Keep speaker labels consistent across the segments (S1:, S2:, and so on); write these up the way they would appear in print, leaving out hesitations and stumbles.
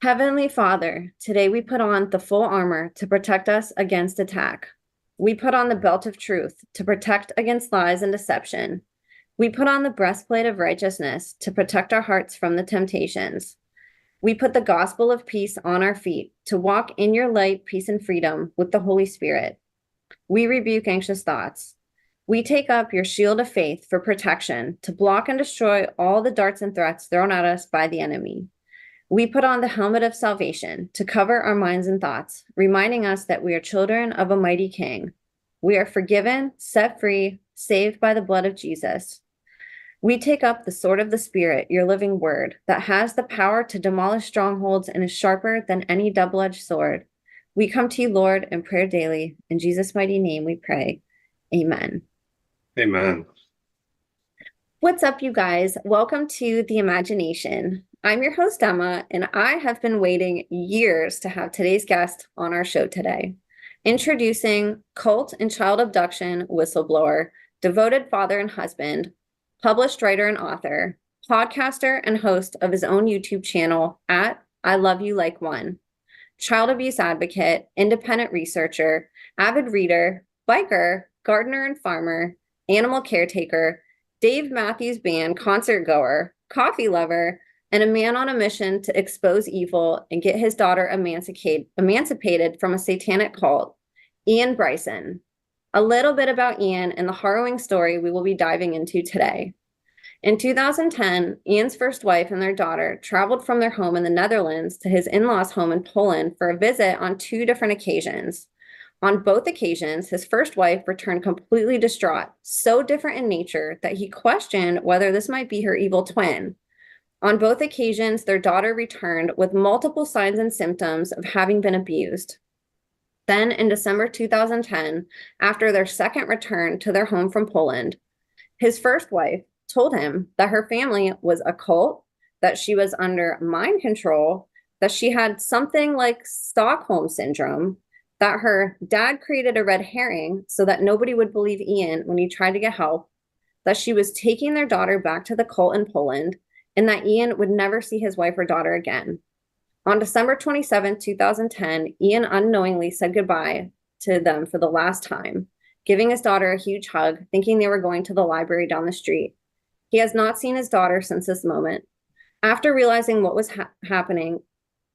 S1: Heavenly Father, today we put on the full armor to protect us against attack. We put on the belt of truth to protect against lies and deception. We put on the breastplate of righteousness to protect our hearts from the temptations. We put the gospel of peace on our feet to walk in your light, peace, and freedom with the Holy Spirit. We rebuke anxious thoughts. We take up your shield of faith for protection to block and destroy all the darts and threats thrown at us by the enemy. We put on the helmet of salvation to cover our minds and thoughts, reminding us that we are children of a mighty King. We are forgiven, set free, saved by the blood of Jesus. We take up the sword of the Spirit, your living word, that has the power to demolish strongholds and is sharper than any double-edged sword. We come to you, Lord, in prayer daily. In Jesus' mighty name we pray. Amen.
S2: Amen.
S1: What's up, you guys? Welcome to The Imagination. I'm your host, Emma, and I have been waiting years to have today's guest on our show today. Introducing cult and child abduction whistleblower, devoted father and husband, published writer and author, podcaster and host of his own YouTube channel at I Love You Like One, child abuse advocate, independent researcher, avid reader, biker, gardener and farmer, animal caretaker, Dave Matthews Band concert-goer, coffee lover, and a man on a mission to expose evil and get his daughter emancipated from a satanic cult, Iain Bryson. A little bit about Iain and the harrowing story we will be diving into today. In 2010, Iain's first wife and their daughter traveled from their home in the Netherlands to his in-laws' home in Poland for a visit on 2 different occasions. On both occasions, his first wife returned completely distraught, so different in nature that he questioned whether this might be her evil twin. On both occasions, their daughter returned with multiple signs and symptoms of having been abused. Then, in December 2010, after their second return to their home from Poland, his first wife told him that her family was a cult, that she was under mind control, that she had something like Stockholm Syndrome, that her dad created a red herring so that nobody would believe Iain when he tried to get help, that she was taking their daughter back to the cult in Poland, and that Iain would never see his wife or daughter again. On December 27, 2010, Iain unknowingly said goodbye to them for the last time, giving his daughter a huge hug, thinking they were going to the library down the street. He has not seen his daughter since this moment. After realizing what was happening,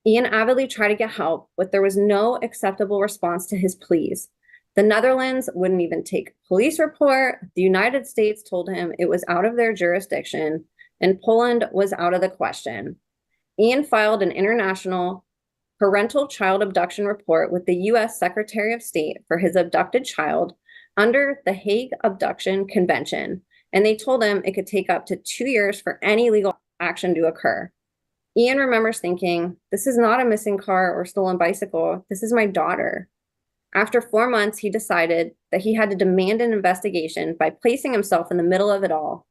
S1: Iain avidly tried to get help, but there was no acceptable response to his pleas. The Netherlands wouldn't even take a police report. The United States told him it was out of their jurisdiction, and Poland was out of the question. Iain filed an international parental child abduction report with the U.S. Secretary of State for his abducted child under the Hague Abduction Convention, and they told him it could take up to 2 years for any legal action to occur. Iain remembers thinking, this is not a missing car or stolen bicycle. This is my daughter. After 4 months, he decided that he had to demand an investigation by placing himself in the middle of it all.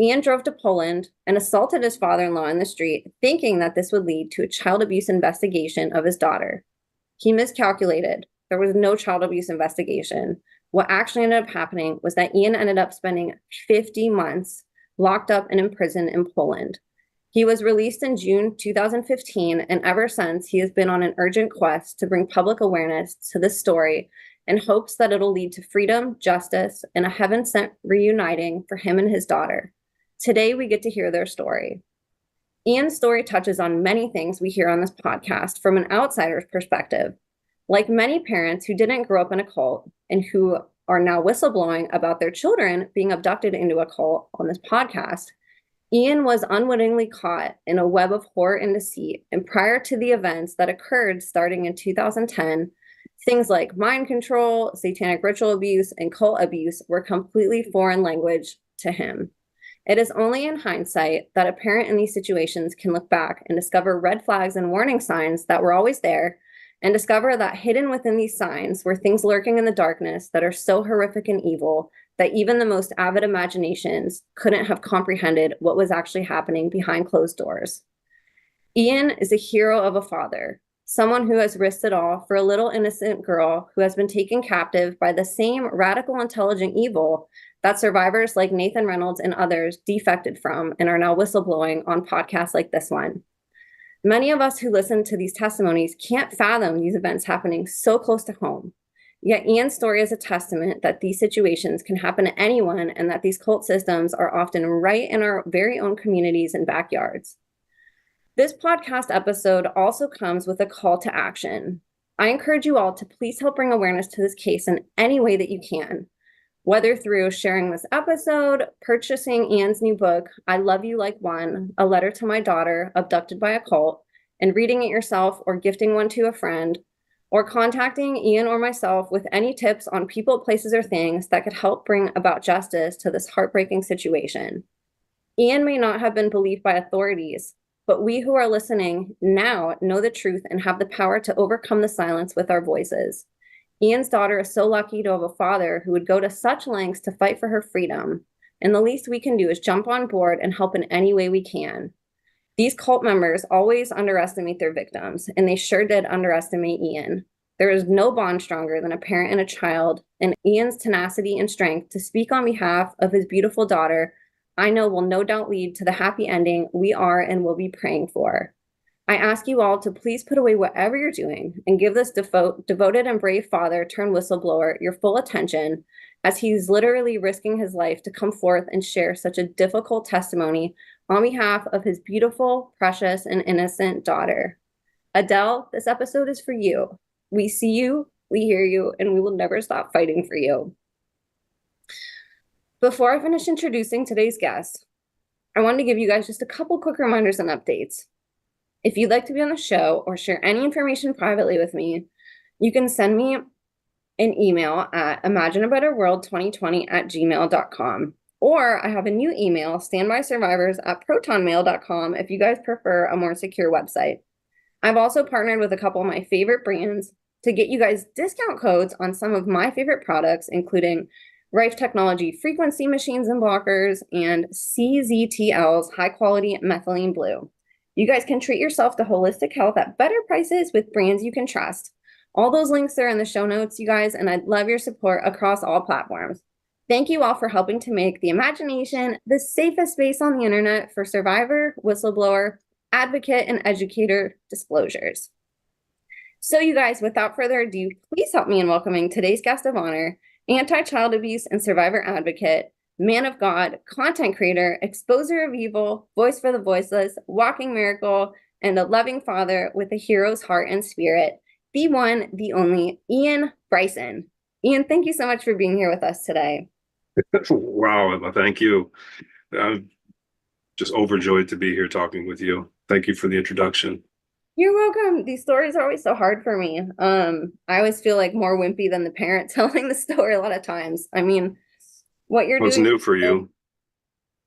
S1: Iain drove to Poland and assaulted his father-in-law in the street, thinking that this would lead to a child abuse investigation of his daughter. He miscalculated. There was no child abuse investigation. What actually ended up happening was that Iain ended up spending 50 months locked up and imprisoned in Poland. He was released in June 2015, and ever since, he has been on an urgent quest to bring public awareness to this story in hopes that it'll lead to freedom, justice, and a heaven-sent reuniting for him and his daughter. Today, we get to hear their story. Iain's story touches on many things we hear on this podcast from an outsider's perspective. Like many parents who didn't grow up in a cult and who are now whistleblowing about their children being abducted into a cult on this podcast, Iain was unwittingly caught in a web of horror and deceit, and prior to the events that occurred starting in 2010, things like mind control, satanic ritual abuse, and cult abuse were completely foreign language to him. It is only in hindsight that a parent in these situations can look back and discover red flags and warning signs that were always there, and discover that hidden within these signs were things lurking in the darkness that are so horrific and evil that even the most avid imaginations couldn't have comprehended what was actually happening behind closed doors. Iain is a hero of a father, someone who has risked it all for a little innocent girl who has been taken captive by the same radical intelligent evil that survivors like Nathan Reynolds and others defected from and are now whistleblowing on podcasts like this one. Many of us who listen to these testimonies can't fathom these events happening so close to home. Yet Iain's story is a testament that these situations can happen to anyone and that these cult systems are often right in our very own communities and backyards. This podcast episode also comes with a call to action. I encourage you all to please help bring awareness to this case in any way that you can, whether through sharing this episode, purchasing Iain's new book, I Love You Like One, A Letter to My Daughter, Abducted by a Cult, and reading it yourself or gifting one to a friend, or contacting Iain or myself with any tips on people, places, or things that could help bring about justice to this heartbreaking situation. Iain may not have been believed by authorities, but we who are listening now know the truth and have the power to overcome the silence with our voices. Iain's daughter is so lucky to have a father who would go to such lengths to fight for her freedom, and the least we can do is jump on board and help in any way we can. These cult members always underestimate their victims, and they sure did underestimate Iain. There is no bond stronger than a parent and a child, and Iain's tenacity and strength to speak on behalf of his beautiful daughter, I know will no doubt lead to the happy ending we are and will be praying for. I ask you all to please put away whatever you're doing and give this devoted and brave father turned whistleblower your full attention, as he's literally risking his life to come forth and share such a difficult testimony on behalf of his beautiful, precious, and innocent daughter. Adele, this episode is for you. We see you, we hear you, and we will never stop fighting for you. Before I finish introducing today's guest, I wanted to give you guys just a couple quick reminders and updates. If you'd like to be on the show or share any information privately with me, you can send me an email at imagineabetterworld2020@gmail.com. Or I have a new email, standbysurvivors@protonmail.com, if you guys prefer a more secure website. I've also partnered with a couple of my favorite brands to get you guys discount codes on some of my favorite products, including Rife Technology frequency machines and blockers and CZTL's high quality methylene blue. You guys can treat yourself to holistic health at better prices with brands you can trust. All those links are in the show notes, you guys, and I'd love your support across all platforms. Thank you all for helping to make the imagination the safest space on the internet for survivor, whistleblower, advocate, and educator disclosures. So you guys, without further ado, please help me in welcoming today's guest of honor, anti-child abuse and survivor advocate, man of God, content creator, exposer of evil, voice for the voiceless, walking miracle, and a loving father with a hero's heart and spirit, the one, the only, Iain Bryson. Iain, thank you so much for being here with us today.
S2: Wow, thank you. I'm just overjoyed to be here talking with you. Thank you for the introduction.
S1: You're welcome. These stories are always so hard for me. I always feel like more wimpy than the parent telling the story a lot of times. I mean,
S2: What's new for you?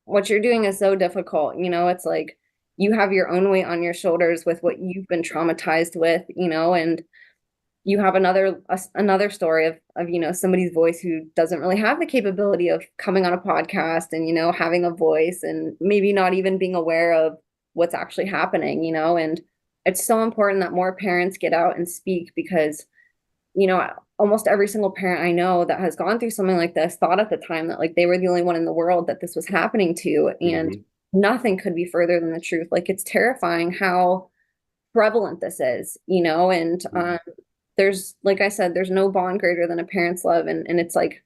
S1: What you're doing is so difficult. You know, it's like you have your own weight on your shoulders with what you've been traumatized with, you know, and you have another story of somebody's voice who doesn't really have the capability of coming on a podcast and, you know, having a voice and maybe not even being aware of what's actually happening, you know, and it's so important that more parents get out and speak because, you know, almost every single parent I know that has gone through something like this thought at the time that like they were the only one in the world that this was happening to, and nothing could be further than the truth. Like, it's terrifying how prevalent this is, you know, and there's, like I said, there's no bond greater than a parent's love. And it's like,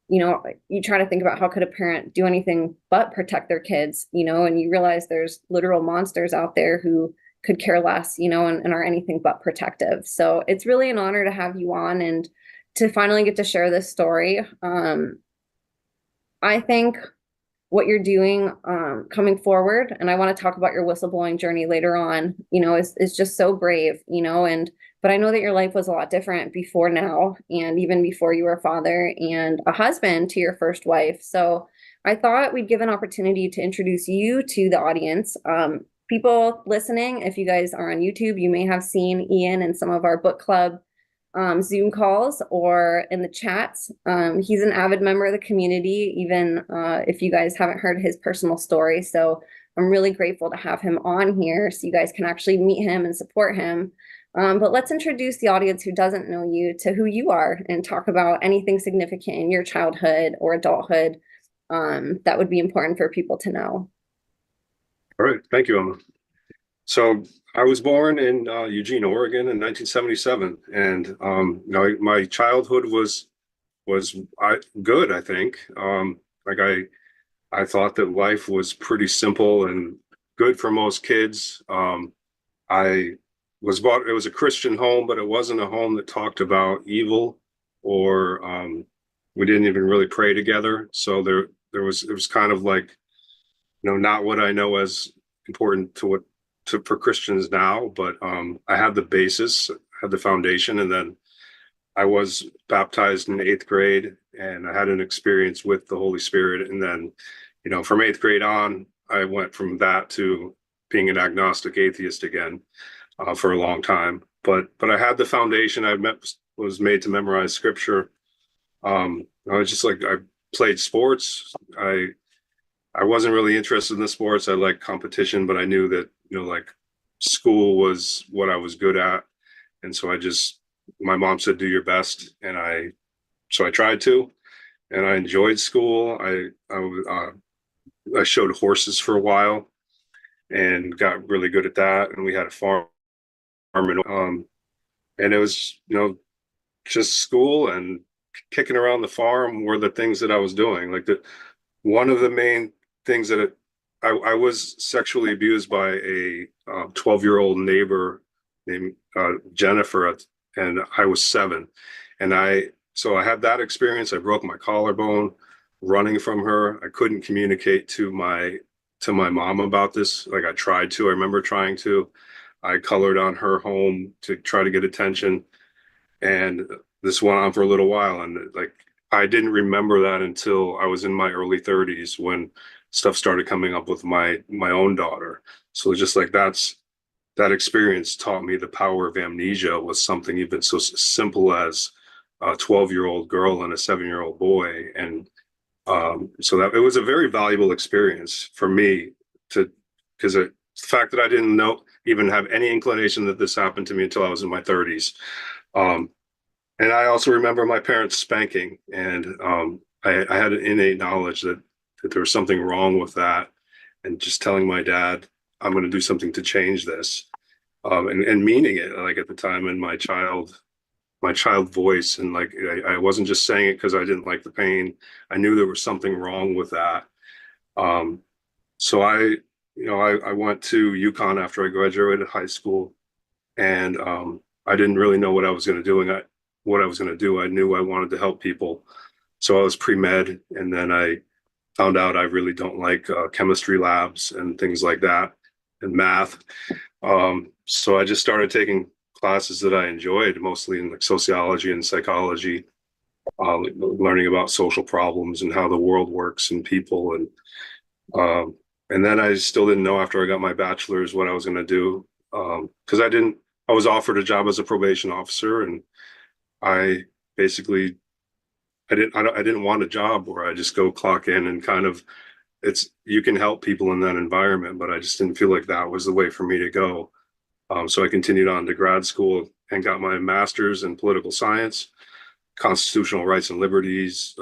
S1: you know, you try to think about how could a parent do anything but protect their kids, you know, and you realize there's literal monsters out there who could care less, you know, and are anything but protective. So it's really an honor to have you on and to finally get to share this story. I think what you're doing coming forward, and I want to talk about your whistleblowing journey later on, you know, is just so brave, you know, but I know that your life was a lot different before now, and even before you were a father and a husband to your first wife. So I thought we'd give an opportunity to introduce you to the audience. People listening, if you guys are on YouTube, you may have seen Iain in some of our book club Zoom calls or in the chats. He's an avid member of the community, even if you guys haven't heard his personal story. So I'm really grateful to have him on here so you guys can actually meet him and support him. But let's introduce the audience who doesn't know you to who you are and talk about anything significant in your childhood or adulthood that would be important for people to know.
S2: All right. Thank you, Emma. So I was born in Eugene, Oregon in 1977, and my childhood was good, I think. Like I thought that life was pretty simple and good for most kids. I was bought, it was a Christian home, but it wasn't a home that talked about evil or we didn't even really pray together. So there was, it was kind of like, not what I know as important to what to for Christians now, but I had the basis, had the foundation, and then I was baptized in eighth grade, and I had an experience with the Holy Spirit, and then, from eighth grade on, I went from that to being an agnostic atheist again for a long time. But I had the foundation. Was made to memorize scripture. I was just like I played sports. I wasn't really interested in the sports. I liked competition, but I knew that, like school was what I was good at. And so my mom said, do your best. So I tried to, and I enjoyed school. I showed horses for a while and got really good at that. And we had a farm, and it was, just school and kicking around the farm were the things that I was doing. One of the main things I was sexually abused by a 12-year-old neighbor named Jennifer, and I was 7. So I had that experience. I broke my collarbone running from her. I couldn't communicate to my mom about this. Like I tried to. I remember trying to. I colored on her home to try to get attention, and this went on for a little while. And like I didn't remember that until I was in my early 30s when stuff started coming up with my own daughter. So just like that experience taught me the power of amnesia was something even so simple as a 12-year-old girl and a 7-year-old boy. And so that it was a very valuable experience for me to, because the fact that I didn't even have any inclination that this happened to me until I was in my 30s. Um, and I also remember my parents spanking, and I had an innate knowledge that there was something wrong with that, and just telling my dad, I'm going to do something to change this, and meaning it, like at the time in my child voice, and like I wasn't just saying it because I didn't like the pain. I knew there was something wrong with that. Um, so I went to UConn after I graduated high school, and I didn't really know what I was going to do, and what I was going to do. I knew I wanted to help people, so I was pre-med, and then I found out I really don't like chemistry labs and things like that, and math. So I just started taking classes that I enjoyed, mostly in like sociology and psychology, learning about social problems and how the world works and people, and then I still didn't know after I got my bachelor's what I was going to do, because I was offered a job as a probation officer, and I basically I didn't want a job where I just go clock in and kind of you can help people in that environment, but I just didn't feel like that was the way for me to go. So I continued on to grad school and got my master's in political science, constitutional rights and liberties,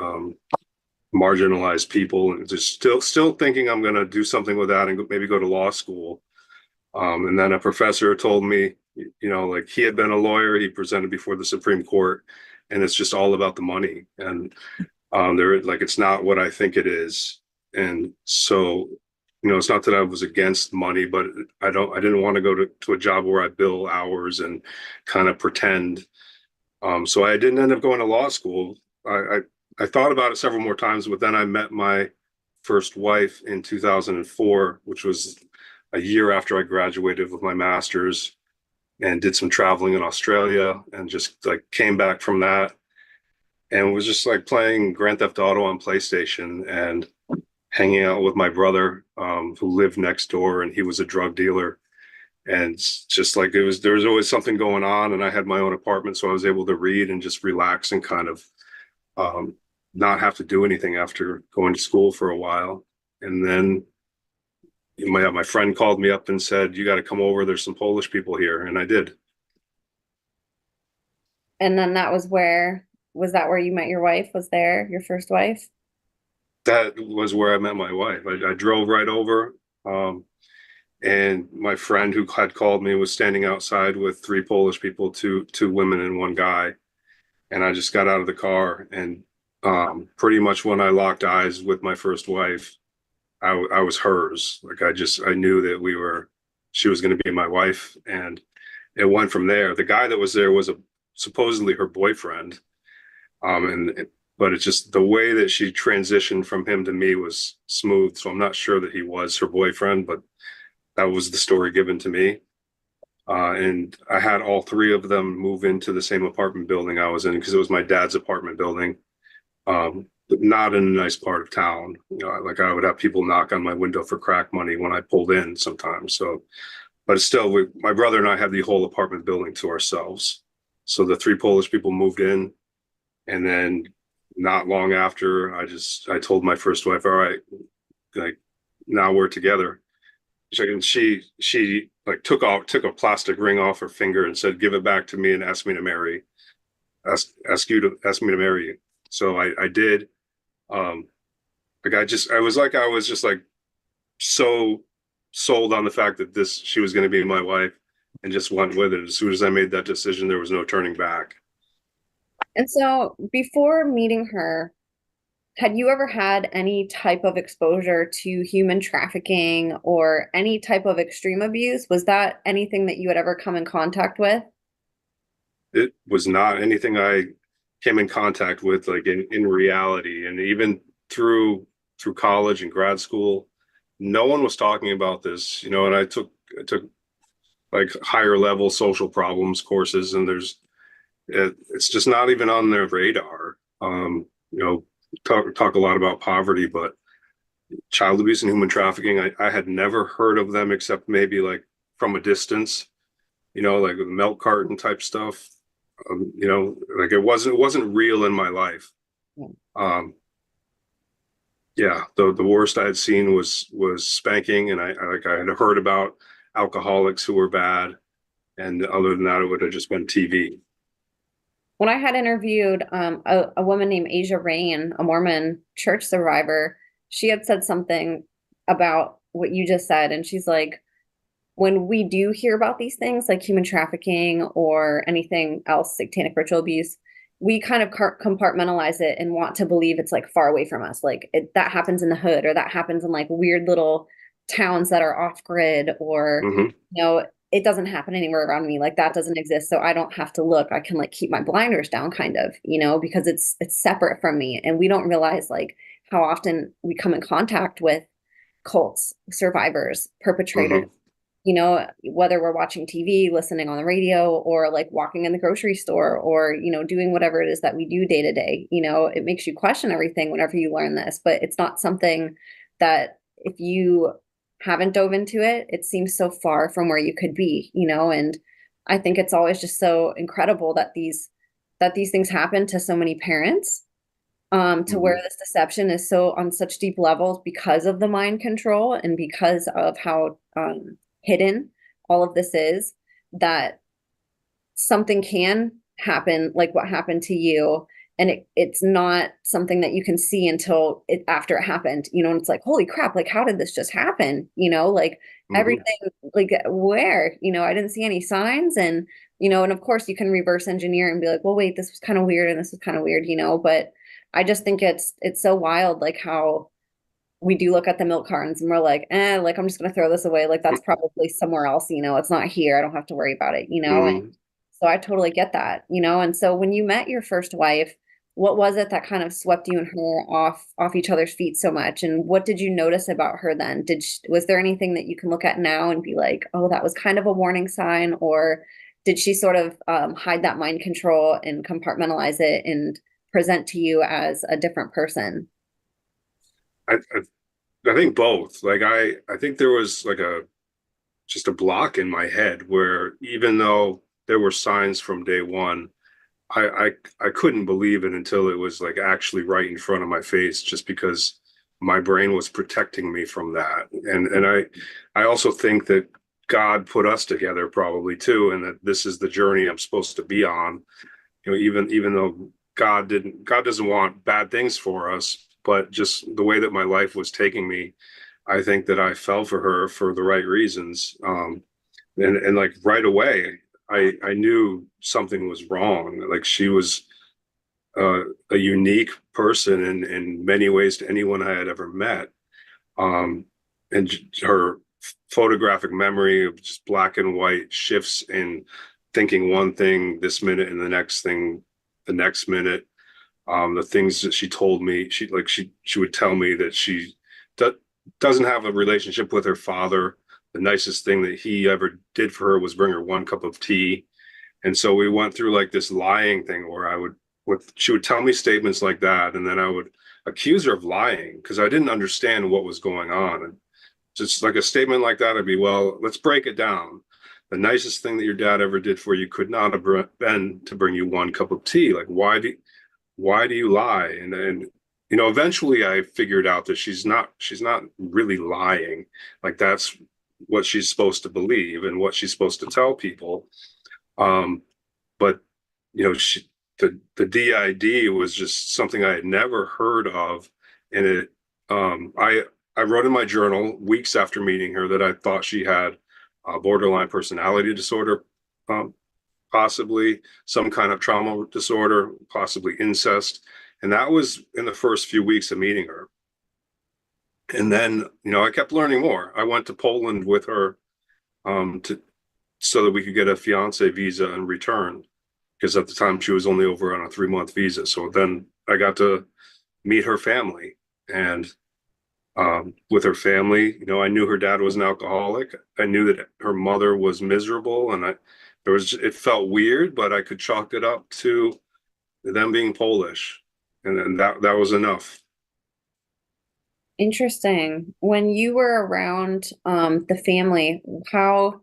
S2: marginalized people, and just still thinking I'm going to do something with that and maybe go to law school. And then a professor told me, like he had been a lawyer, he presented before the Supreme Court, and it's just all about the money. And they're like, it's not what I think it is. And so, it's not that I was against money, but I didn't want to go to a job where I bill hours and kind of pretend. So I didn't end up going to law school. I thought about it several more times, but then I met my first wife in 2004, which was a year after I graduated with my master's, and did some traveling in Australia, and just like came back from that and was just like playing Grand Theft Auto on PlayStation and hanging out with my brother, who lived next door, and he was a drug dealer. And just like there was always something going on, and I had my own apartment, so I was able to read and just relax and kind of um, not have to do anything after going to school for a while. And then my friend called me up and said, "You got to come over. There's some Polish people here," and I did.
S1: And then was that where you met your wife? Was there your first wife?
S2: That was where I met my wife. I drove right over. Um, And my friend who had called me was standing outside with three Polish people, two women and one guy. And I just got out of the car, and pretty much when I locked eyes with my first wife, I was hers. Like I knew that she was going to be my wife, and it went from there. The guy that was there was supposedly her boyfriend, but it's just the way that she transitioned from him to me was smooth. So I'm not sure that he was her boyfriend, but that was the story given to me. And I had all three of them move into the same apartment building I was in because it was my dad's apartment building, but not in a nice part of town. You know, like I would have people knock on my window for crack money when I pulled in sometimes. So, but still, my brother and I had the whole apartment building to ourselves. So the three Polish people moved in, and then not long after, I told my first wife, all right, like now we're together. And she like took a plastic ring off her finger and said, "Give it back to me and ask me to marry, ask me to marry you." So I did. Um, like I was just like so sold on the fact that she was going to be my wife, and just went with it. As soon as I made that decision, there was no turning back.
S1: And so before meeting her, had you ever had any type of exposure to human trafficking or any type of extreme abuse? Was that anything that you had ever come in contact with?
S2: It was not anything I came in contact with, like in reality, and even through college and grad school, no one was talking about this, you know. And I took like higher level social problems courses, and it's just not even on their radar. You know, talk a lot about poverty, but child abuse and human trafficking, I had never heard of them except maybe like from a distance, you know, like milk carton type stuff. You know, like it wasn't real in my life. Um, yeah, the worst I had seen was spanking, and I had heard about alcoholics who were bad, and other than that, it would have just been TV.
S1: When I had interviewed a woman named Asia Rain, a Mormon church survivor, she had said something about what you just said. And she's like, when we do hear about these things like human trafficking or anything else, satanic ritual abuse, we kind of compartmentalize it and want to believe it's like far away from us. Like that happens in the hood, or that happens in like weird little towns that are off grid, or,
S2: Hmm.
S1: it doesn't happen anywhere around me. Like that doesn't exist. So I don't have to look. I can like keep my blinders down kind of, because it's separate from me. And we don't realize like how often we come in contact with cults, survivors, perpetrators,
S2: Hmm.
S1: whether we're watching TV, listening on the radio, or like walking in the grocery store, or, doing whatever it is that we do day to day. It makes you question everything whenever you learn this, but it's not something that if you haven't dove into it, it seems so far from where you could be, and I think it's always just so incredible that these things happen to so many parents, to where
S2: Hmm.
S1: this deception is so on such deep levels because of the mind control and because of how hidden all of this is, that something can happen like what happened to you, and it's not something that you can see until after it happened, and it's like, holy crap, like how did this just happen, like
S2: Hmm.
S1: everything, like where, I didn't see any signs. And and of course you can reverse engineer and be like, well, wait, this was kind of weird and this was kind of weird, but I just think it's so wild, like how we do look at the milk cartons and we're like, like I'm just gonna throw this away. Like that's probably somewhere else, it's not here. I don't have to worry about it, And
S2: Hmm.
S1: so I totally get that, And so when you met your first wife, what was it that kind of swept you and her off each other's feet so much? And what did you notice about her then? Was there anything that you can look at now and be like, oh, that was kind of a warning sign? Or did she sort of hide that mind control and compartmentalize it and present to you as a different person?
S2: I think both. Like I think there was like a just a block in my head where even though there were signs from day one, I couldn't believe it until it was like actually right in front of my face, just because my brain was protecting me from that. And I also think that God put us together probably too, and that this is the journey I'm supposed to be on. You know, even though God doesn't want bad things for us, but just the way that my life was taking me, I think that I fell for her for the right reasons. And like right away, I knew something was wrong. Like she was a unique person in many ways to anyone I had ever met. Um, and her photographic memory of just black and white shifts in thinking one thing this minute and the next thing the next minute. The things that she told me, she would tell me that she do, doesn't have a relationship with her father. The nicest thing that he ever did for her was bring her one cup of tea. And so we went through like this lying thing where she would tell me statements like that, and then I would accuse her of lying because I didn't understand what was going on. And just like a statement like that, I'd be, well, let's break it down. The nicest thing that your dad ever did for you could not have been to bring you one cup of tea. Like, why do you lie? And eventually I figured out that she's not really lying. Like that's what she's supposed to believe and what she's supposed to tell people. Um, but the DID was just something I had never heard of. And I wrote in my journal weeks after meeting her that I thought she had a borderline personality disorder, um, possibly some kind of trauma disorder, possibly incest. And that was in the first few weeks of meeting her. And then, I kept learning more. I went to Poland with her to so that we could get a fiance visa and return, because at the time she was only over on a 3-month visa. So then I got to meet her family. And with her family, I knew her dad was an alcoholic. I knew that her mother was miserable, and it felt weird, but I could chalk it up to them being Polish, and then that was enough.
S1: Interesting. When you were around the family, how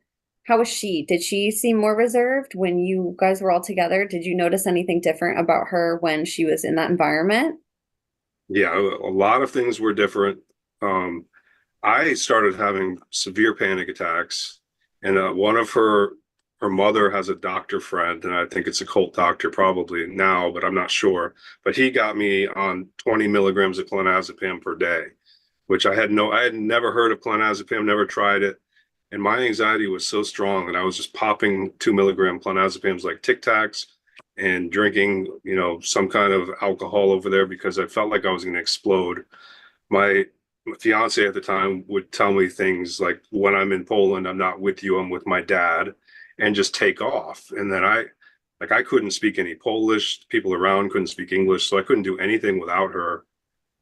S1: was she? Did she seem more reserved when you guys were all together? Did you notice anything different about her when she was in that environment?
S2: Yeah, a lot of things were different. Um, I started having severe panic attacks, and one of her mother has a doctor friend, and I think it's a cult doctor probably now, but I'm not sure. But he got me on 20 milligrams of clonazepam per day, which I had never heard of clonazepam, never tried it, and my anxiety was so strong that I was just popping 2 milligram clonazepams like Tic Tacs and drinking, some kind of alcohol over there because I felt like I was going to explode. My fiance at the time would tell me things like, when I'm in Poland, I'm not with you, I'm with my dad, and just take off. And then I couldn't speak any Polish, people around couldn't speak English, so I couldn't do anything without her,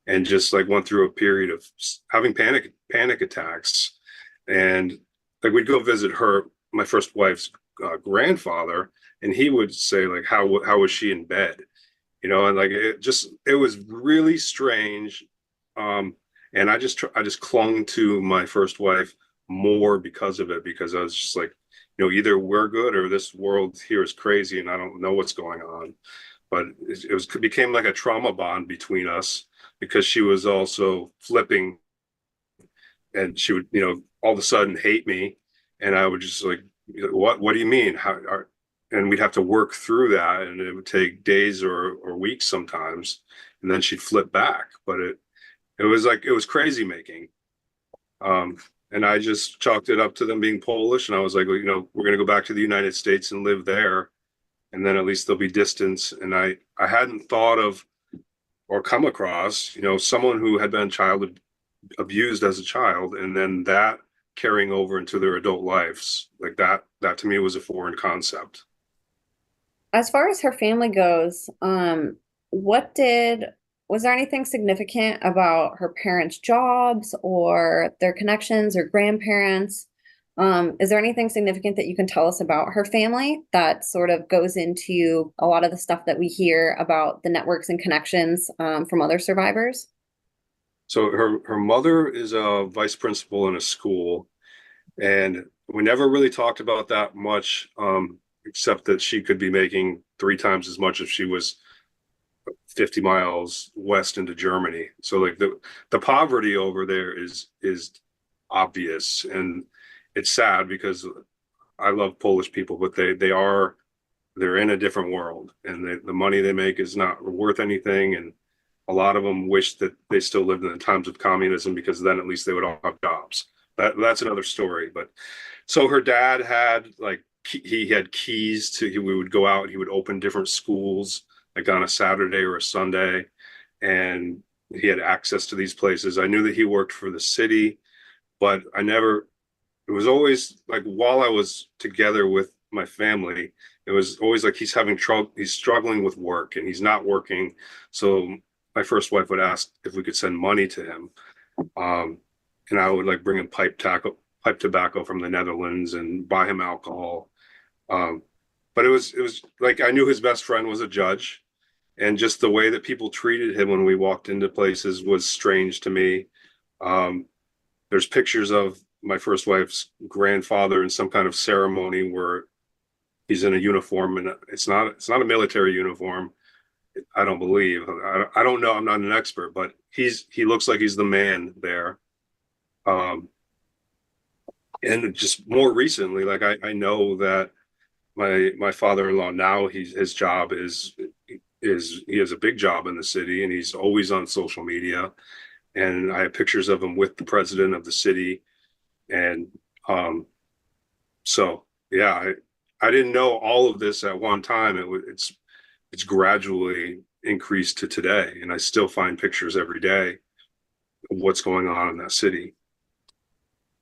S2: and just like went through a period of having panic attacks. And like we'd go visit my first wife's grandfather, and he would say like, how was she in bed? And like it was really strange. And I just clung to my first wife more because of it, because I was just like, either we're good or this world here is crazy and I don't know what's going on. But it became like a trauma bond between us, because she was also flipping, and she would, all of a sudden hate me, and I would just like, what do you mean? And we'd have to work through that, and it would take days or weeks sometimes, and then she'd flip back. But it was crazy making. Um, and I just chalked it up to them being Polish, and I was like, well, we're going to go back to the United States and live there, and then at least there'll be distance. And I hadn't thought of or come across, someone who had been abused as a child, and then that carrying over into their adult lives. Like that to me was a foreign concept.
S1: As far as her family goes, what did was there anything significant about her parents' jobs or their connections or grandparents? Is there anything significant that you can tell us about her family that sort of goes into a lot of the stuff that we hear about the networks and connections from other survivors?
S2: So her mother is a vice principal in a school, and we never really talked about that much, except that she could be making 3 times as much if she was 50 miles west into Germany. So like the poverty over there is obvious, and it's sad because I love Polish people, but they're in a different world, and the money they make is not worth anything. And a lot of them wish that they still lived in the times of communism, because then at least they would all have jobs. That's another story. But so her dad had like he had keys to, we would go out, he would open different schools like on a Saturday or a Sunday, and he had access to these places. I knew that he worked for the city, but I never, it was always like while I was together with my family, it was always like he's having trouble, he's struggling with work and he's not working. So my first wife would ask if we could send money to him. Um, and I would like bring him pipe tobacco from the Netherlands and buy him alcohol. Um, but it was like I knew his best friend was a judge, and just the way that people treated him when we walked into places was strange to me. Um, there's pictures of my first wife's grandfather in some kind of ceremony where he's in a uniform, and it's not a military uniform. I don't believe. I don't know. I'm not an expert, but he looks like he's the man there. Um, and just more recently, like I know that my father-in-law now, his job is he has a big job in the city, and he's always on social media. And I have pictures of him with the president of the city. And um, so yeah, I didn't know all of this at one time. It's gradually increased to today, and I still find pictures every day of what's going on in that city.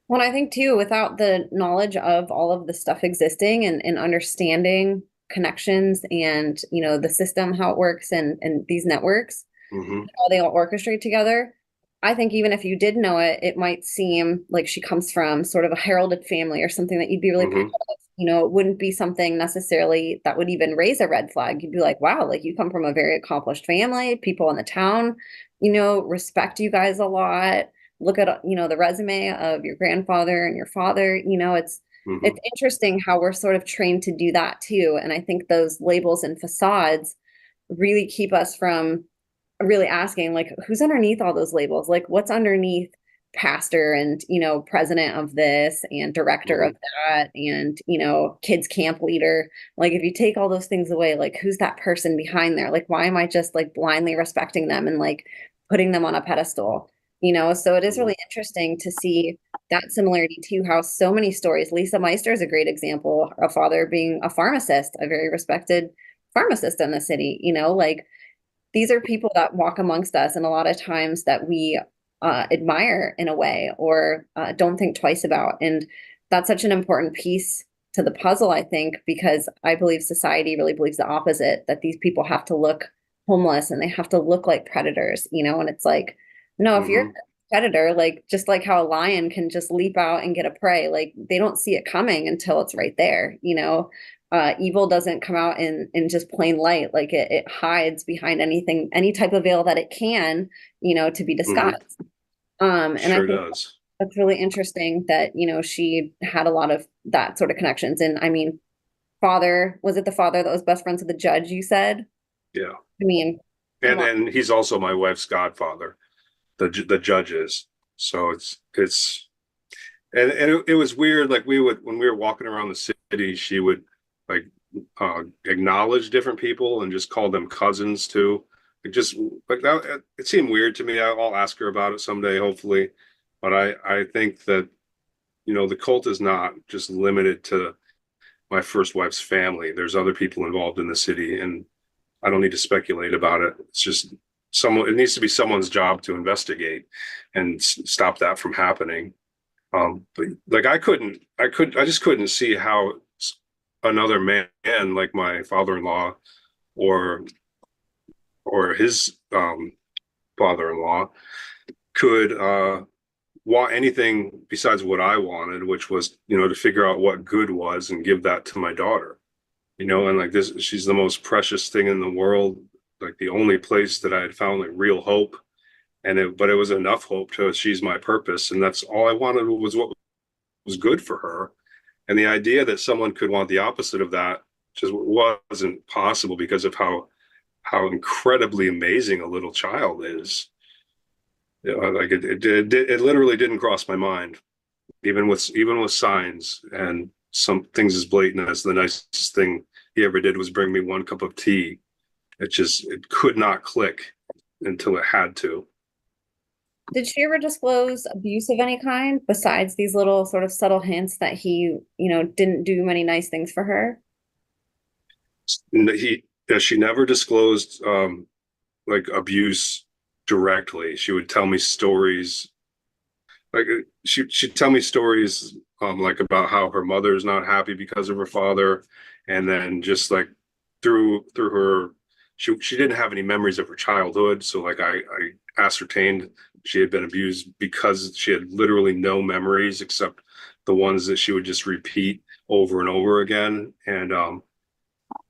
S1: Well, I think too, without the knowledge of all of the stuff existing and understanding connections and, the system, how it works and these networks,
S2: Hmm.
S1: how they all orchestrate together, I think even if you did know it, it might seem like she comes from sort of a heralded family or something that you'd be really proud
S2: Hmm.
S1: of. It wouldn't be something necessarily that would even raise a red flag. You'd be like, wow, like you come from a very accomplished family. People in the town, respect you guys a lot. Look at, the resume of your grandfather and your father. It's
S2: Hmm.
S1: interesting how we're sort of trained to do that too. And I think those labels and facades really keep us from really asking like who's underneath all those labels, like what's underneath pastor and president of this and director
S2: Hmm.
S1: of that and kids camp leader. Like if you take all those things away, like who's that person behind there? Like why am I just like blindly respecting them and like putting them on a pedestal? So it is
S2: Hmm.
S1: really interesting to see that similarity to how so many stories. Lisa Meister is a great example, a father being a pharmacist, a very respected pharmacist in the city. Like these are people that walk amongst us, and a lot of times that we admire in a way or don't think twice about. And that's such an important piece to the puzzle, I think, because I believe society really believes the opposite, that these people have to look homeless and they have to look like predators, and it's like, no, if you're a
S2: Hmm.
S1: predator, like just like how a lion can just leap out and get a prey, like they don't see it coming until it's right there. Evil doesn't come out in just plain light. Like it hides behind anything, any type of veil that it can, to be
S2: Hmm.
S1: disguised. And I
S2: Sure
S1: think
S2: does.
S1: that's really interesting that, she had a lot of that sort of connections. And I mean, was it the father that was best friends with the judge, you said?
S2: Yeah.
S1: I mean, come on.
S2: And he's also my wife's godfather, the judges. So it's and it was weird. Like we would, when we were walking around the city, she would like acknowledge different people and just call them cousins too. It just like that. It seemed weird to me. I'll ask her about it someday, hopefully. But I think that the cult is not just limited to my first wife's family. There's other people involved in the city, and I don't need to speculate about it. It's just someone. It needs to be someone's job to investigate and stop that from happening. But like I just couldn't see how another man like my father-in-law or his father-in-law could want anything besides what I wanted, which was, to figure out what good was and give that to my daughter. And like this, she's the most precious thing in the world, like the only place that I had found like real hope. But it was enough hope to she's my purpose. And that's all I wanted was what was good for her. And the idea that someone could want the opposite of that just wasn't possible because of how incredibly amazing a little child is. Like it literally didn't cross my mind, even with signs and some things as blatant as the nicest thing he ever did was bring me one cup of tea. It could not click. until it had to.
S1: Did she ever disclose abuse of any kind besides these little sort of subtle hints that he, didn't do many nice things for her?
S2: She never disclosed like abuse directly. She would tell me stories. Like she'd tell me stories like about how her mother's not happy because of her father, and then just like through her, she didn't have any memories of her childhood. So like I ascertained she had been abused because she had literally no memories except the ones that she would just repeat over and over again. And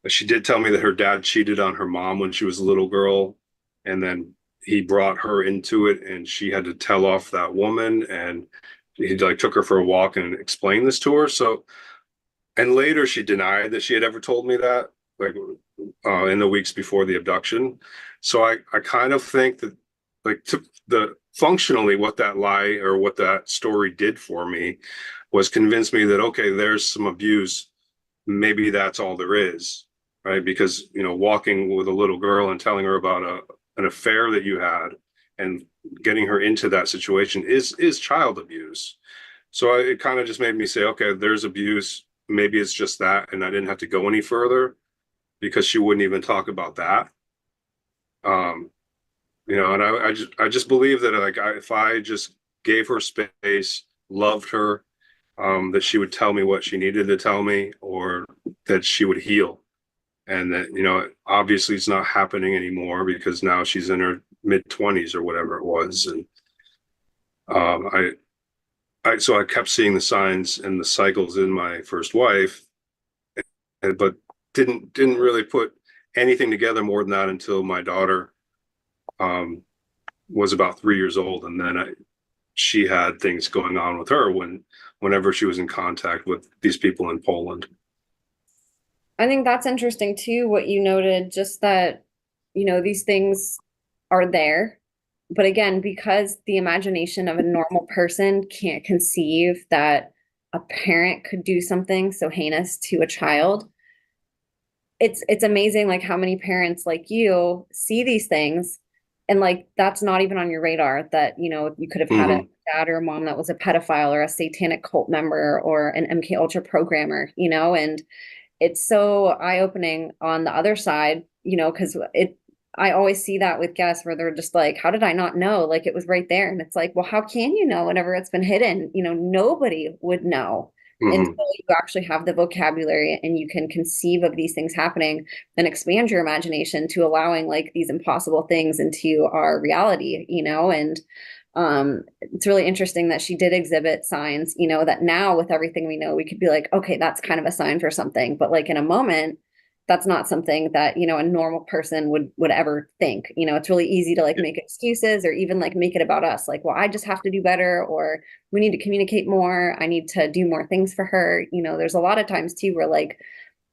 S2: she did tell me that her dad cheated on her mom when she was a little girl, and then he brought her into it, and she had to tell off that woman, and he like took her for a walk and explained this to her. So, and later she denied that she had ever told me that, like in the weeks before the abduction. So I kind of think that like to the functionally what that lie or what that story did for me was convince me that okay, there's some abuse. Maybe that's all there is, right? Because walking with a little girl and telling her about an affair that you had and getting her into that situation is child abuse. So it kind of just made me say, okay, there's abuse. Maybe it's just that, and I didn't have to go any further because she wouldn't even talk about that. Um, and I just believe that like if I just gave her space, loved her, that she would tell me what she needed to tell me, or that she would heal. And that obviously it's not happening anymore because now she's in her mid-20s or whatever it was. And so I kept seeing the signs and the cycles in my first wife, but didn't really put anything together more than that until my daughter was about 3 years old, and then she had things going on with her whenever she was in contact with these people in Poland.
S1: I think that's interesting too, what you noted, just that, these things are there. But again, because the imagination of a normal person can't conceive that a parent could do something so heinous to a child, it's amazing like how many parents like you see these things and like that's not even on your radar that, you could have had a
S2: Mm-hmm.
S1: dad or a mom that was a pedophile or a satanic cult member or an MK Ultra programmer, and it's so eye-opening on the other side, because I always see that with guests where they're just like, how did I not know? Like it was right there. And it's like, well, how can you know whenever it's been hidden? Nobody would know until
S2: Mm-hmm.
S1: you actually have the vocabulary and you can conceive of these things happening and expand your imagination to allowing like these impossible things into our reality, and it's really interesting that she did exhibit signs, that now with everything we know, we could be like, okay, that's kind of a sign for something. But like in a moment, that's not something that, a normal person would ever think. It's really easy to like make excuses or even like make it about us. Like, well, I just have to do better, or we need to communicate more. I need to do more things for her. There's a lot of times too where like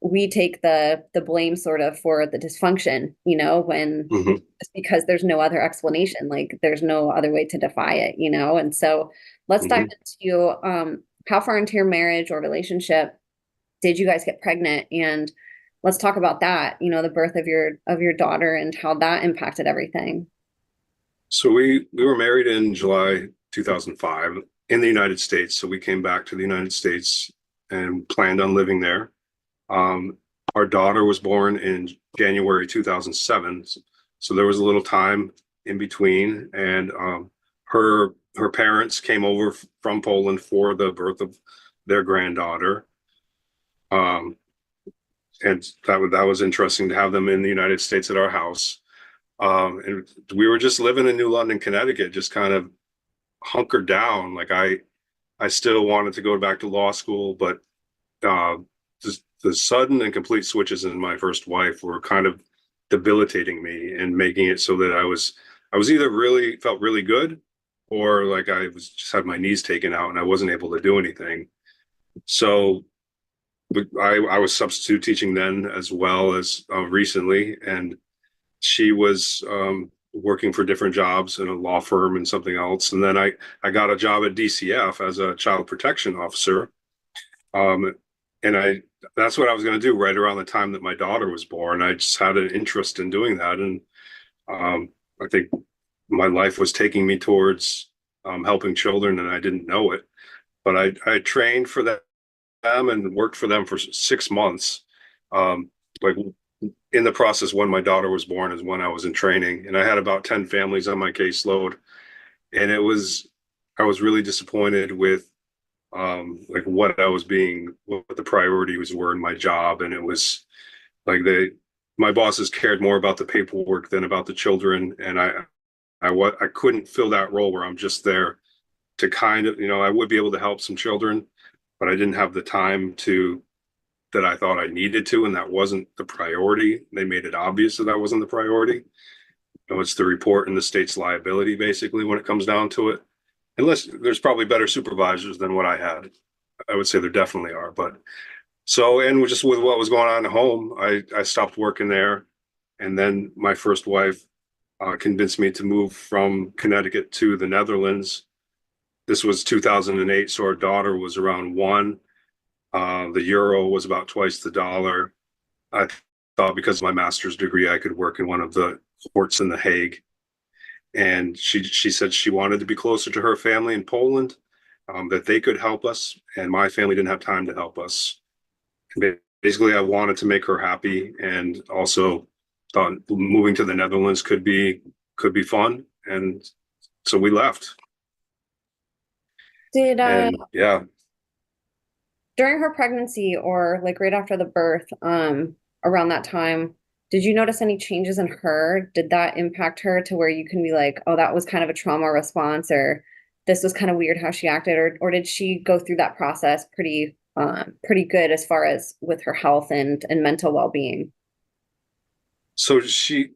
S1: we take the blame sort of for the dysfunction, when
S2: Mm-hmm.
S1: just because there's no other explanation, like there's no other way to defy it, And so let's dive
S2: Mm-hmm.
S1: into how far into your marriage or relationship did you guys get pregnant? And let's talk about that, the birth of your daughter and how that impacted everything.
S2: So we were married in July 2005 in the United States. So we came back to the United States and planned on living there. Um, our daughter was born in January 2007. So there was a little time in between, and her parents came over from Poland for the birth of their granddaughter. Um, and that was interesting to have them in the United States at our house. And we were just living in New London, Connecticut, just kind of hunkered down. Like I still wanted to go back to law school, but uh, just the sudden and complete switches in my first wife were kind of debilitating me and making it so that I was either really felt really good, or like I was just had my knees taken out and I wasn't able to do anything. So I was substitute teaching then as well as recently, and she was working for different jobs in a law firm and something else. And then I got a job at DCF as a child protection officer. Um, and that's what I was going to do right around the time that my daughter was born. I just had an interest in doing that. And I think my life was taking me towards helping children, and I didn't know it. But I trained for them and worked for them for 6 months. Like in the process, when my daughter was born is when I was in training, and I had about 10 families on my caseload, and I was really disappointed with like what the priorities were in my job, and it was like my bosses cared more about the paperwork than about the children, and I couldn't fill that role where I'm just there to kind of, I would be able to help some children, but I didn't have the time to that I thought I needed to, and that wasn't the priority. They made it obvious that wasn't the priority. It's the report and the state's liability, basically, when it comes down to it. Unless there's probably better supervisors than what I had. I would say there definitely are. But so, and just with what was going on at home, I stopped working there. And then my first wife convinced me to move from Connecticut to the Netherlands. This was 2008, so our daughter was around 1. The euro was about twice the dollar. I thought because of my master's degree, I could work in one of the courts in The Hague. And she said she wanted to be closer to her family in Poland, that they could help us, and my family didn't have time to help us. Basically, I wanted to make her happy, and also thought moving to the Netherlands could be fun, and so we left.
S1: Did
S2: And yeah,
S1: during her pregnancy or like right after the birth, around that time, did you notice any changes in her? Did that impact her to where you can be like, oh, that was kind of a trauma response, or this was kind of weird how she acted, or did she go through that process pretty good as far as with her health and mental well-being?
S2: so she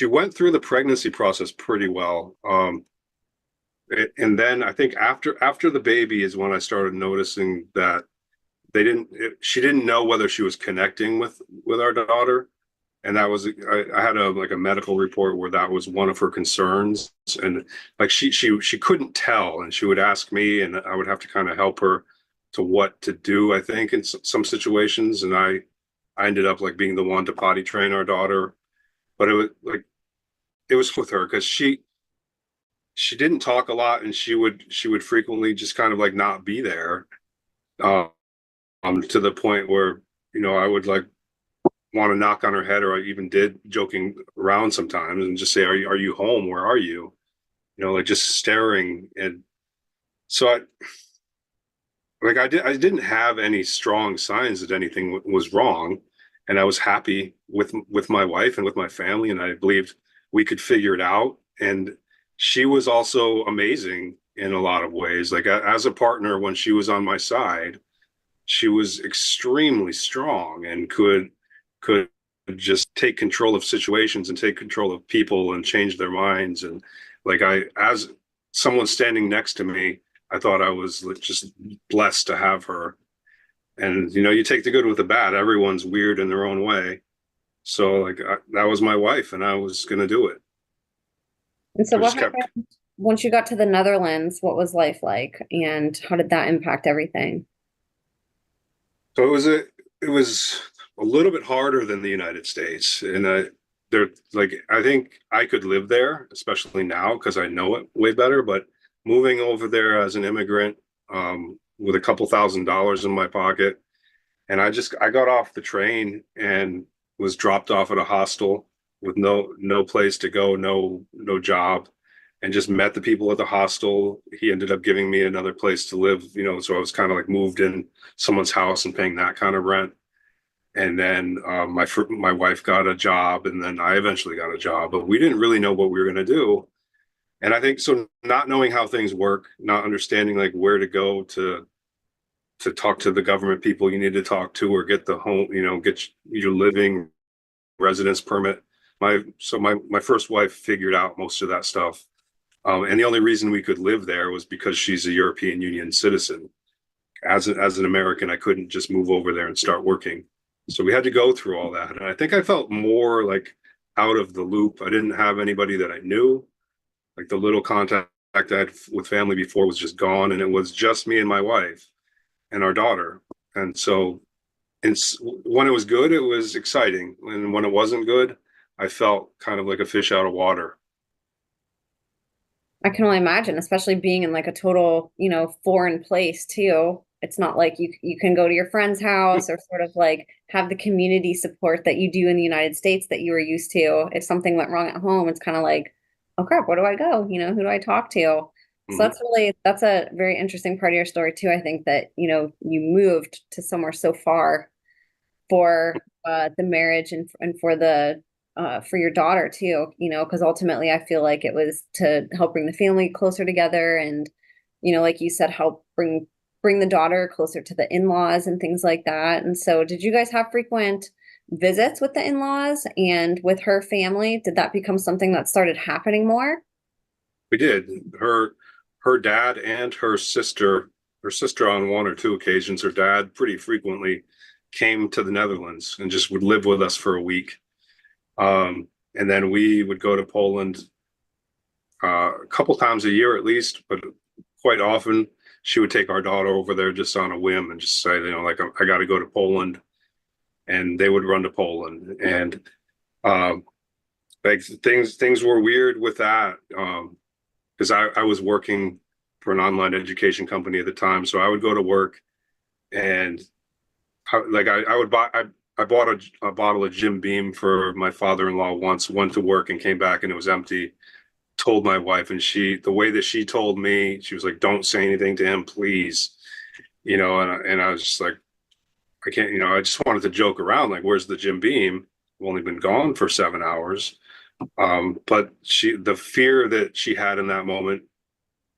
S2: went through the pregnancy process pretty well. And then I think after the baby is when I started noticing that she didn't know whether she was connecting with our daughter, and that was I had a medical report where that was one of her concerns, and like she couldn't tell, and she would ask me, and I would have to kind of help her to what to do, I think, in some situations, and I ended up like being the one to potty train our daughter. But it was with her because she didn't talk a lot, and she would frequently just kind of like not be there, um to the point where I would like want to knock on her head, or I even did, joking around sometimes, and just say, are you home? Where are you? Like just staring. And so I didn't have any strong signs that anything was wrong, and I was happy with my wife and with my family, and I believed we could figure it out. And she was also amazing in a lot of ways. Like as a partner, when she was on my side, she was extremely strong and could just take control of situations and take control of people and change their minds. And like as someone standing next to me, I thought I was just blessed to have her. And you take the good with the bad. Everyone's weird in their own way. So like that was my wife, and I was gonna do it.
S1: And so
S2: I
S1: what
S2: just kept.
S1: happened once you got to the Netherlands? What was life like, and how did that impact everything?
S2: So it was a little bit harder than the United States, and I think I could live there, especially now because I know it way better. But moving over there as an immigrant, with a couple $1,000s in my pocket, and I got off the train and was dropped off at a hostel with no place to go, no job, and just met the people at the hostel. He ended up giving me another place to live, so I was kind of like moved in someone's house and paying that kind of rent. And then my wife got a job, and then I eventually got a job, but we didn't really know what we were going to do. And I think so, not knowing how things work, not understanding like where to go to talk to the government people you need to talk to, or get the home, get your living residence permit. My first wife figured out most of that stuff. And the only reason we could live there was because she's a European Union citizen. As an American, I couldn't just move over there and start working. So we had to go through all that. And I think I felt more like out of the loop. I didn't have anybody that I knew. Like the little contact I had with family before was just gone. And it was just me and my wife and our daughter. And so when it was good, it was exciting. And when it wasn't good, I felt kind of like a fish out of water.
S1: I can only imagine, especially being in like a total, foreign place too. It's not like you can go to your friend's house or sort of like have the community support that you do in the United States that you were used to. If something went wrong at home, it's kind of like, oh crap, where do I go? Who do I talk to? So
S2: Mhm.
S1: that's a very interesting part of your story too. I think that, you moved to somewhere so far for the marriage and for your daughter too, because ultimately I feel like it was to help bring the family closer together and, like you said, help bring the daughter closer to the in-laws and things like that. And so did you guys have frequent visits with the in-laws and with her family? Did that become something that started happening more?
S2: We did. Her dad and her sister on one or two occasions, her dad pretty frequently came to the Netherlands and just would live with us for a week. And then we would go to Poland a couple times a year at least, but quite often she would take our daughter over there just on a whim and just say, like I got to go to Poland, and they would run to Poland, and um, like things were weird with that because I was working for an online education company at the time, so I would go to work and I would buy I bought a bottle of Jim Beam for my father-in-law once, went to work and came back and it was empty. Told my wife, and the way that she told me, she was like, "Don't say anything to him, please." And I was just like, I can't, I just wanted to joke around, like, "Where's the Jim Beam? I've only been gone for 7 hours." But the fear that she had in that moment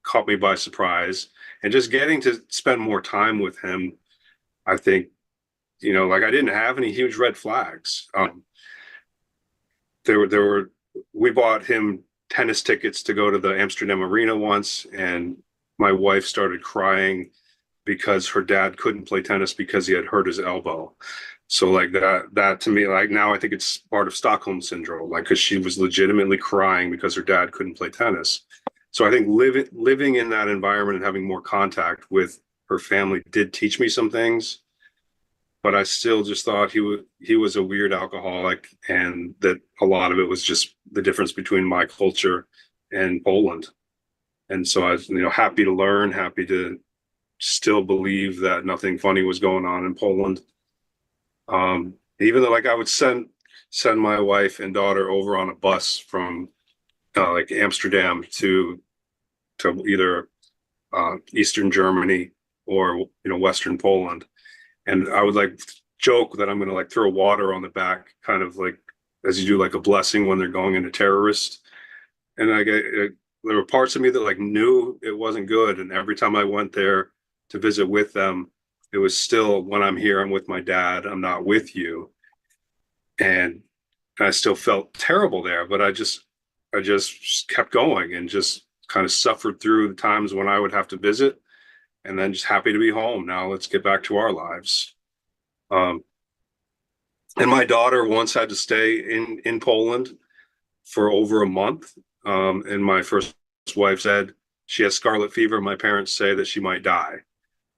S2: caught me by surprise, and just getting to spend more time with him, I think, like I didn't have any huge red flags. There were we bought him tennis tickets to go to the Amsterdam Arena once, and my wife started crying because her dad couldn't play tennis because he had hurt his elbow. So like that to me, like now I think it's part of Stockholm Syndrome, like because she was legitimately crying because her dad couldn't play tennis. So I think living in that environment and having more contact with her family did teach me some things, but I still just thought he was a weird alcoholic, and that a lot of it was just the difference between my culture and Poland. And so I was, happy to learn, happy to still believe that nothing funny was going on in Poland. Even though like I would send my wife and daughter over on a bus from like Amsterdam to either Eastern Germany or Western Poland, and I would like joke that I'm going to like throw water on the back, kind of like as you do like a blessing when they're going into terrorist. And there were parts of me that like knew it wasn't good, and every time I went there to visit with them, it was still, when I'm here, I'm with my dad, I'm not with you. And I still felt terrible there, but I just kept going and just kind of suffered through the times when I would have to visit, and then just happy to be home. Now let's get back to our lives. Um, and my daughter once had to stay in Poland for over a month. And my first wife said she has scarlet fever. My parents say that she might die.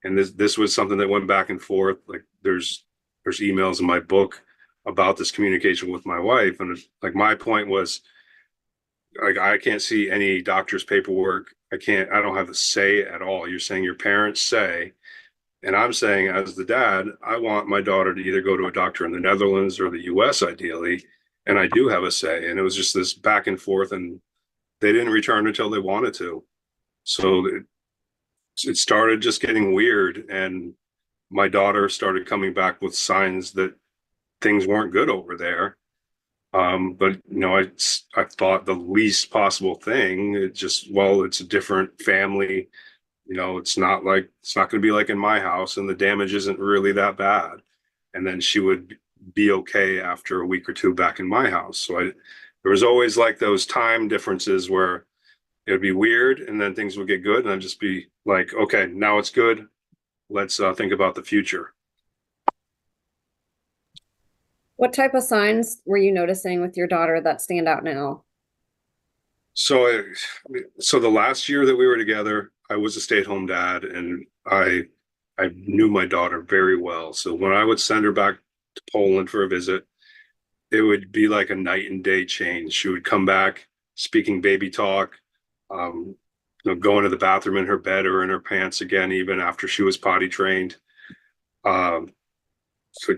S2: And this was something that went back and forth. Like there's emails in my book about this communication with my wife, and like my point was, like, I can't see any doctor's paperwork. I don't have a say at all. You're saying your parents say, and I'm saying, as the dad, I want my daughter to either go to a doctor in the Netherlands or the US ideally, and I do have a say. And it was just this back and forth, and they didn't return until they wanted to. So it started just getting weird, and my daughter started coming back with signs that things weren't good over there. But I thought the least possible thing. It just, well, it's a different family. It's not going to be like in my house, and the damage isn't really that bad. And then she would be okay after a week or two back in my house. So there was always like those time differences where it would be weird, and then things would get good, and I'd just be like, okay, now it's good. Let's think about the future.
S1: What type of signs were you noticing with your daughter that stand out now?
S2: So, so the last year that we were together, I was a stay-at-home dad, and I knew my daughter very well. So when I would send her back to Poland for a visit, it would be like a night and day change. She would come back speaking baby talk. Going to the bathroom in her bed or in her pants again, even after she was potty trained. Um, so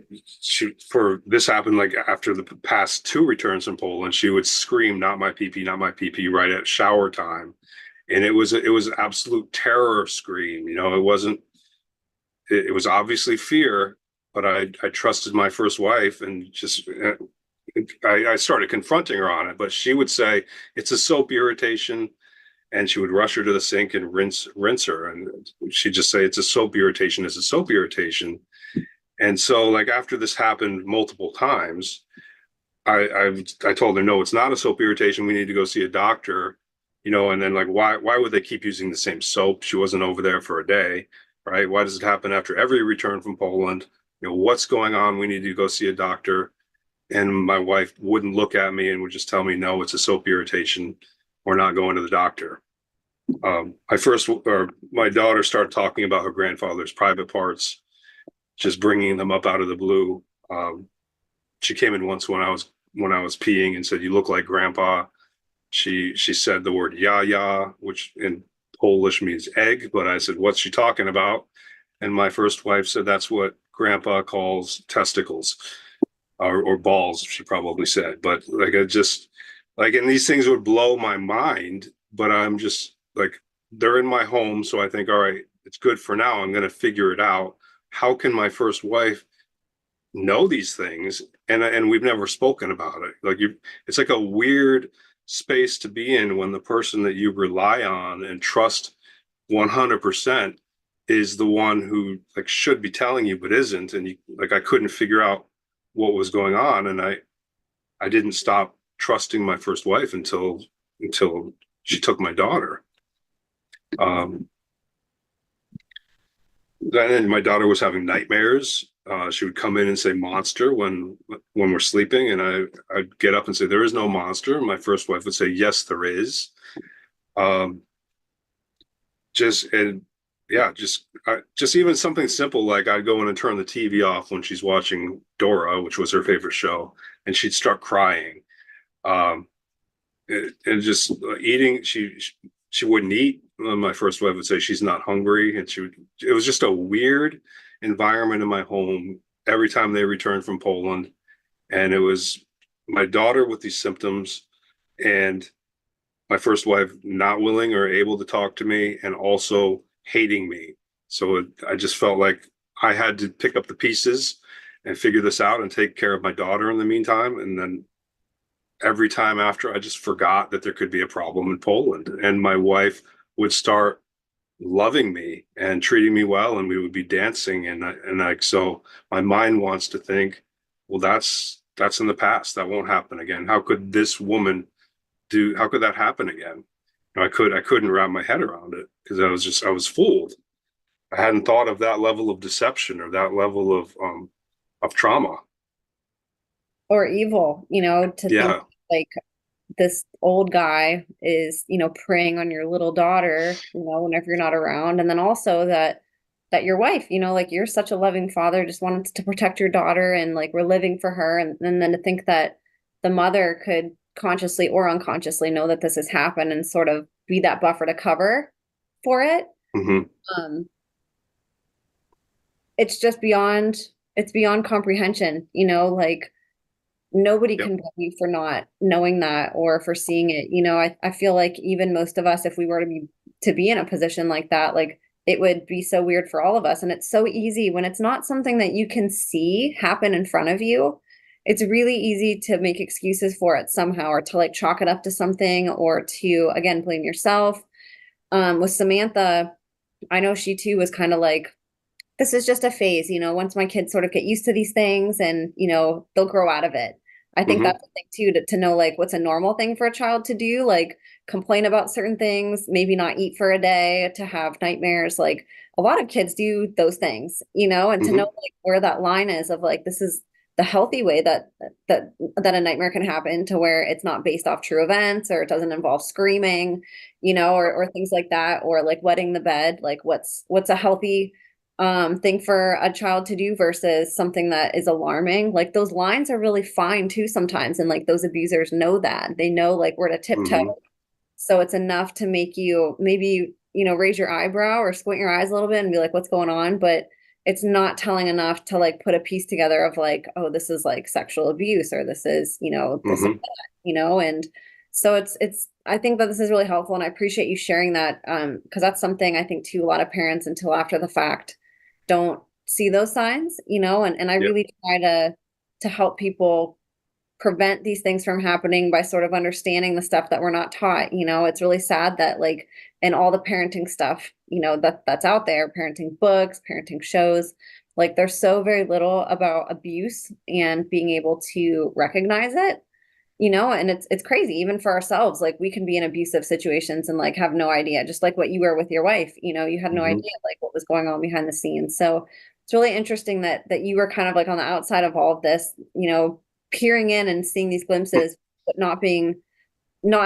S2: for this happened like after the past two returns from Poland, she would scream, "Not my pee pee, not my pee pee," right at shower time, and it was an absolute terror scream. It wasn't. It was obviously fear, but I trusted my first wife and just I started confronting her on it. But she would say it's a soap irritation, and she would rush her to the sink and rinse her, and she'd just say it's a soap irritation, it's a soap irritation. And so, like after this happened multiple times, I told her, no, it's not a soap irritation. We need to go see a doctor. And then like why would they keep using the same soap? She wasn't over there for a day, right? Why does it happen after every return from Poland? What's going on? We need to go see a doctor. And my wife wouldn't look at me and would just tell me, no, it's a soap irritation. We're not going to the doctor. My daughter started talking about her grandfather's private parts, just bringing them up out of the blue. She came in once when I was peeing and said, "You look like Grandpa." She said the word "ya," which in Polish means egg, but I said, "What's she talking about?" And my first wife said, "That's what Grandpa calls testicles, or balls." She probably said, but like I just like, and these things would blow my mind. But I'm just like, they're in my home, so I think, all right, it's good for now. I'm going to figure it out. How can my first wife know these things, and we've never spoken about it? It's like a weird space to be in when the person that you rely on and trust 100% is the one who like should be telling you but isn't. And I couldn't figure out what was going on, and I didn't stop trusting my first wife until she took my daughter. um then my daughter was having nightmares. She would come in and say monster when we're sleeping, and I'd get up and say there is no monster. My first wife would say yes, there is. Um, just and yeah, just even something simple like I'd go in and turn the TV off when she's watching Dora, which was her favorite show, and she'd start crying. Um, and just eating, she wouldn't eat. My first wife would say she's not hungry, and it was just a weird environment in my home every time they returned from Poland. And it was my daughter with these symptoms, and my first wife not willing or able to talk to me, and also hating me. So I just felt like I had to pick up the pieces and figure this out and take care of my daughter in the meantime. And then every time after, I just forgot that there could be a problem in Poland, and my wife would start loving me and treating me well, and we would be dancing, and like, so my mind wants to think, well, that's in the past, that won't happen again. How could this woman how could that happen again? I couldn't wrap my head around it, because I was fooled. I hadn't thought of that level of deception or that level of trauma.
S1: Or evil, to think
S2: Yeah.
S1: like this old guy is, preying on your little daughter, whenever you're not around. And then also that your wife, like you're such a loving father, just wants to protect your daughter and like we're living for her. And then to think that the mother could consciously or unconsciously know that this has happened and sort of be that buffer to cover for it.
S2: Hmm.
S1: Um, it's just beyond comprehension, like nobody
S2: Yep.
S1: can blame you for not knowing that or for seeing it. I feel like even most of us, if we were to be in a position like that, like it would be so weird for all of us. And it's so easy when it's not something that you can see happen in front of you. It's really easy to make excuses for it somehow, or to like chalk it up to something, or to again blame yourself. With Samantha, I know she too was kind of like, this is just a phase, once my kids sort of get used to these things and, they'll grow out of it. I think
S2: Hmm.
S1: that's the thing too, to know like what's a normal thing for a child to do, like complain about certain things, maybe not eat for a day, to have nightmares. Like a lot of kids do those things, and to know
S2: Hmm.
S1: like where that line is of like, this is the healthy way that a nightmare can happen, to where it's not based off true events, or it doesn't involve screaming, or things like that, or like wetting the bed. Like what's a healthy thing for a child to do versus something that is alarming. Like those lines are really fine too sometimes, and like those abusers know that. They know like where to tiptoe,
S2: Hmm.
S1: So it's enough to make you maybe, raise your eyebrow or squint your eyes a little bit and be like, what's going on? But it's not telling enough to like put a piece together of like, oh, this is like sexual abuse or this is, this or
S2: Hmm.
S1: that, and so it's I think that this is really helpful and I appreciate you sharing that because that's something I think too a lot of parents until after the fact don't see those signs, and I
S2: Yeah.
S1: really try to help people prevent these things from happening by sort of understanding the stuff that we're not taught. It's really sad that like in all the parenting stuff, that's out there, parenting books, parenting shows, like there's so very little about abuse and being able to recognize it. And it's crazy even for ourselves. Like we can be in abusive situations and like have no idea, just like what you were with your wife. You had no
S2: Hmm.
S1: idea like what was going on behind the scenes. So it's really interesting that you were kind of like on the outside of all of this, peering in and seeing these glimpses, but not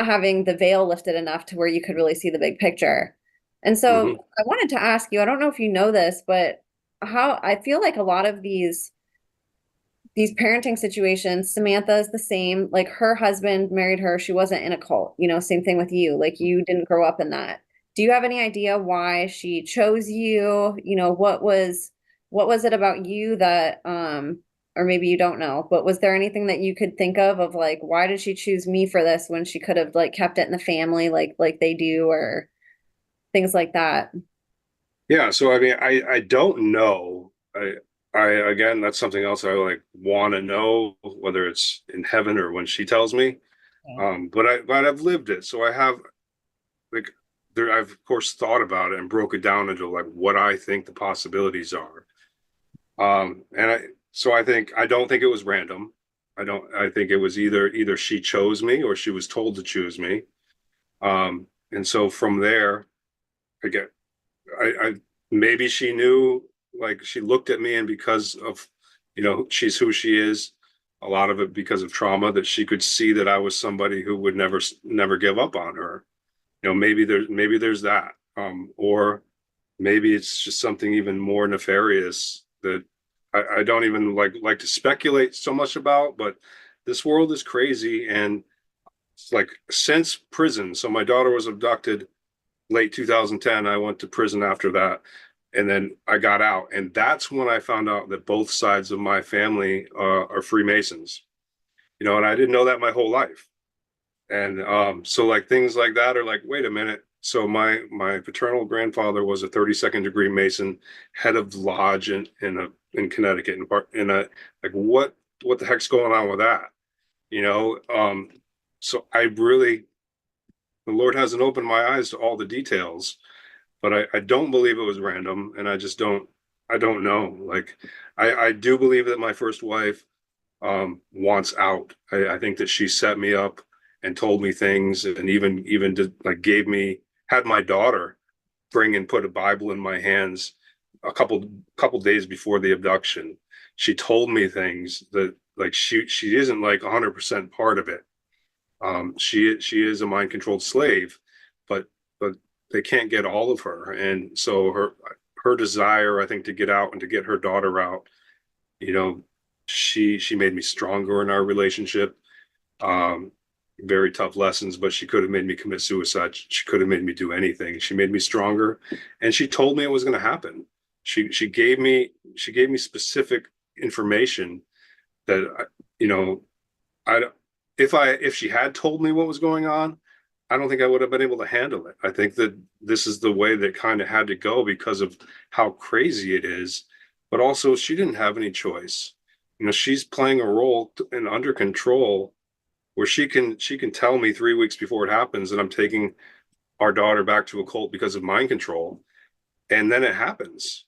S1: having the veil lifted enough to where you could really see the big picture. And so
S2: Hmm.
S1: I wanted to ask you, I don't know if you know this, but how I feel like a lot of these parenting situations, Samantha is the same. Like her husband married her. She wasn't in a cult, same thing with you. Like you didn't grow up in that. Do you have any idea why she chose you? What was it about you that or maybe you don't know, but was there anything that you could think of like why did she choose me for this when she could have like kept it in the family like they do or things like that?
S2: Yeah. So I mean, I don't know. I again, that's something else I like want to know, whether it's in heaven or when she tells me. But I've lived it, so I have like there. I've of course thought about it and broke it down into like what I think the possibilities are. And I think I don't think it was random. I don't. I think it was either she chose me or she was told to choose me. And so from there, I get I maybe she knew, like she looked at me, and because of she's who she is, a lot of it because of trauma, that she could see that I was somebody who would never give up on her. Maybe there's that, or maybe it's just something even more nefarious that I don't even like to speculate so much about. But this world is crazy, and it's like since prison. So my daughter was abducted late 2010. I went to prison after that, and then I got out, and that's when I found out that both sides of my family are Freemasons. And I didn't know that my whole life. And so like things like that are like, wait a minute. So my paternal grandfather was a 32nd degree Mason, head of the lodge in Connecticut, in a like what the heck's going on with that? You know, so I really the Lord hasn't opened my eyes to all the details, but I don't believe it was random, and I don't know. Like I do believe that my first wife wants out. I think that she set me up and told me things, and even did, like had my daughter bring and put a Bible in my hands a couple days before the abduction. She told me things that like she isn't like 100% part of it. She is a mind controlled slave, but but they can't get all of her, and so her desire, I think, to get out and to get her daughter out, you know, she made me stronger in our relationship. Um, very tough lessons, but she could have made me commit suicide. She could have made me do anything. She made me stronger, and she told me it was going to happen. She gave me specific information that you know I if she had told me what was going on, I don't think I would have been able to handle it. I think that this is the way that kind of had to go because of how crazy it is. But also, she didn't have any choice. She's playing a role and under control where she can tell me 3 weeks before it happens that I'm taking our daughter back to a cult because of mind control, and then it happens.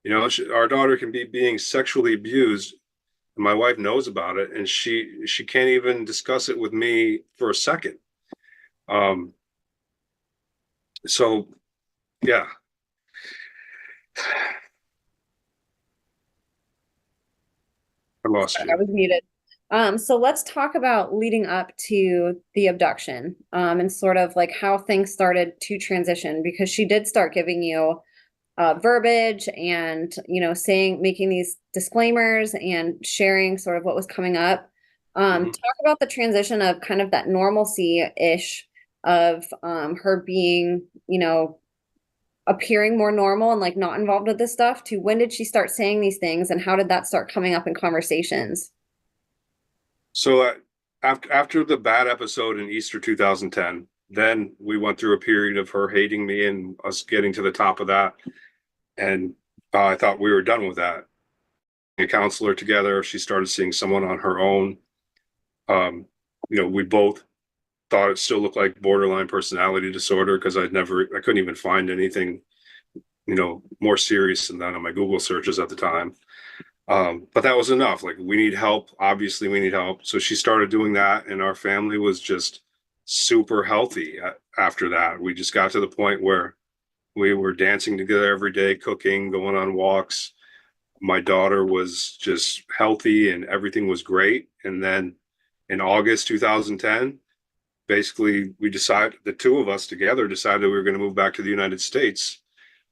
S2: Our daughter can be being sexually abused, and my wife knows about it, and she can't even discuss it with me for a second. Um, so yeah, I lost
S1: Sorry, I
S2: you.
S1: was muted. So let's talk about leading up to the abduction, and sort of like how things started to transition because she did start giving you verbiage and, making these disclaimers and sharing sort of what was coming up.
S2: Hmm.
S1: Talk about the transition of kind of that normalcy-ish of her being, appearing more normal and like not involved with this stuff, to when did she start saying these things and how did that start coming up in conversations?
S2: So after the bad episode in Easter 2010, then we went through a period of her hating me and us getting to the top of that. And I thought we were done with that. A counselor together, she started seeing someone on her own. We both thought it still looked like borderline personality disorder because I couldn't even find anything, more serious than that on my Google searches at the time. But that was enough. Like, we need help. Obviously, we need help. So she started doing that, and our family was just super healthy after that. We just got to the point where we were dancing together every day, cooking, going on walks. My daughter was just healthy and everything was great. And then in August 2010, basically the two of us together decided we were going to move back to the United States.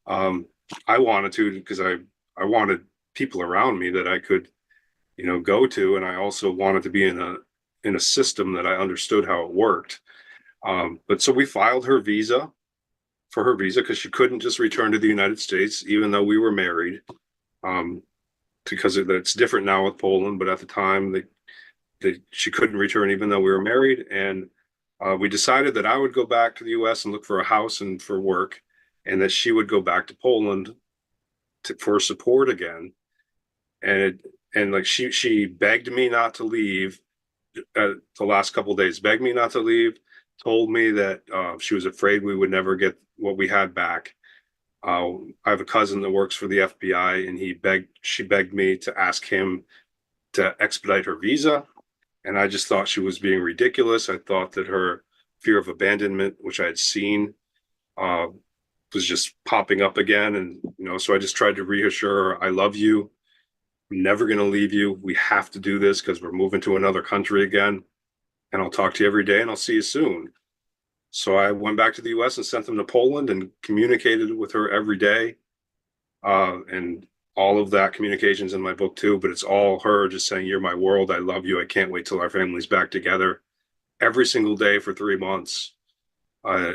S2: Um, I wanted to because I wanted people around me that I could, go to, and I also wanted to be in a system that I understood how it worked. But so we filed for her visa because she couldn't just return to the United States, even though we were married. Um, because it's different now with Poland, but at the time she couldn't return even though we were married. And we decided that I would go back to the U.S. and look for a house and for work, and that she would go back to Poland for support again. And like she begged me not to leave. The last couple of days, begged me not to leave. Told me that she was afraid we would never get what we had back. I have a cousin that works for the FBI, and she begged me to ask him to expedite her visa. And I just thought she was being ridiculous. I thought that her fear of abandonment, which I had seen, uh, was just popping up again. And, so I just tried to reassure her, I love you. I'm never going to leave you. We have to do this because we're moving to another country again. And I'll talk to you every day and I'll see you soon. So I went back to the US and sent them to Poland and communicated with her every day. And all of that communication's in my book too, but it's all her just saying, you're my world. I love you. I can't wait till our family's back together every single day for 3 months. Uh,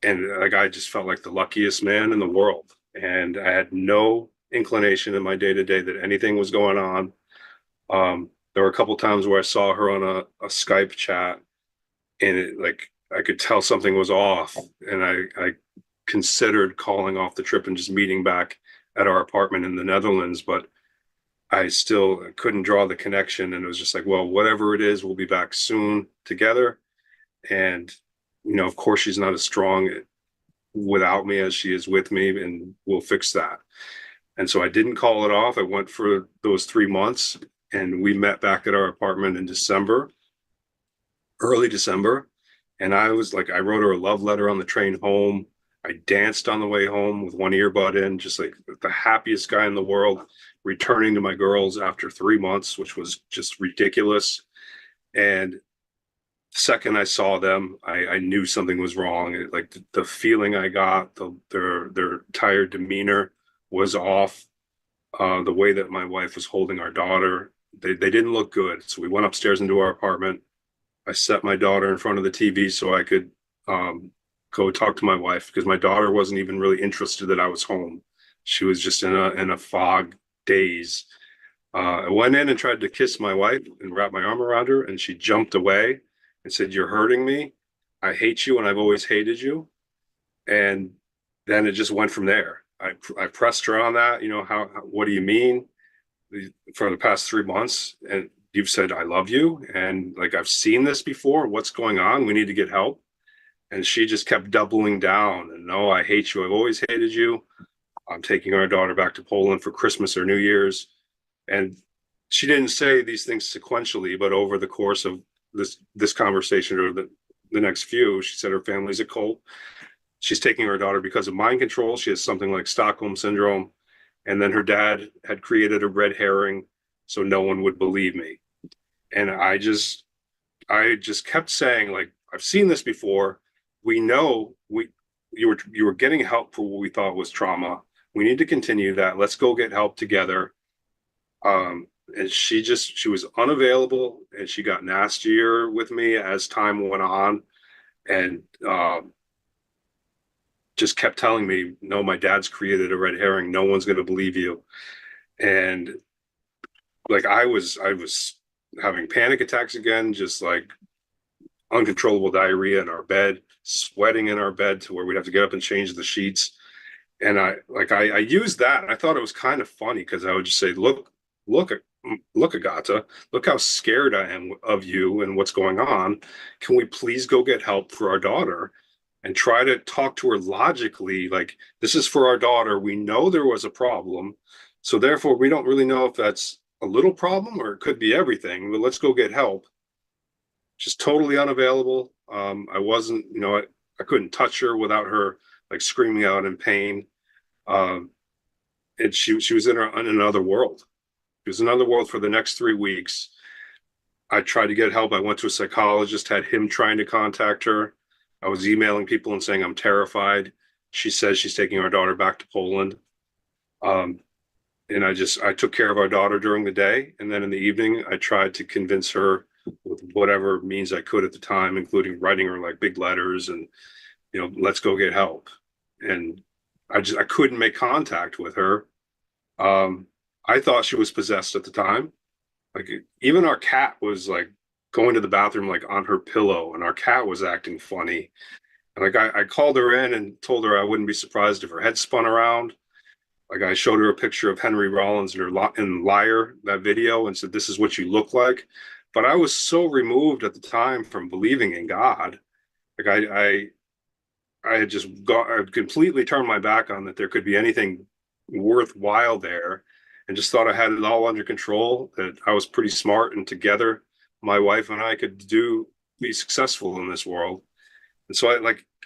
S2: and like, I just felt like the luckiest man in the world. And I had no inclination in my day to day that anything was going on. There were a couple times where I saw her on a Skype chat, and I could tell something was off, and I considered calling off the trip and just meeting back at our apartment in the Netherlands, but I still couldn't draw the connection. And it was just like, well, whatever it is, we'll be back soon together. And, of course, she's not as strong without me as she is with me, and we'll fix that. And so I didn't call it off. I went for those 3 months, and we met back at our apartment in December, early December. And I wrote her a love letter on the train home. I danced on the way home with one earbud in, just like the happiest guy in the world, returning to my girls after 3 months, which was just ridiculous. And the second I saw them, I knew something was wrong. Like the feeling I got, their entire demeanor was off. The way that my wife was holding our daughter, they didn't look good. So we went upstairs into our apartment. I set my daughter in front of the TV so I could go talk to my wife, because my daughter wasn't even really interested that I was home. She was just in a fog daze. I went in and tried to kiss my wife and wrap my arm around her, and she jumped away and said, "You're hurting me. I hate you, and I've always hated you." And then it just went from there. I pressed her on that. What do you mean? For the past 3 months, and you've said I love you, and like, I've seen this before. What's going on? We need to get help. And she just kept doubling down. And no, I hate you. I've always hated you. I'm taking our daughter back to Poland for Christmas or New Year's. And she didn't say these things sequentially, but over the course of this conversation, or the next few, she said her family's a cult. She's taking her daughter because of mind control. She has something like Stockholm Syndrome. And then her dad had created a red herring so no one would believe me. And I just kept saying, like, I've seen this before. We know you were getting help for what we thought was trauma. We need to continue that. Let's go get help together. And she was unavailable, and she got nastier with me as time went on. and just kept telling me, no, my dad's created a red herring. No one's going to believe you. And like I was having panic attacks again, just like uncontrollable diarrhea in our bed, sweating in our bed to where we'd have to get up and change the sheets. And I used that. I thought it was kind of funny because I would just say, look, look, Agata, look how scared I am of you and what's going on. Can we please go get help for our daughter? And try to talk to her logically, like, this is for our daughter. We know there was a problem. So therefore, we don't really know if that's a little problem or it could be everything. But let's go get help. Just totally unavailable. I wasn't, I couldn't touch her without her like screaming out in pain. Um, and she was in another world. She was in another world for the next 3 weeks. I tried to get help. I went to a psychologist, had him trying to contact her. I was emailing people and saying I'm terrified. She says she's taking our daughter back to Poland. Um, and I took care of our daughter during the day, and then in the evening I tried to convince her with whatever means I could at the time, including writing her like big letters and let's go get help. And I couldn't make contact with her. Um, I thought she was possessed at the time. Like even our cat was like going to the bathroom like on her pillow, and our cat was acting funny. And like I called her in and told her I wouldn't be surprised if her head spun around. Like I showed her a picture of Henry Rollins in Liar, that video, and said, "This is what you look like." But I was so removed at the time from believing in God. Like I had just got, I had completely turned my back on that there could be anything worthwhile there, and just thought I had it all under control, that I was pretty smart, and together my wife and I could be successful in this world. And so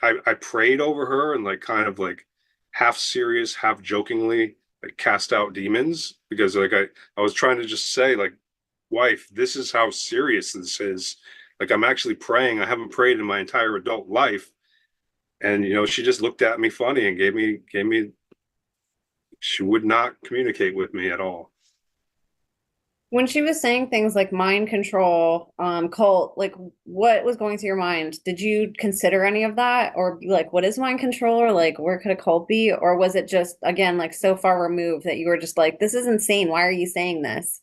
S2: I prayed over her and like kind of like half serious, half jokingly, like cast out demons, because like I was trying to just say like, wife, this is how serious this is. Like I'm actually praying. I haven't prayed in my entire adult life. And she just looked at me funny and gave me she would not communicate with me at all.
S1: When she was saying things like mind control, cult, like what was going through your mind? Did you consider any of that? Or be like, what is mind control? Or like, where could a cult be? Or was it just, again, like so far removed that you were just like, this is insane. Why are you saying this?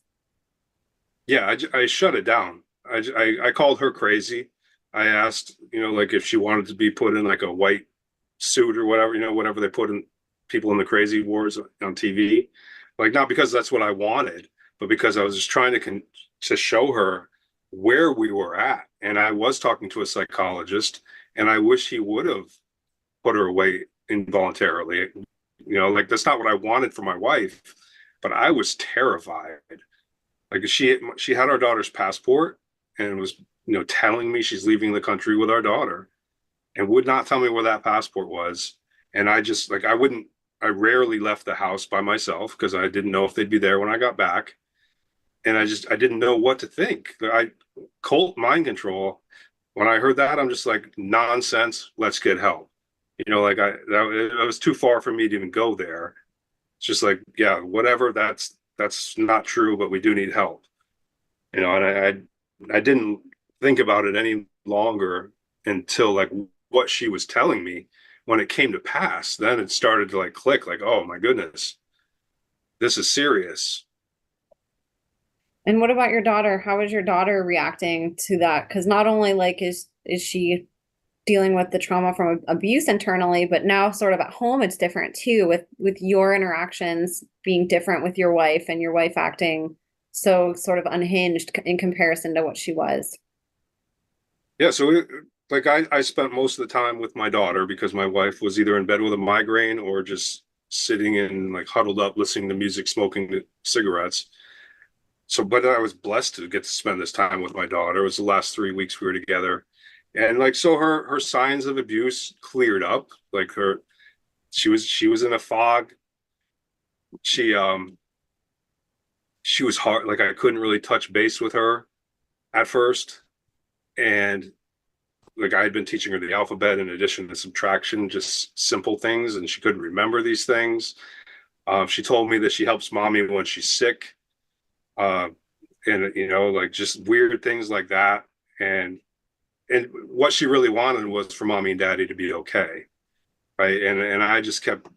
S2: Yeah, I shut it down. I called her crazy. I asked, like if she wanted to be put in like a white suit or whatever, whatever they put in people in the crazy wars on TV. Like not because that's what I wanted, but because I was just trying to show her where we were at. And I was talking to a psychologist, and I wish he would have put her away involuntarily. Like that's not what I wanted for my wife, but I was terrified. Like she had our daughter's passport and was telling me she's leaving the country with our daughter, and would not tell me where that passport was. And I just like I rarely left the house by myself because I didn't know if they'd be there when I got back. And I didn't know what to think. I cult mind control. When I heard that, I'm just like, nonsense. Let's get help. Like it was too far for me to even go there. It's just like, yeah, whatever. That's not true, but we do need help. And I didn't think about it any longer until like what she was telling me. When it came to pass, then it started to like click, like, oh my goodness, this is serious.
S1: And what about your daughter? How is your daughter reacting to that? Because not only like is she dealing with the trauma from abuse internally, but now sort of at home it's different too, with your interactions being different with your wife and your wife acting so sort of unhinged in comparison to what she was.
S2: Yeah, so like I spent most of the time with my daughter because my wife was either in bed with a migraine or just sitting in like huddled up listening to music, smoking cigarettes. So, but I was blessed to get to spend this time with my daughter. It was the last 3 weeks we were together. And like so her signs of abuse cleared up. Like she was in a fog. She was hard, like I couldn't really touch base with her at first. And like I had been teaching her the alphabet in addition to subtraction, just simple things, and she couldn't remember these things. She told me that she helps mommy when she's sick, uh, and like just weird things like that. And and what she really wanted was for mommy and daddy to be okay, right? And I just kept,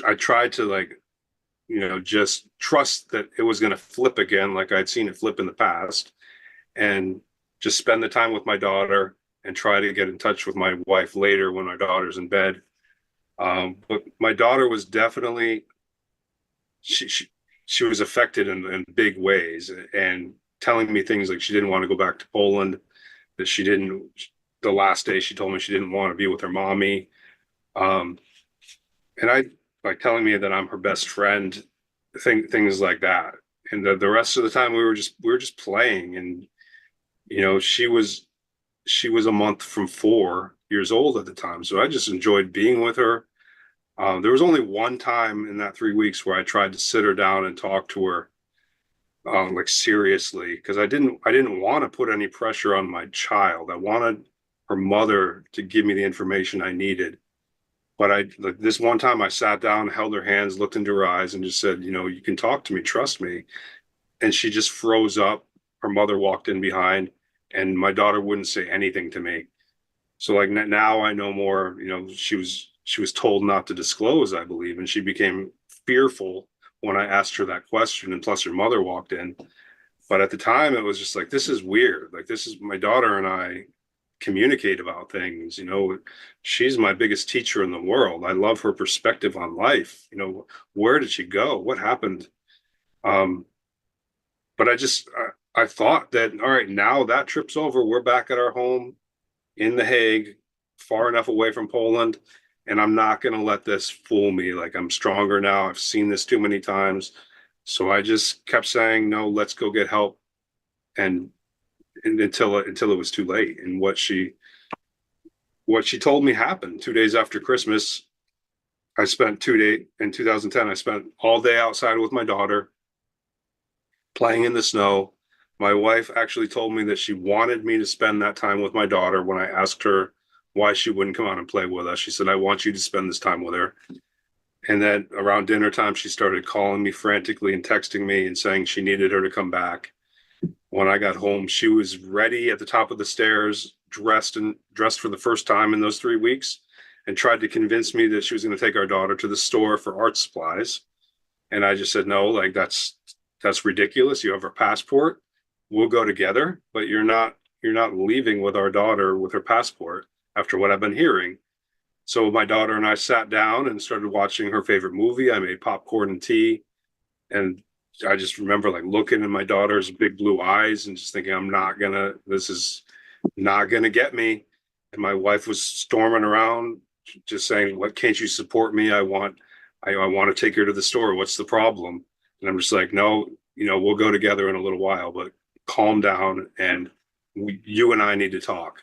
S2: I tried to like, just trust that it was going to flip again, like I'd seen it flip in the past, and just spend the time with my daughter and try to get in touch with my wife later when our daughter's in bed. But my daughter was definitely, she she, she was affected in big ways, and telling me things like she didn't want to go back to Poland, that she didn't, the last day she told me she didn't want to be with her mommy. Um, and I, like, telling me that I'm her best friend, things like that. And the rest of the time we were just playing. And she was a month from 4 years old at the time, so I just enjoyed being with her. There was only one time in that 3 weeks where I tried to sit her down and talk to her, like, seriously, because I didn't want to put any pressure on my child. I wanted her mother to give me the information I needed. But like, this one time I sat down, held her hands, looked into her eyes, and just said, you can talk to me, trust me. And she just froze up. Her mother walked in behind, and my daughter wouldn't say anything to me. So, like, now I know more. She was told not to disclose, I believe, and she became fearful when I asked her that question. And plus, her mother walked in. But at the time, it was just like, this is weird. Like, this is my daughter and I communicate about things. She's my biggest teacher in the world. I love her perspective on life. Where did she go? What happened? Um, but I thought that, all right, now that trip's over. We're back at our home in The Hague, far enough away from Poland, and I'm not going to let this fool me. Like, I'm stronger now. I've seen this too many times. So I just kept saying, no, let's go get help. And until it was too late. And what she told me happened 2 days after Christmas. I spent 2 days in 2010. I spent all day outside with my daughter playing in the snow. My wife actually told me that she wanted me to spend that time with my daughter. When I asked her why she wouldn't come out and play with us, she said, I want you to spend this time with her. And then around dinner time, she started calling me frantically and texting me and saying she needed her to come back. When I got home, she was ready at the top of the stairs, dressed for the first time in those 3 weeks, and tried to convince me that she was going to take our daughter to the store for art supplies. And I just said, no, like, that's ridiculous. You have her passport. We'll go together, but you're not leaving with our daughter with her passport after what I've been hearing. So my daughter and I sat down and started watching her favorite movie. I made popcorn and tea, and I just remember, like, looking in my daughter's big blue eyes and just thinking, this is not gonna get me. And my wife was storming around, just saying, what, can't you support me? I want to take her to the store. What's the problem? And I'm just like, no, we'll go together in a little while, but calm down, and you and I need to talk.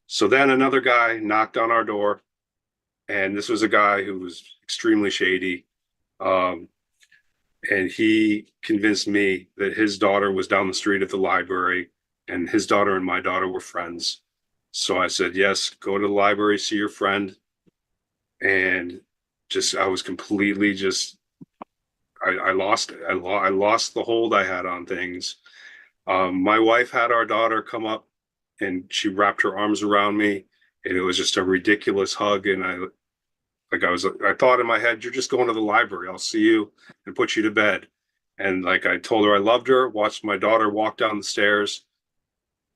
S2: So then another guy knocked on our door, and this was a guy who was extremely shady. Um, and he convinced me that his daughter was down the street at the library, and his daughter and my daughter were friends. So I said, yes, go to the library, see your friend. And I was completely just, I lost it. I lost the hold I had on things. My wife had our daughter come up, and she wrapped her arms around me, and it was just a ridiculous hug. And I thought in my head, you're just going to the library. I'll see you and put you to bed. And, like, I told her I loved her, watched my daughter walk down the stairs.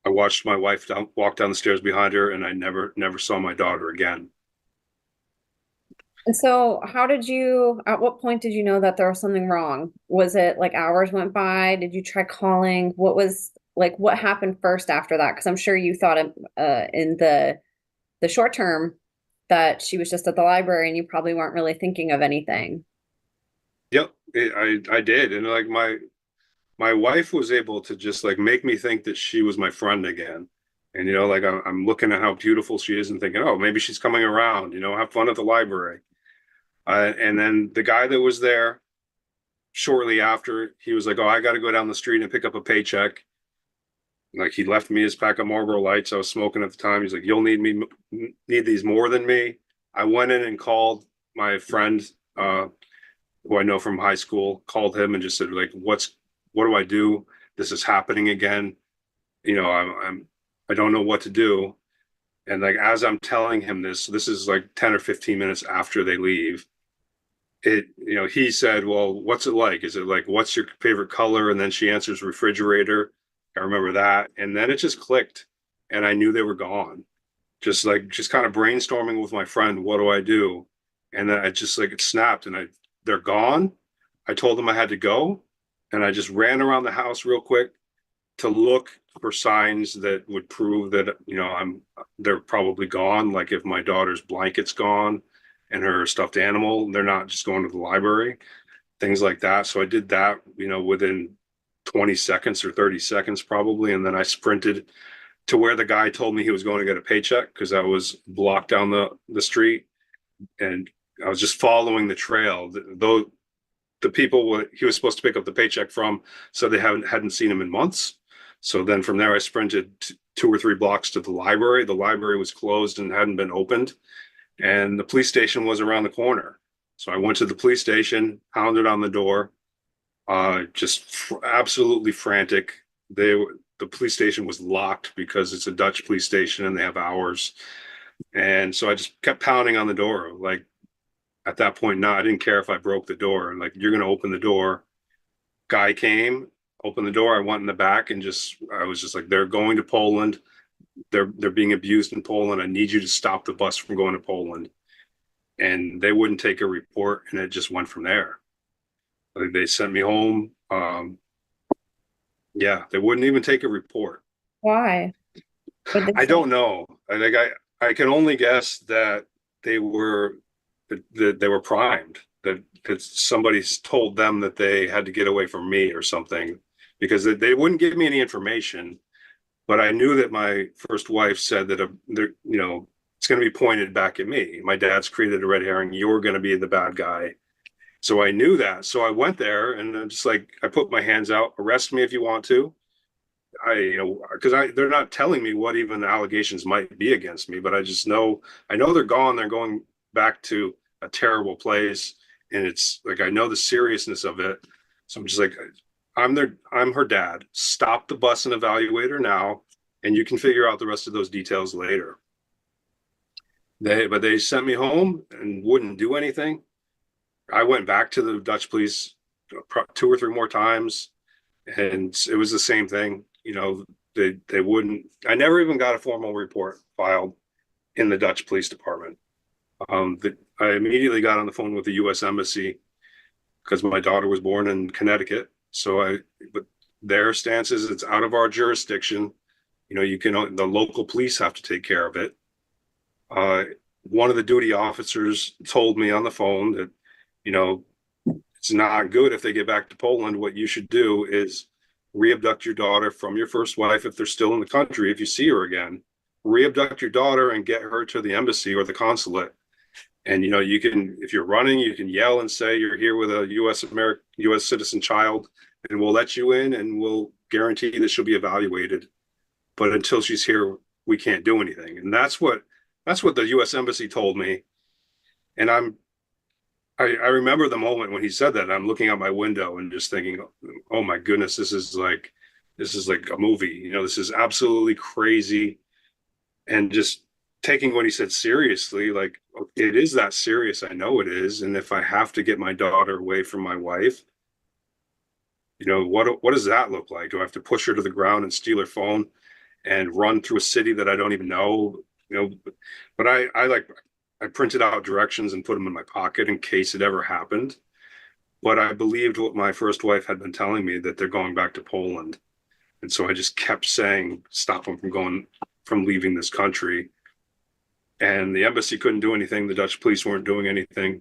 S2: I watched my wife walk down the stairs behind her, and I never saw my daughter again.
S1: And so at what point did you know that there was something wrong? Was it like hours went by? Did you try calling? What happened first after that? Because I'm sure you thought in the short term that she was just at the library and you probably weren't really thinking of anything.
S2: Yep, I did. And, like, my wife was able to just, like, make me think that she was my friend again. And, like, I'm looking at how beautiful she is and thinking, oh, maybe she's coming around, have fun at the library. And then the guy that was there shortly after, he was like, oh, I got to go down the street and pick up a paycheck. Like, he left me his pack of Marlboro Lights. I was smoking at the time. He's like, you'll need these more than me. I went in and called my friend, who I know from high school, called him and just said, like, what do I do? This is happening again. I don't know what to do. And like as I'm telling him this is like 10 or 15 minutes after they leave. He said, "Well, what's it like? Is it like what's your favorite color?" And then she answers refrigerator. I remember that. And then it just clicked. And I knew they were gone. Just kind of brainstorming with my friend, what do I do? And then I just like it snapped and they're gone. I told them I had to go. And I just ran around the house real quick to look for signs that would prove that they're probably gone. Like if my daughter's blanket's gone and her stuffed animal, they're not just going to the library, things like that. So I did that, within 20 seconds or 30 seconds probably, and then I sprinted to where the guy told me he was going to get a paycheck because I was blocked down the street, and I was just following the trail. Though the people he was supposed to pick up the paycheck from, so they hadn't seen him in months. So then from there, I sprinted 2 or 3 blocks to the library. The library was closed and hadn't been opened, and the police station was around the corner. So I went to the police station, pounded on the door, absolutely frantic. The police station was locked because it's a Dutch police station and they have hours. And so I just kept pounding on the door. Like at that point, I didn't care if I broke the door. Like, you're going to open the door. Guy came, opened the door. I went in the back and I was just like, they're going to Poland. They're being abused in Poland. I need you to stop the bus from going to Poland. And they wouldn't take a report, and it just went from there. Like, they sent me home. Yeah, they wouldn't even take a report.
S1: Why? What did they
S2: I
S1: say?
S2: don't know. I can only guess that they were that they were primed, that somebody's told them that they had to get away from me or something, because they wouldn't give me any information. But I knew that my first wife said that it's going to be pointed back at me. My dad's created a red herring. You're going to be the bad guy. So I knew that. So I went there and I'm just like, I put my hands out. Arrest me if you want to. Because they're not telling me what even the allegations might be against me, but I know they're gone. They're going back to a terrible place, and it's like I know the seriousness of it. So I'm just like, I'm her dad. Stop the bus and evaluate her now, and you can figure out the rest of those details later. But they sent me home and wouldn't do anything. I went back to the Dutch police 2 or 3 more times, and it was the same thing. They wouldn't. I never even got a formal report filed in the Dutch police department. I immediately got on the phone with the U.S. Embassy because my daughter was born in Connecticut. But their stance is it's out of our jurisdiction. The local police have to take care of it. One of the duty officers told me on the phone that, it's not good if they get back to Poland. What you should do is reabduct your daughter from your first wife if they're still in the country. If you see her again, reabduct your daughter and get her to the embassy or the consulate. And you can, if you're running, you can yell and say you're here with a U.S. citizen child, and we'll let you in and we'll guarantee that she'll be evaluated. But until she's here, we can't do anything. And that's what the U.S. Embassy told me. And I remember the moment when he said that. I'm looking out my window and just thinking, oh my goodness, this is like a movie. This is absolutely crazy. And just taking what he said seriously, like, it is that serious. I know it is. And if I have to get my daughter away from my wife, what does that look like? Do I have to push her to the ground and steal her phone and run through a city that I don't even know? But I printed out directions and put them in my pocket in case it ever happened. But I believed what my first wife had been telling me, that they're going back to Poland. And so I just kept saying, stop them from leaving this country. And the embassy couldn't do anything. The Dutch police weren't doing anything.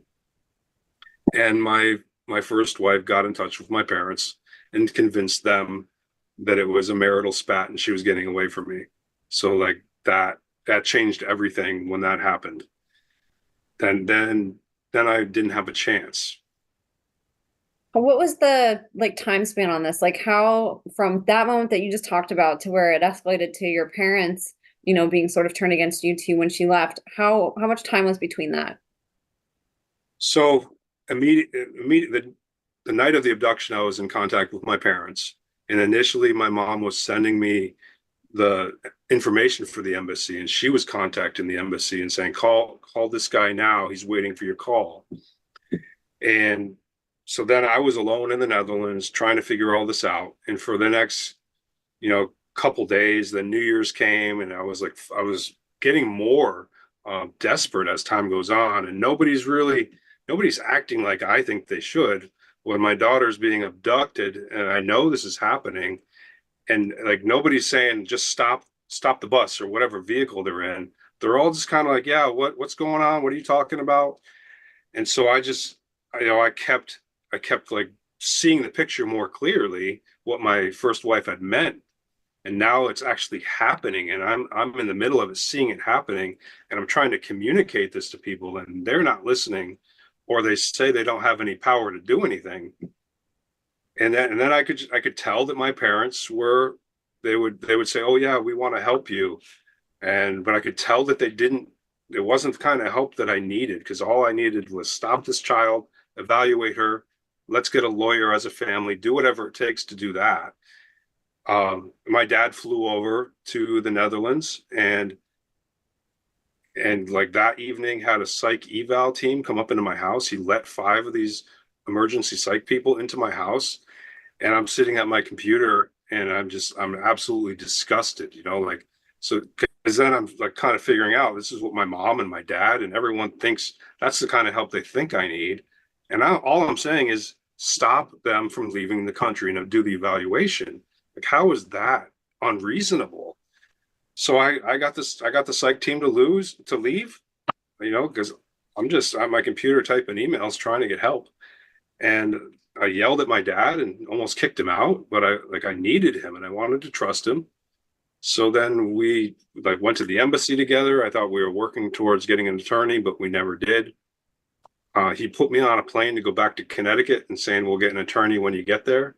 S2: And my first wife got in touch with my parents and convinced them that it was a marital spat and she was getting away from me. So like that changed everything when that happened. Then I didn't have a chance.
S1: What was the time span on this? Like, how from that moment that you just talked about to where it escalated to your parents, being sort of turned against you two when she left, how much time was between that?
S2: So immediately the night of the abduction, I was in contact with my parents, and initially my mom was sending me the information for the embassy, and she was contacting the embassy and saying, call this guy now, he's waiting for your call. And so then I was alone in the Netherlands trying to figure all this out. And for the next, couple days, then New Year's came, and I was getting more desperate as time goes on. And nobody's acting like I think they should when my daughter's being abducted, and I know this is happening. And like nobody's saying just stop the bus or whatever vehicle they're in. They're all just kind of like, yeah, what's going on? What are you talking about? And so I kept like seeing the picture more clearly, what my first wife had meant. And now it's actually happening, and I'm in the middle of it, seeing it happening, and I'm trying to communicate this to people, and they're not listening, or they say they don't have any power to do anything. And then I could tell that my parents they would say, oh yeah, we want to help you. But I could tell that it wasn't the kind of help that I needed, because all I needed was stop this child, evaluate her, let's get a lawyer as a family, do whatever it takes to do that. My dad flew over to the Netherlands, and like that evening had a psych eval team come up into my house. He let 5 of these emergency psych people into my house, and I'm sitting at my computer, and I'm absolutely disgusted, so because then I'm like kind of figuring out this is what my mom and my dad and everyone thinks, that's the kind of help they think I need. And all I'm saying is stop them from leaving the country and do the evaluation. Like, how is that unreasonable? So I got the psych team to leave, because I'm just on my computer typing emails trying to get help. And I yelled at my dad and almost kicked him out, but I needed him and I wanted to trust him. So then we went to the embassy together. I thought we were working towards getting an attorney, but we never did. He put me on a plane to go back to Connecticut and saying, we'll get an attorney when you get there.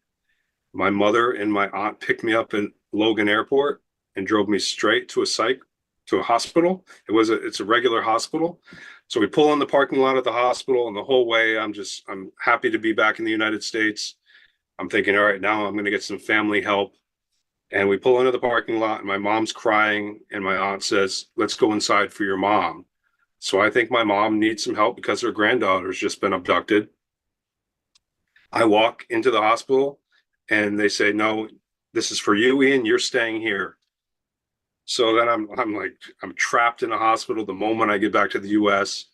S2: My mother and my aunt picked me up in Logan Airport and drove me straight to a hospital. It's a regular hospital. So we pull in the parking lot of the hospital, and the whole way I'm happy to be back in the United States. I'm thinking, all right, now I'm going to get some family help. And we pull into the parking lot, and my mom's crying, and my aunt says, let's go inside for your mom. So I think my mom needs some help because her granddaughter's just been abducted. I walk into the hospital, and they say, no, this is for you, Ian, you're staying here. So then I'm trapped in a hospital the moment I get back to the US.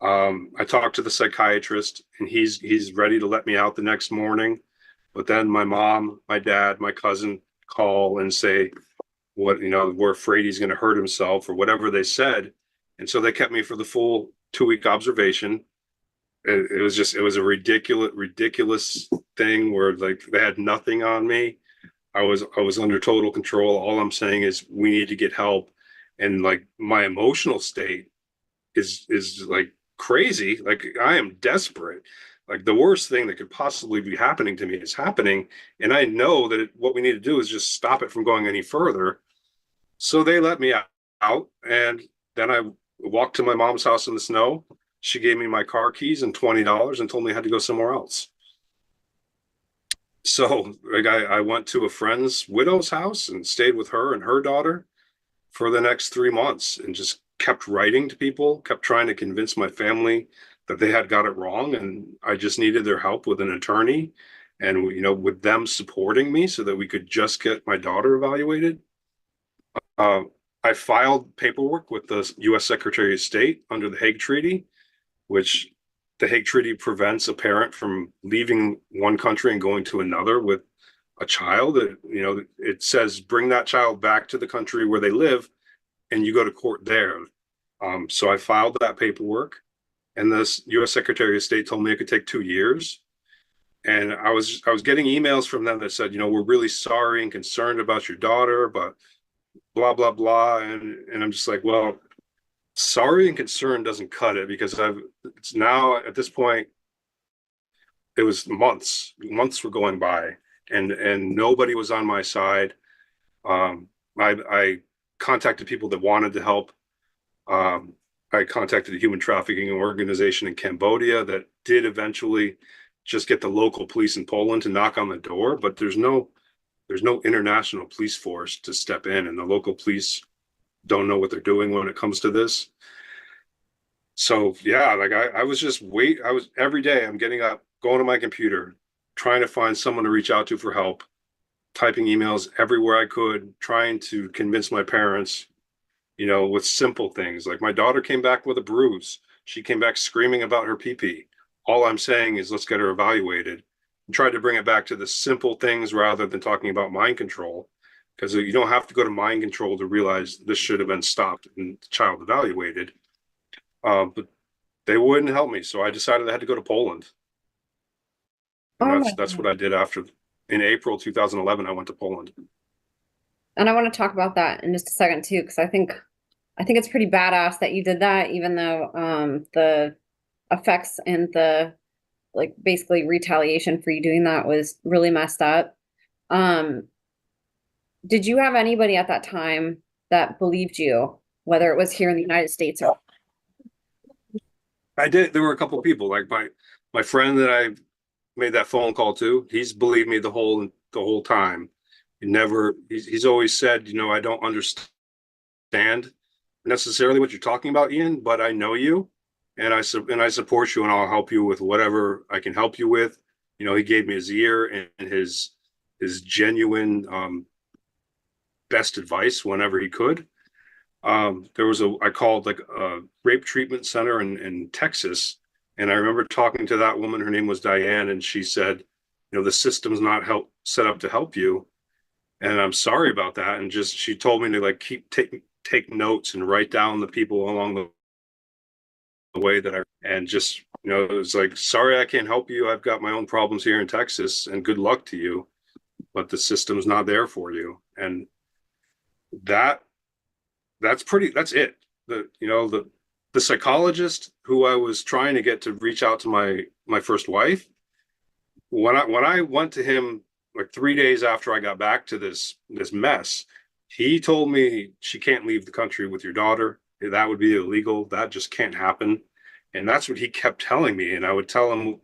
S2: I talked to the psychiatrist, and he's ready to let me out the next morning. But then my mom, my dad, my cousin call and say, we're afraid he's going to hurt himself, or whatever they said. And so they kept me for the full 2-week observation. It was a ridiculous thing where they had nothing on me. I was under total control. All I'm saying is we need to get help. And my emotional state is crazy. I am desperate. The worst thing that could possibly be happening to me is happening. And I know that what we need to do is just stop it from going any further. So they let me out. And then I walked to my mom's house in the snow. She gave me my car keys and $20 and told me I had to go somewhere else. So I went to a friend's widow's house and stayed with her and her daughter for the next 3 months, and just kept writing to people, kept trying to convince my family that they had got it wrong, and I just needed their help with an attorney, and with them supporting me so that we could just get my daughter evaluated. I filed paperwork with the U.S. Secretary of State under the Hague Treaty, which the Hague Treaty prevents a parent from leaving one country and going to another with a child. It says bring that child back to the country where they live, and you go to court there. So I filed that paperwork, and this U.S. Secretary of State told me it could take 2 years. And I was getting emails from them that said, we're really sorry and concerned about your daughter, but blah blah blah. And I'm just like, well, sorry and concerned doesn't cut it, because it's now at this point, it was months were going by, and nobody was on my side. I contacted people that wanted to help. I contacted a human trafficking organization in Cambodia that did eventually just get the local police in Poland to knock on the door, but there's no there's no international police force to step in, and the local police don't know what they're doing when it comes to this. So yeah, like I was just I was every day I'm getting up, going to my computer, trying to find someone to reach out to for help, typing emails everywhere I could, trying to convince my parents, with simple things. Like my daughter came back with a bruise. She came back screaming about her pee-pee. All I'm saying is let's get her evaluated. And tried to bring it back to the simple things rather than talking about mind control, because you don't have to go to mind control to realize this should have been stopped and the child evaluated. But they wouldn't help me, so I decided I had to go to Poland, and
S1: Oh
S2: that's
S1: my
S2: that's
S1: God.
S2: what I did after. In April 2011, I went to Poland.
S1: And I want to talk about that in just a second too, because I think it's pretty badass that you did that, even though the effects and the like basically retaliation for you doing that was really messed up. Um, did you have anybody at that time that believed you, whether it was here in the United States or
S2: I did. There were a couple of people, like my friend that I made that phone call to. He's believed me the whole time. He's always said, I don't understand necessarily what you're talking about, Ian, but I know you, and I support you, and I'll help you with whatever I can help you with. He gave me his ear and his genuine best advice whenever he could. I called like a rape treatment center in Texas. And I remember talking to that woman, her name was Diane, and she said, the system's not set up to help you. And I'm sorry about that. And she told me to like take notes and write down the people along the way and just, it was like, sorry, I can't help you. I've got my own problems here in Texas, and good luck to you, but the system's not there for you. And that that's it. The psychologist who I was trying to get to reach out to my first wife, when I went to him like 3 days after I got back to this mess, he told me she can't leave the country with your daughter. That would be illegal. That just can't happen. And that's what he kept telling me. And I would tell him,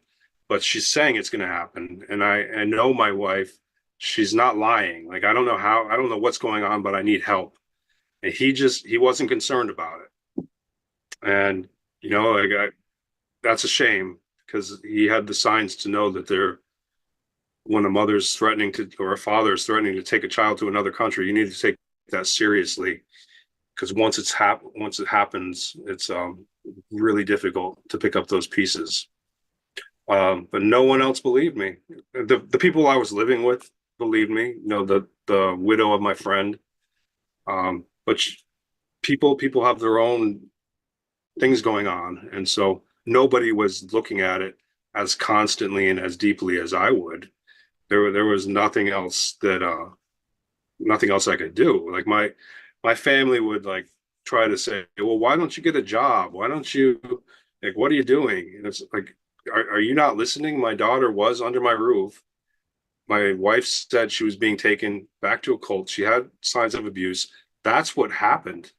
S2: but she's saying it's going to happen. And I know my wife, she's not lying. Like, I don't know what's going on, but I need help. And he wasn't concerned about it. And, that's a shame, because he had the signs to know that when a mother's threatening to, or a father is threatening to take a child to another country, you need to take that seriously, because once it happens, it's really difficult to pick up those pieces. But no one else believed me. The people I was living with believed me. The widow of my friend. But people have their own things going on, and so nobody was looking at it as constantly and as deeply as I would. There was nothing else I could do. Like my family would like try to say, well, why don't you get a job? Why don't you, like, what are you doing? And it's like, are you not listening? My daughter was under my roof. My wife said she was being taken back to a cult. She had signs of abuse. That's what happened.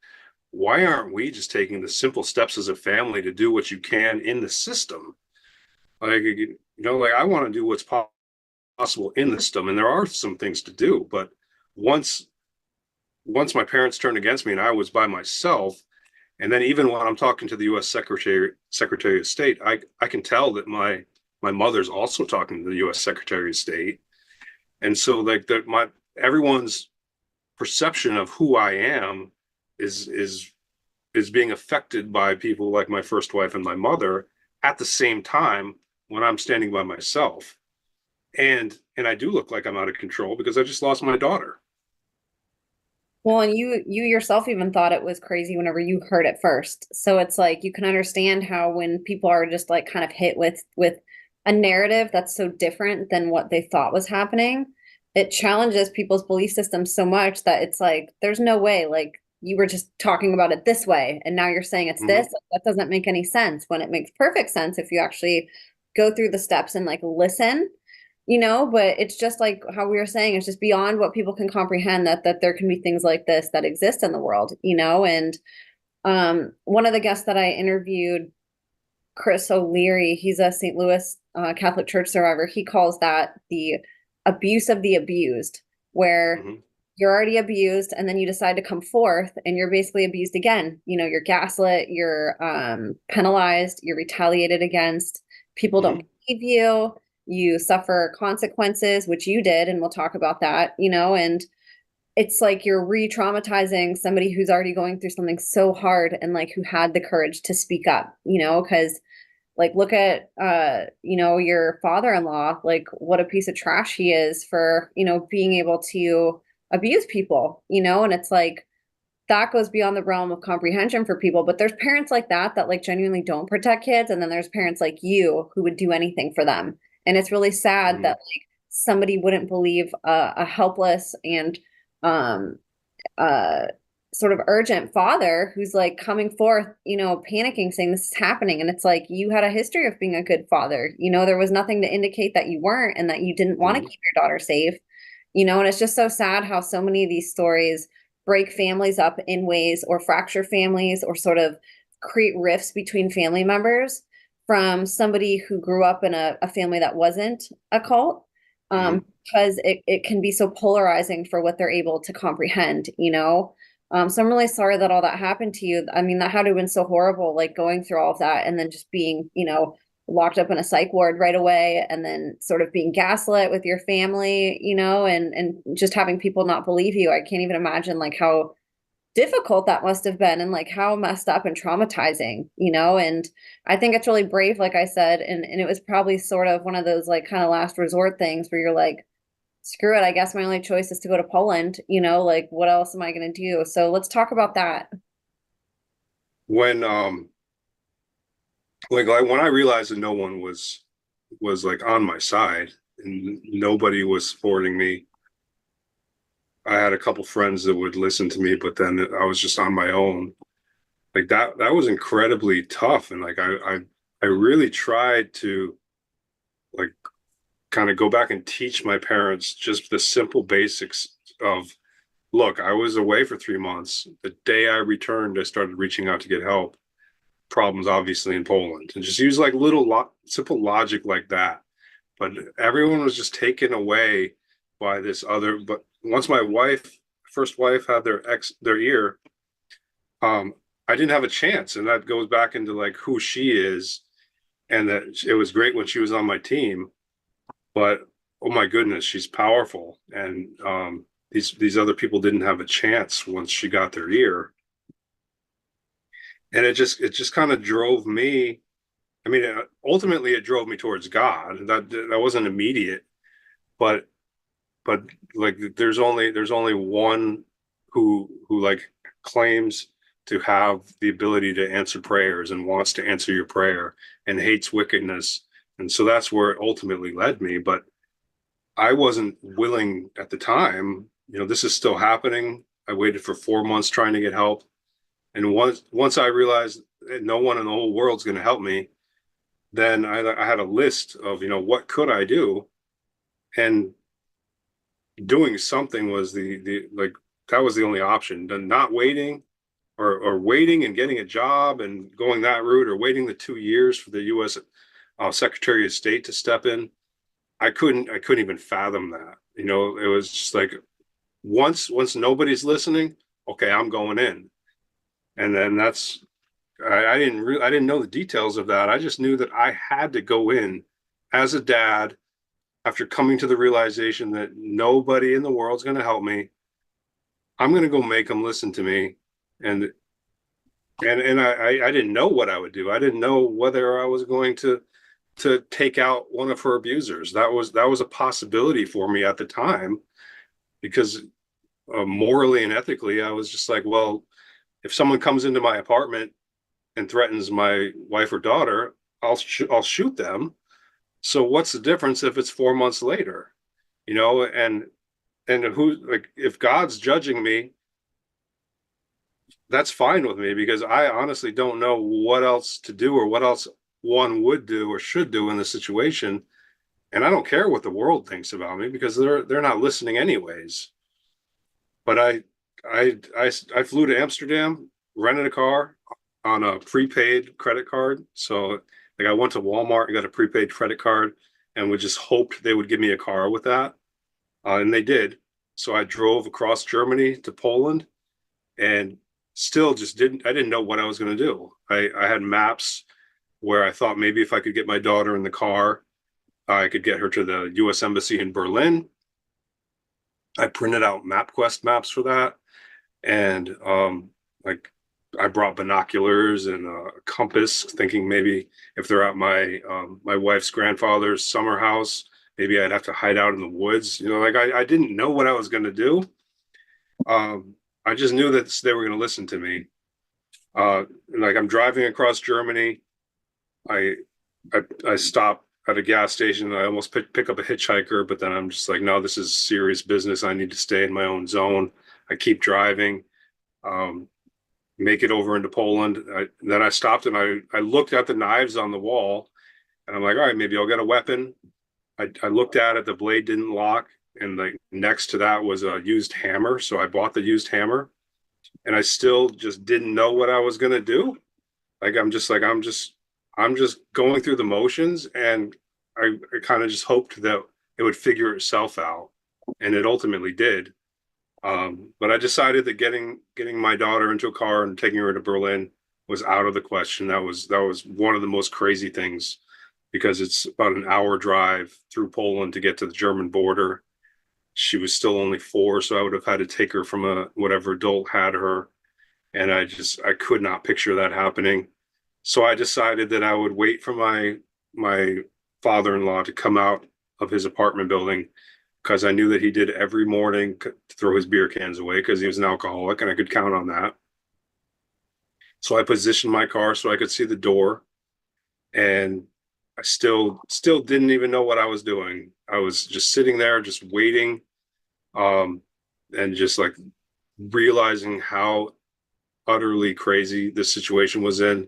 S2: Why aren't we just taking the simple steps as a family to do what you can in the system? Like, like I want to do what's possible in the system, and there are some things to do. But once my parents turned against me and I was by myself, and then even when I'm talking to the U.S. Secretary of State, I can tell that my mother's also talking to the U.S. Secretary of State, and so like everyone's perception of who I am is being affected by people like my first wife and my mother at the same time when I'm standing by myself. And I do look like I'm out of control because I just lost my daughter.
S1: well, and you yourself even thought it was crazy whenever you heard it first. So it's like you can understand how when people are just like kind of hit with a narrative that's so different than what they thought was happening, it challenges people's belief systems so much that it's like there's no way, like you were just talking about it this way and now you're saying it's
S2: Mm-hmm.
S1: this. That doesn't make any sense when it makes perfect sense if you actually go through the steps and like listen, but it's just like how we were saying, it's just beyond what people can comprehend that there can be things like this that exist in the world, and one of the guests that I interviewed, Chris O'Leary, he's a St. Louis Catholic Church survivor. He calls that the abuse of the abused, where
S2: Hmm.
S1: you're already abused and then you decide to come forth and you're basically abused again. You're gaslit, you're penalized, you're retaliated against, people
S2: Hmm.
S1: don't believe you, you suffer consequences, which you did, and we'll talk about that, and it's like you're re-traumatizing somebody who's already going through something so hard and like who had the courage to speak up, because like look at your father-in-law, like what a piece of trash he is for, being able to abuse people, and it's like that goes beyond the realm of comprehension for people. But there's parents like that like genuinely don't protect kids, and then there's parents like you who would do anything for them. And it's really sad that
S2: Hmm.
S1: like somebody wouldn't believe a helpless and um uh sort of urgent father who's like coming forth, panicking, saying this is happening. And it's like you had a history of being a good father. There was nothing to indicate that you weren't and that you didn't want to
S2: Hmm.
S1: keep your daughter safe. And it's just so sad how so many of these stories break families up in ways or fracture families or sort of create rifts between family members from somebody who grew up in a family that wasn't a cult,
S2: Hmm.
S1: because it can be so polarizing for what they're able to comprehend. So I'm really sorry that all that happened to you. I mean, that had to have been so horrible, like going through all of that and then just being, locked up in a psych ward right away and then sort of being gaslit with your family, and just having people not believe you. I can't even imagine like how difficult that must have been and like how messed up and traumatizing. And I think it's really brave, like I said, and it was probably sort of one of those like kind of last resort things where you're like, screw it, I guess my only choice is to go to Poland, like what else am I going to do? So let's talk about that.
S2: When like when I realized that no one was like on my side and nobody was supporting me, I had a couple friends that would listen to me, but then I was just on my own. Like that was incredibly tough, and like I really tried to like kind of go back and teach my parents just the simple basics of, look, I was away for 3 months. The day I returned, I started reaching out to get help. Problems obviously in Poland, and just use like simple logic like that. But everyone was just taken away by this other. But once my first wife, had their ear, um, I didn't have a chance, and that goes back into like who she is, and that it was great when she was on my team, but oh my goodness, she's powerful, and these other people didn't have a chance once she got their ear, and it just kind of drove me. I mean, ultimately, it drove me towards God. That wasn't immediate, but but like there's only one who like claims to have the ability to answer prayers and wants to answer your prayer and hates wickedness, and so that's where it ultimately led me. But I wasn't willing at the time. This is still happening. I waited for 4 months trying to get help, and once I realized that no one in the whole world's going to help me, then I had a list of what could I do, and doing something was the like that was the only option. Then not waiting, or waiting and getting a job and going that route, or waiting the 2 years for the U.S. Secretary of State to step in. I couldn't even fathom that. It was just like once nobody's listening, okay, I'm going in, and then I didn't know the details of that. I just knew that I had to go in as a dad after coming to the realization that nobody in the world's going to help me. I'm going to go make them listen to me. And and I didn't know what I would do. I didn't know whether I was going to take out one of her abusers. That was a possibility for me at the time, because morally and ethically, I was just like, well, if someone comes into my apartment and threatens my wife or daughter, I'll shoot them. So what's the difference if it's 4 months later? And who, like, if God's judging me, that's fine with me, because I honestly don't know what else to do or what else one would do or should do in this situation. And I don't care what the world thinks about me, because they're not listening anyways. But I flew to Amsterdam, rented a car on a prepaid credit card. So like I went to Walmart and got a prepaid credit card and would just hoped they would give me a car with that. And they did. So I drove across Germany to Poland and still just I didn't know what I was going to do. I had maps where I thought maybe if I could get my daughter in the car, I could get her to the US Embassy in Berlin. I printed out MapQuest maps for that. And like I brought binoculars and a compass, thinking maybe if they're at my wife's grandfather's summer house, maybe I'd have to hide out in the woods. Like I didn't know what I was going to do. I just knew that they were going to listen to me. Like I'm driving across Germany. I I stop at a gas station. I almost pick up a hitchhiker, but then I'm just like, no, this is serious business. I need to stay in my own zone. I keep driving, um, make it over into Poland. Then I stopped and I looked at the knives on the wall, and I'm like, all right, maybe I'll get a weapon. I looked at it, the blade didn't lock, and like next to that was a used hammer. So I bought the used hammer, and I still just didn't know what I was gonna do. Like I'm just going through the motions, and I kind of just hoped that it would figure itself out, and it ultimately did. But I decided that getting my daughter into a car and taking her to Berlin was out of the question. That was one of the most crazy things, because it's about an hour drive through Poland to get to the German border. She was still only 4, so I would have had to take her from whatever adult had her, and I could not picture that happening. So I decided that I would wait for my father-in-law to come out of his apartment building, because I knew that he did every morning to throw his beer cans away because he was an alcoholic, and I could count on that. So I positioned my car so I could see the door, and I still didn't even know what I was doing. I was just sitting there, just waiting, um, and just like realizing how utterly crazy this situation was in,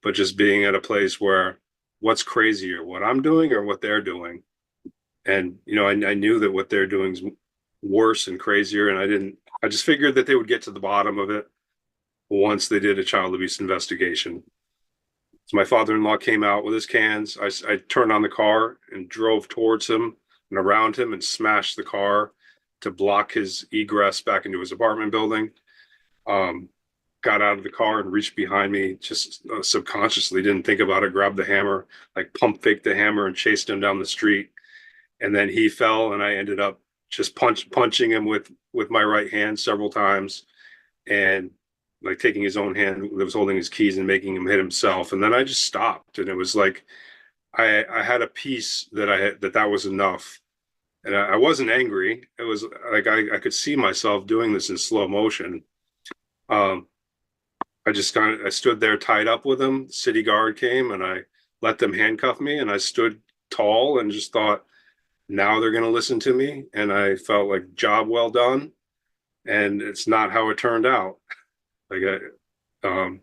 S2: but just being at a place where what's crazier, what I'm doing or what they're doing? And I knew that what they're doing is worse and crazier, and I just figured that they would get to the bottom of it once they did a child abuse investigation. So my father-in-law came out with his cans. I turned on the car and drove towards him and around him and smashed the car to block his egress back into his apartment building. Um, got out of the car and reached behind me, just subconsciously, didn't think about it, grabbed the hammer, like pump faked the hammer and chased him down the street. And then he fell, and I ended up just punching him with my right hand several times, and like taking his own hand that was holding his keys and making him hit himself. And then I just stopped, and it was like I had a peace that that was enough. And I wasn't angry. It was like I could see myself doing this in slow motion. Um, I stood there tied up with him. City guard came, and I let them handcuff me, and I stood tall and just thought, now they're going to listen to me. And I felt like, job well done. And it's not how it turned out. Like um,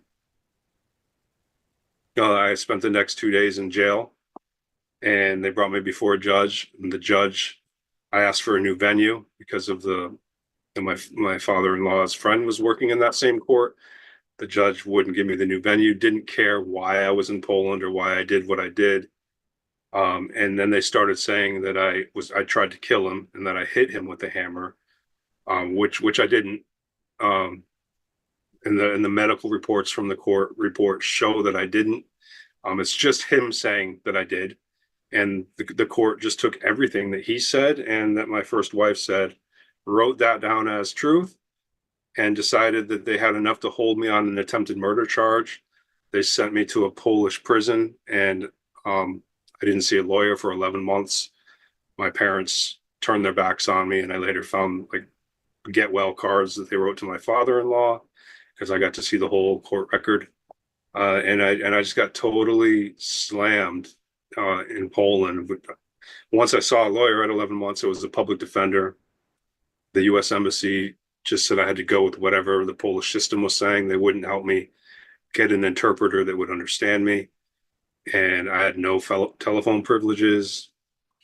S2: I spent the next 2 days in jail, and they brought me before a judge. And the judge, I asked for a new venue because of my father-in-law's friend was working in that same court. The judge wouldn't give me the new venue, didn't care why I was in Poland or why I did what I did. And then they started saying that I tried to kill him and that I hit him with a hammer, which I didn't. Um, and the medical reports from the court report show that I didn't. It's just him saying that I did, and the court just took everything that he said and that my first wife said, wrote that down as truth, and decided that they had enough to hold me on an attempted murder charge. They sent me to a Polish prison, and I didn't see a lawyer for 11 months. My parents turned their backs on me, and I later found like get well cards that they wrote to my father-in-law, because I got to see the whole court record. And I just got totally slammed in Poland. Once I saw a lawyer at 11 months, it was a public defender. The U.S. Embassy just said I had to go with whatever the Polish system was saying. They wouldn't help me get an interpreter that would understand me. And I had no telephone privileges.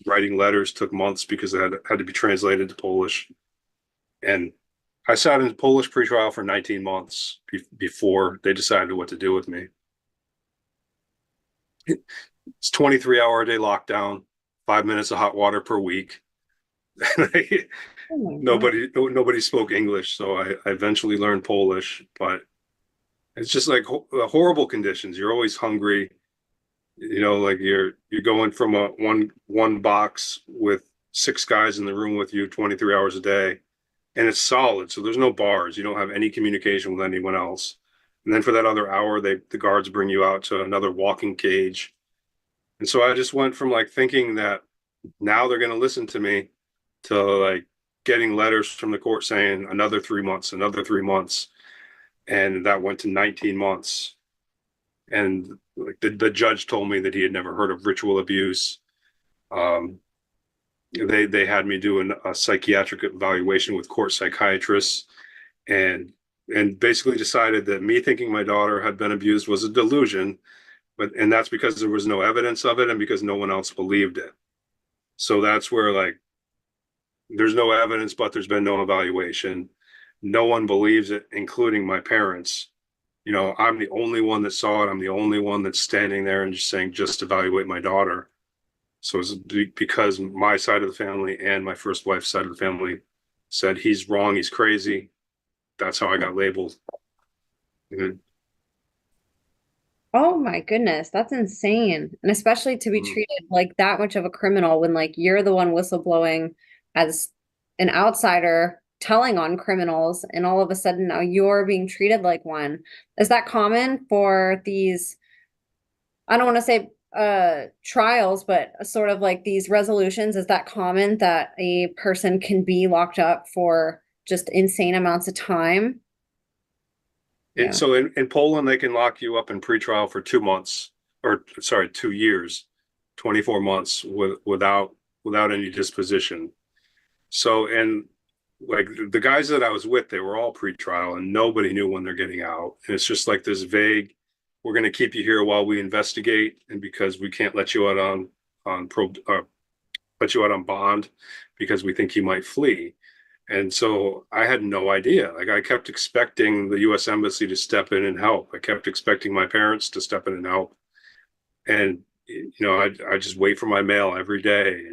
S2: Writing letters took months because it had to be translated to Polish. And I sat in Polish pretrial for 19 months before they decided what to do with me. It's 23-hour a day lockdown, 5 minutes of hot water per week.
S1: Oh my God.
S2: Nobody spoke English, so I eventually learned Polish, but it's just like horrible conditions. You're always hungry. Like you're going from a one box with six guys in the room with you 23 hours a day, and it's solid. So there's no bars. You don't have any communication with anyone else. And then for that other hour, the guards bring you out to another walking cage. And so I just went from like thinking that now they're going to listen to me to like getting letters from the court saying another 3 months, another 3 months. And that went to 19 months. And like the judge told me that he had never heard of ritual abuse. Um, they had me do a psychiatric evaluation with court psychiatrists, and basically decided that me thinking my daughter had been abused was a delusion, and that's because there was no evidence of it and because no one else believed it. So that's where like there's no evidence, but there's been no evaluation. No one believes it, including my parents. I'm the only one that saw it. I'm the only one that's standing there and just saying, just evaluate my daughter. So it's because my side of the family and my first wife's side of the family said he's wrong, he's crazy. That's how I got labeled. And,
S1: Oh my goodness, that's insane. And especially to be
S2: mm,
S1: treated like that much of a criminal when like you're the one whistleblowing as an outsider telling on criminals and all of a sudden now you're being treated like one. Is that common for these, I don't want to say trials, but sort of like these resolutions? Is that common that a person can be locked up for just insane amounts of time? Yeah.
S2: so in Poland, they can lock you up in pretrial for 2 months, or sorry, 2 years, 24 months without any disposition. So, and like the guys that I was with, they were all pretrial and nobody knew when they're getting out. And it's just like this vague, we're going to keep you here while we investigate. And because we can't let you out on pro, let you out on bond because we think you might flee. And so I had no idea. Like I kept expecting the US Embassy to step in and help. I kept expecting my parents to step in and help. And I just wait for my mail every day.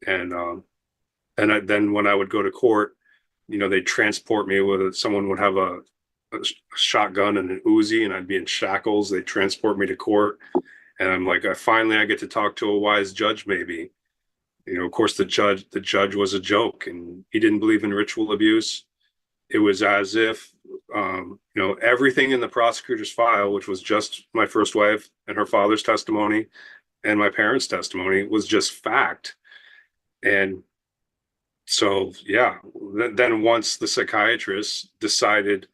S2: Then when I would go to court, they'd transport me with someone would have a shotgun and an Uzi, and I'd be in shackles. They'd transport me to court, and I'm like, I get to talk to a wise judge, maybe. Of course, the judge was a joke, and he didn't believe in ritual abuse. It was as if, everything in the prosecutor's file, which was just my first wife and her father's testimony and my parents' testimony, was just fact. And so, yeah, then once the psychiatrist decided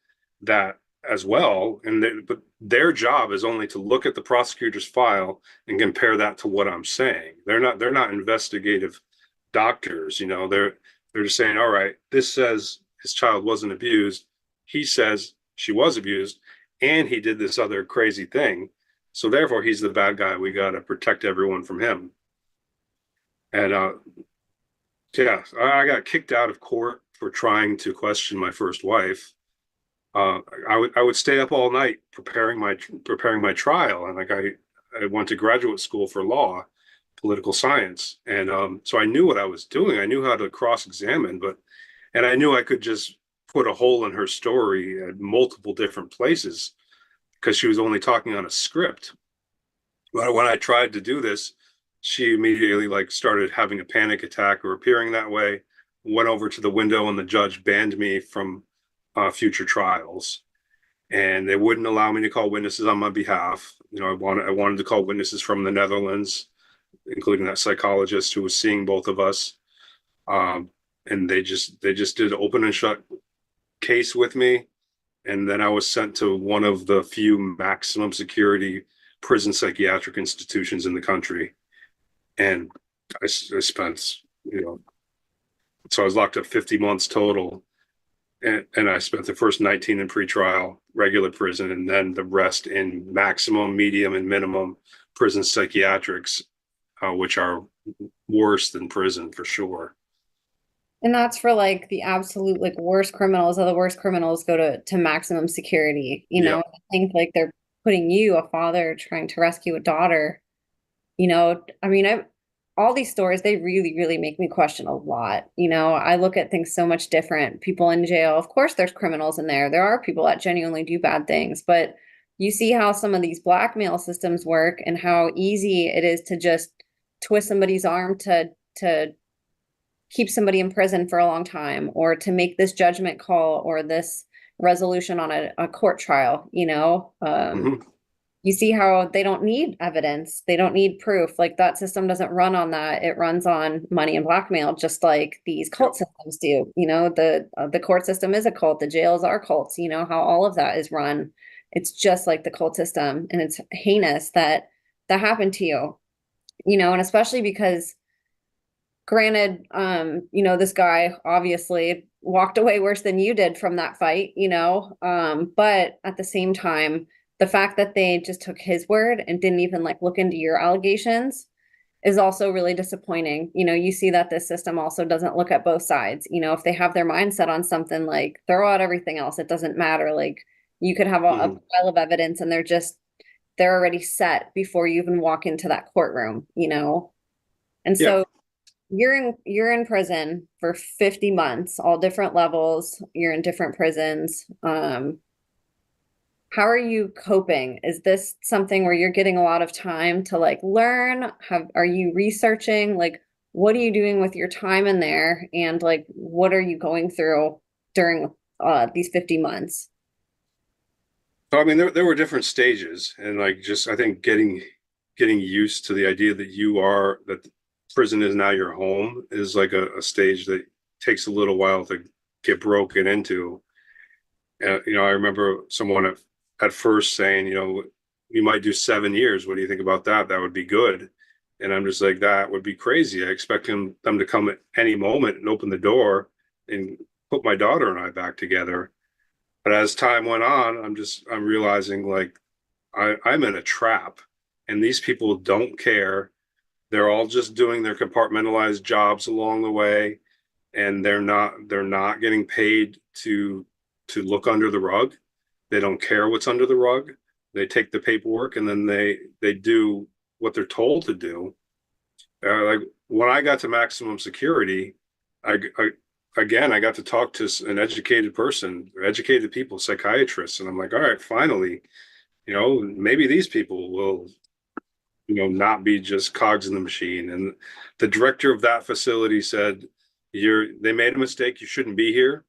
S2: that as well, but their job is only to look at the prosecutor's file and compare that to what I'm saying. They're not investigative doctors, they're just saying, all right, this says his child wasn't abused. He says she was abused, and he did this other crazy thing. So therefore, he's the bad guy. We got to protect everyone from him. And yeah, I got kicked out of court for trying to question my first wife. I would stay up all night preparing my trial, and like I went to graduate school for law, political science, and so I knew what I was doing. I knew how to cross-examine, and I knew I could just put a hole in her story at multiple different places because she was only talking on a script. But when I tried to do this, she immediately like started having a panic attack or appearing that way, went over to the window, and the judge banned me from future trials. And they wouldn't allow me to call witnesses on my behalf. I wanted to call witnesses from the Netherlands, including that psychologist who was seeing both of us. And they just did open and shut case with me. And then I was sent to one of the few maximum security prison psychiatric institutions in the country. And I spent, so I was locked up 50 months total. And I spent the first 19 in pretrial, regular prison, and then the rest in maximum, medium, and minimum prison psychiatrics, which are worse than prison for sure.
S1: And that's for like the absolute like worst criminals of the worst criminals go to maximum security,
S2: Yeah.
S1: I think like they're putting you, a father trying to rescue a daughter, I mean, all these stories, they really, really make me question a lot. You know, I look at things so much different. People in jail, of course, there's criminals in there. There are people that genuinely do bad things, but you see how some of these blackmail systems work and how easy it is to just twist somebody's arm to keep somebody in prison for a long time or to make this judgment call or this resolution on a court trial, you know?
S2: Mhm.
S1: You see how they don't need evidence. They don't need proof. Like that system doesn't run on that. It runs on money and blackmail, just like these cult
S2: Yep.
S1: systems do. You know, the court system is a cult. The jails are cults. You know how all of that is run. It's just like the cult system, and it's heinous that that happened to you. You know, and especially because, granted, you know, this guy obviously walked away worse than you did from that fight. You know, but at the same time the fact that they just took his word and didn't even like look into your allegations is also really disappointing. You know, you see that this system also doesn't look at both sides. You know, if they have their mindset on something, like throw out everything else, it doesn't matter. Like you could have a
S2: Mhm.
S1: pile of evidence and they're already set before you even walk into that courtroom, you know. And
S2: Yeah.
S1: so you're in prison for 50 months, all different levels. You're in different prisons. How are you coping? Is this something where you're getting a lot of time to like learn? Are you researching? Like, what are you doing with your time in there? And like, what are you going through during these 50 months?
S2: So I mean, there were different stages, and like just I think getting used to the idea that that prison is now your home is like a stage that takes a little while to get broken into. You know, I remember someone at first saying, you know, you might do 7 years. What do you think about that? That would be good. And I'm just like, that would be crazy. I expect them to come at any moment and open the door and put my daughter and I back together. But as time went on, I'm realizing like I'm in a trap, and these people don't care. They're all just doing their compartmentalized jobs along the way, and they're not getting paid to look under the rug. They don't care what's under the rug. They take the paperwork and then they do what they're told to do. Like when I got to maximum security, I again I got to talk to an educated person, educated people, psychiatrists, and I'm like, all right, finally, you know, maybe these people will, you know, not be just cogs in the machine. And the director of that facility said, they made a mistake. You shouldn't be here.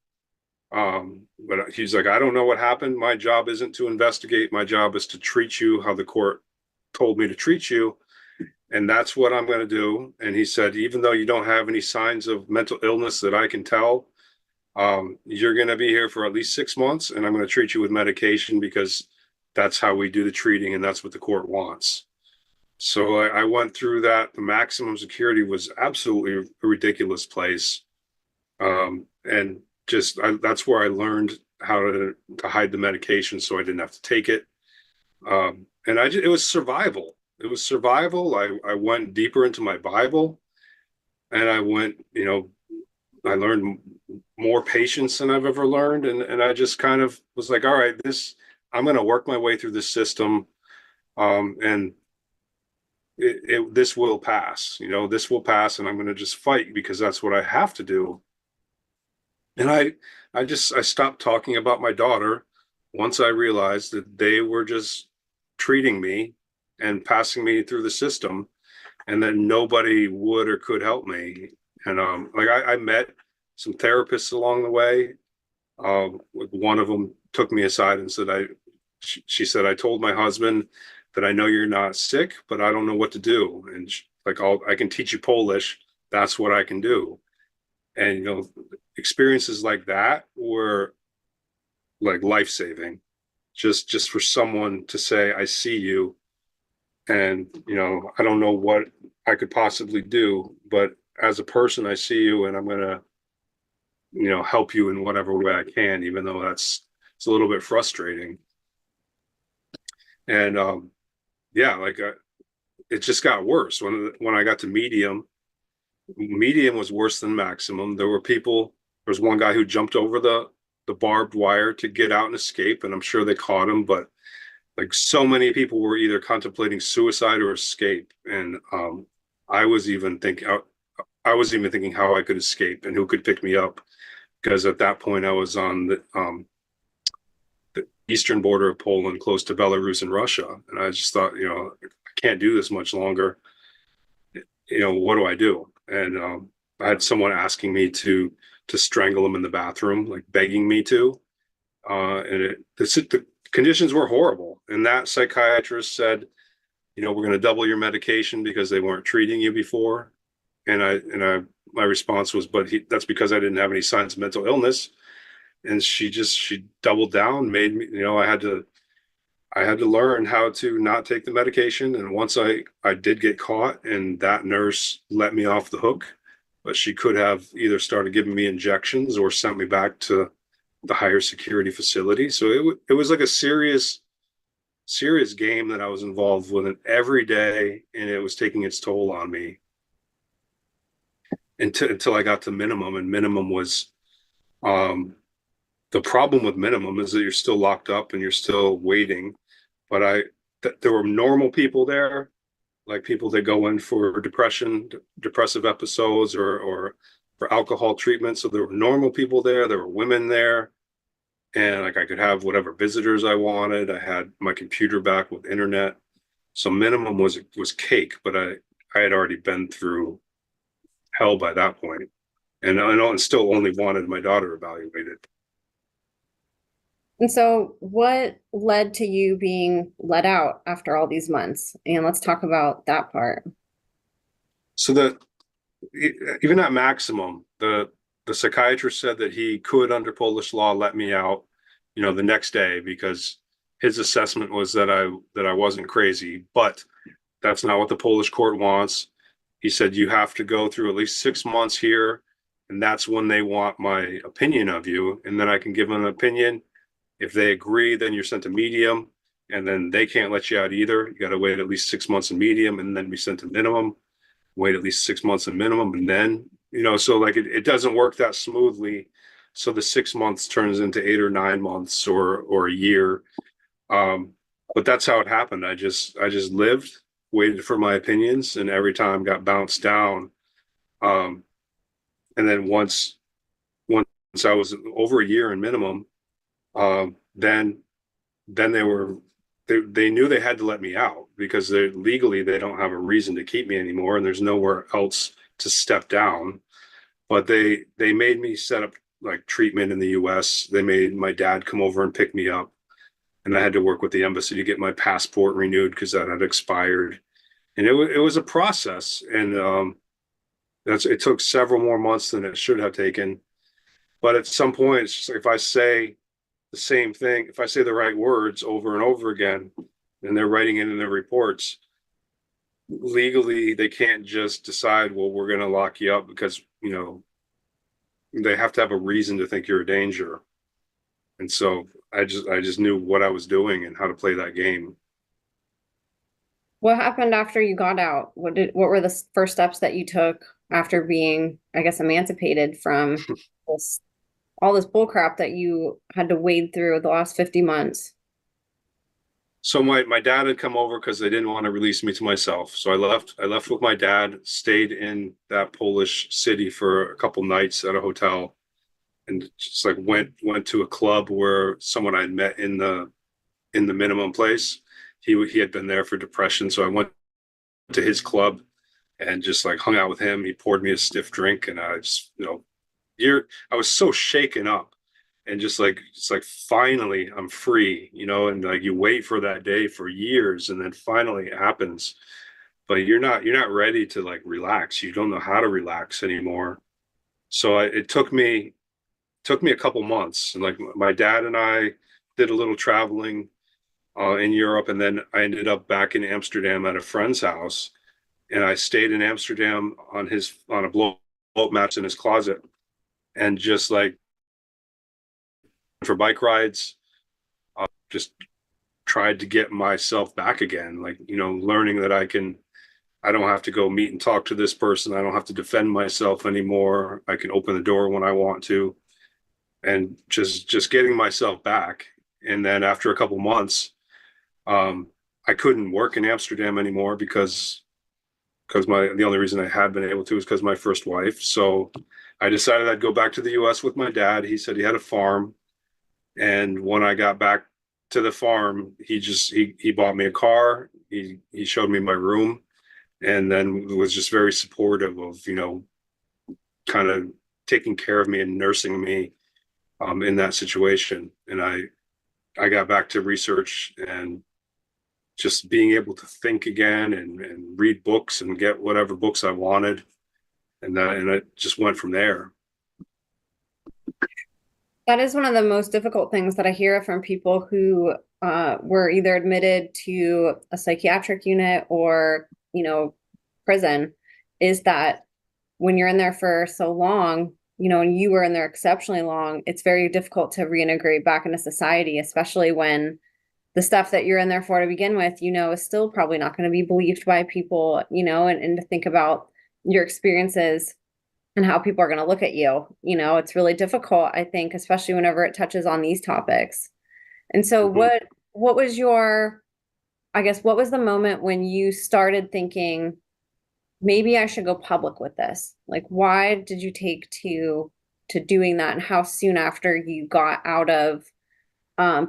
S2: But he's like, I don't know what happened. My job isn't to investigate. My job is to treat you how the court told me to treat you. And that's what I'm going to do. And he said, even though you don't have any signs of mental illness that I can tell, you're going to be here for at least 6 months, and I'm going to treat you with medication because that's how we do the treating, and that's what the court wants. So I went through that. The maximum security was absolutely a ridiculous place. And that's where I learned how to hide the medication so I didn't have to take it. And it was survival. It was survival. I went deeper into my Bible, and you know, I learned more patience than I've ever learned. And I just kind of was like, all right, I'm going to work my way through this system. And this will pass, you know, this will pass, and I'm going to just fight because that's what I have to do. And I stopped talking about my daughter once I realized that they were just treating me and passing me through the system, and that nobody would or could help me. And like I met some therapists along the way. One of them took me aside and said, she said, I told my husband that I know you're not sick, but I don't know what to do. And like, I can teach you Polish. That's what I can do. And, you know, experiences like that were like life saving, just for someone to say, I see you. And, you know, I don't know what I could possibly do, but as a person, I see you, and I'm going to, you know, help you in whatever way I can, even though it's a little bit frustrating. And yeah, like it just got worse when I got to medium. Medium was worse than maximum. There was one guy who jumped over the barbed wire to get out and escape, and I'm sure they caught him. But like so many people were either contemplating suicide or escape, and I was even thinking, I was even thinking how I could escape and who could pick me up, because at that point I was on the eastern border of Poland, close to Belarus and Russia, and I just thought, I can't do this much longer. What do I do? And I had someone asking me to strangle him in the bathroom, like begging me to. The conditions were horrible. And that psychiatrist said, we're going to double your medication because they weren't treating you before. My response was, but that's because I didn't have any signs of mental illness. And she doubled down, made me, I had to learn how to not take the medication. And once I did get caught, and that nurse let me off the hook, but she could have either started giving me injections or sent me back to the higher security facility. So it was like a serious game that I was involved with every day, and it was taking its toll on me until I got to minimum. And minimum was, the problem with minimum is that you're still locked up and you're still waiting. But there were normal people there, like people that go in for depressive episodes, or for alcohol treatment. So there were normal people there. There were women there, and like I could have whatever visitors I wanted. I had my computer back with internet. So minimum was cake, but I had already been through hell by that point, and I still only wanted my daughter evaluated.
S1: And so, what led to you being let out after all these months? And let's talk about that part.
S2: So that even at maximum, the psychiatrist said that he could, under Polish law, let me out, the next day, because his assessment was that I wasn't crazy. But that's not what the Polish court wants. He said you have to go through at least 6 months here, and that's when they want my opinion of you, and then I can give them an opinion. If they agree, then you're sent to medium, and then they can't let you out either. You got to wait at least 6 months in medium, and then be sent to minimum. Wait at least 6 months in minimum, and then so like it doesn't work that smoothly. So the 6 months turns into 8 or 9 months, or a year. But that's how it happened. I just lived, waited for my opinions, and every time got bounced down. Um, and then once I was over a year in minimum, then they knew they had to let me out, because legally they don't have a reason to keep me anymore, and there's nowhere else to step down. But they made me set up like treatment in the US. They made my dad come over and pick me up, and I had to work with the embassy to get my passport renewed because that had expired. And it was a process, and it took several more months than it should have taken. But at some point, it's just like, if I say the same thing, if I say the right words over and over again, and they're writing it in their reports, legally they can't just decide, well, we're going to lock you up, because they have to have a reason to think you're a danger. And so I just knew what I was doing and how to play that game.
S1: What happened after you got out? What were the first steps that you took after being, I guess, emancipated from this all this bullcrap that you had to wade through the last 50 months?
S2: So my dad had come over because they didn't want to release me to myself. So I left with my dad, stayed in that Polish city for a couple nights at a hotel, and just like went to a club where someone I'd met in the minimum place. He had been there for depression, so I went to his club and just like hung out with him. He poured me a stiff drink, and I just, I was so shaken up, and just like finally I'm free, and like you wait for that day for years, and then finally it happens. But you're not ready to like relax. You don't know how to relax anymore. So it took me a couple months, and like my dad and I did a little traveling in Europe, and then I ended up back in Amsterdam at a friend's house, and I stayed in Amsterdam on a blow up maps in his closet, and just like for bike rides, just tried to get myself back again, like learning that I don't have to go meet and talk to this person. I don't have to defend myself anymore. I can open the door when I want to, and just getting myself back. And then after a couple months, I couldn't work in Amsterdam anymore because because the only reason I had been able to is because my first wife. So I decided I'd go back to the US with my dad. He said he had a farm. And when I got back to the farm, he bought me a car. He showed me my room and then was just very supportive of, kind of taking care of me and nursing me in that situation. And I got back to research and just being able to think again and read books and get whatever books I wanted. And it just went from there.
S1: That is one of the most difficult things that I hear from people who were either admitted to a psychiatric unit or, prison, is that when you're in there for so long, and you were in there exceptionally long, it's very difficult to reintegrate back into society, especially when the stuff that you're in there for to begin with, is still probably not going to be believed by people, and to think about your experiences and how people are going to look at you. It's really difficult, I think, especially whenever it touches on these topics. And so
S2: Mhm.
S1: what was I guess, what was the moment when you started thinking, maybe I should go public with this? Like, why did you take to doing that? And how soon after you got out of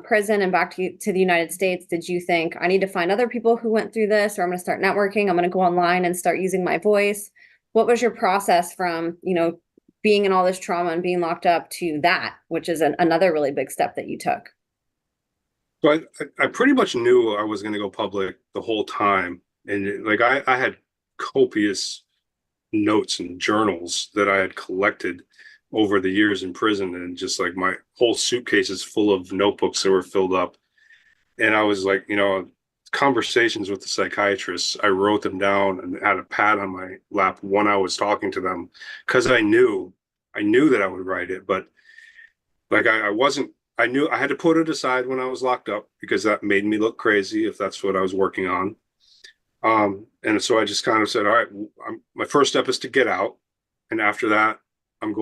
S1: prison and back to the United States did you think, I need to find other people who went through this, or I'm going to start networking, I'm going to go online and start using my voice? What was your process from, being in all this trauma and being locked up to that, which is another really big step that you took?
S2: So I pretty much knew I was going to go public the whole time. And like I had copious notes and journals that I had collected over the years in prison, and just like my whole suitcase is full of notebooks that were filled up. And I was like, conversations with the psychiatrists, I wrote them down and had a pad on my lap when I was talking to them because I knew that I would write it, but like I wasn't. I knew I had to put it aside when I was locked up because that made me look crazy if that's what I was working on. And so I just kind of said, all right, my first step is to get out. And after that, I am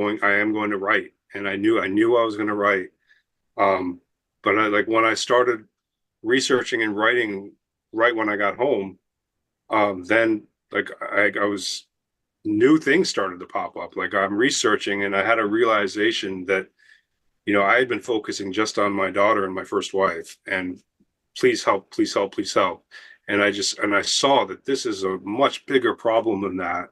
S2: going to write. And I knew I was going to write. Um, but when I started researching and writing right when I got home, then like I was new things started to pop up. Like I'm researching and I had a realization that, I had been focusing just on my daughter and my first wife and please help, please help, please help. And I saw that this is a much bigger problem than that.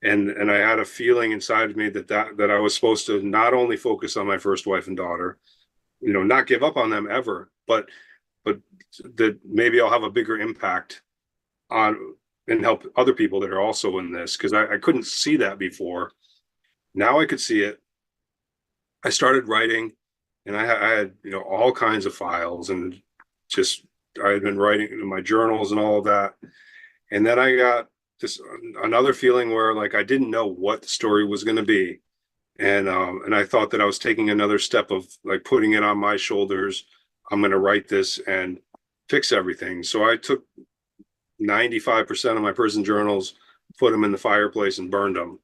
S2: And I had a feeling inside of me that I was supposed to not only focus on my first wife and daughter, not give up on them ever, but that maybe I'll have a bigger impact on and help other people that are also in this because I couldn't see that before. Now I could see it. I started writing, and I had all kinds of files and just I had been writing in my journals and all of that. And then I got just another feeling where like I didn't know what the story was going to be, and I thought that I was taking another step of like putting it on my shoulders. I'm going to write this and fix everything. So I took 95% of my prison journals, put them in the fireplace and burned them,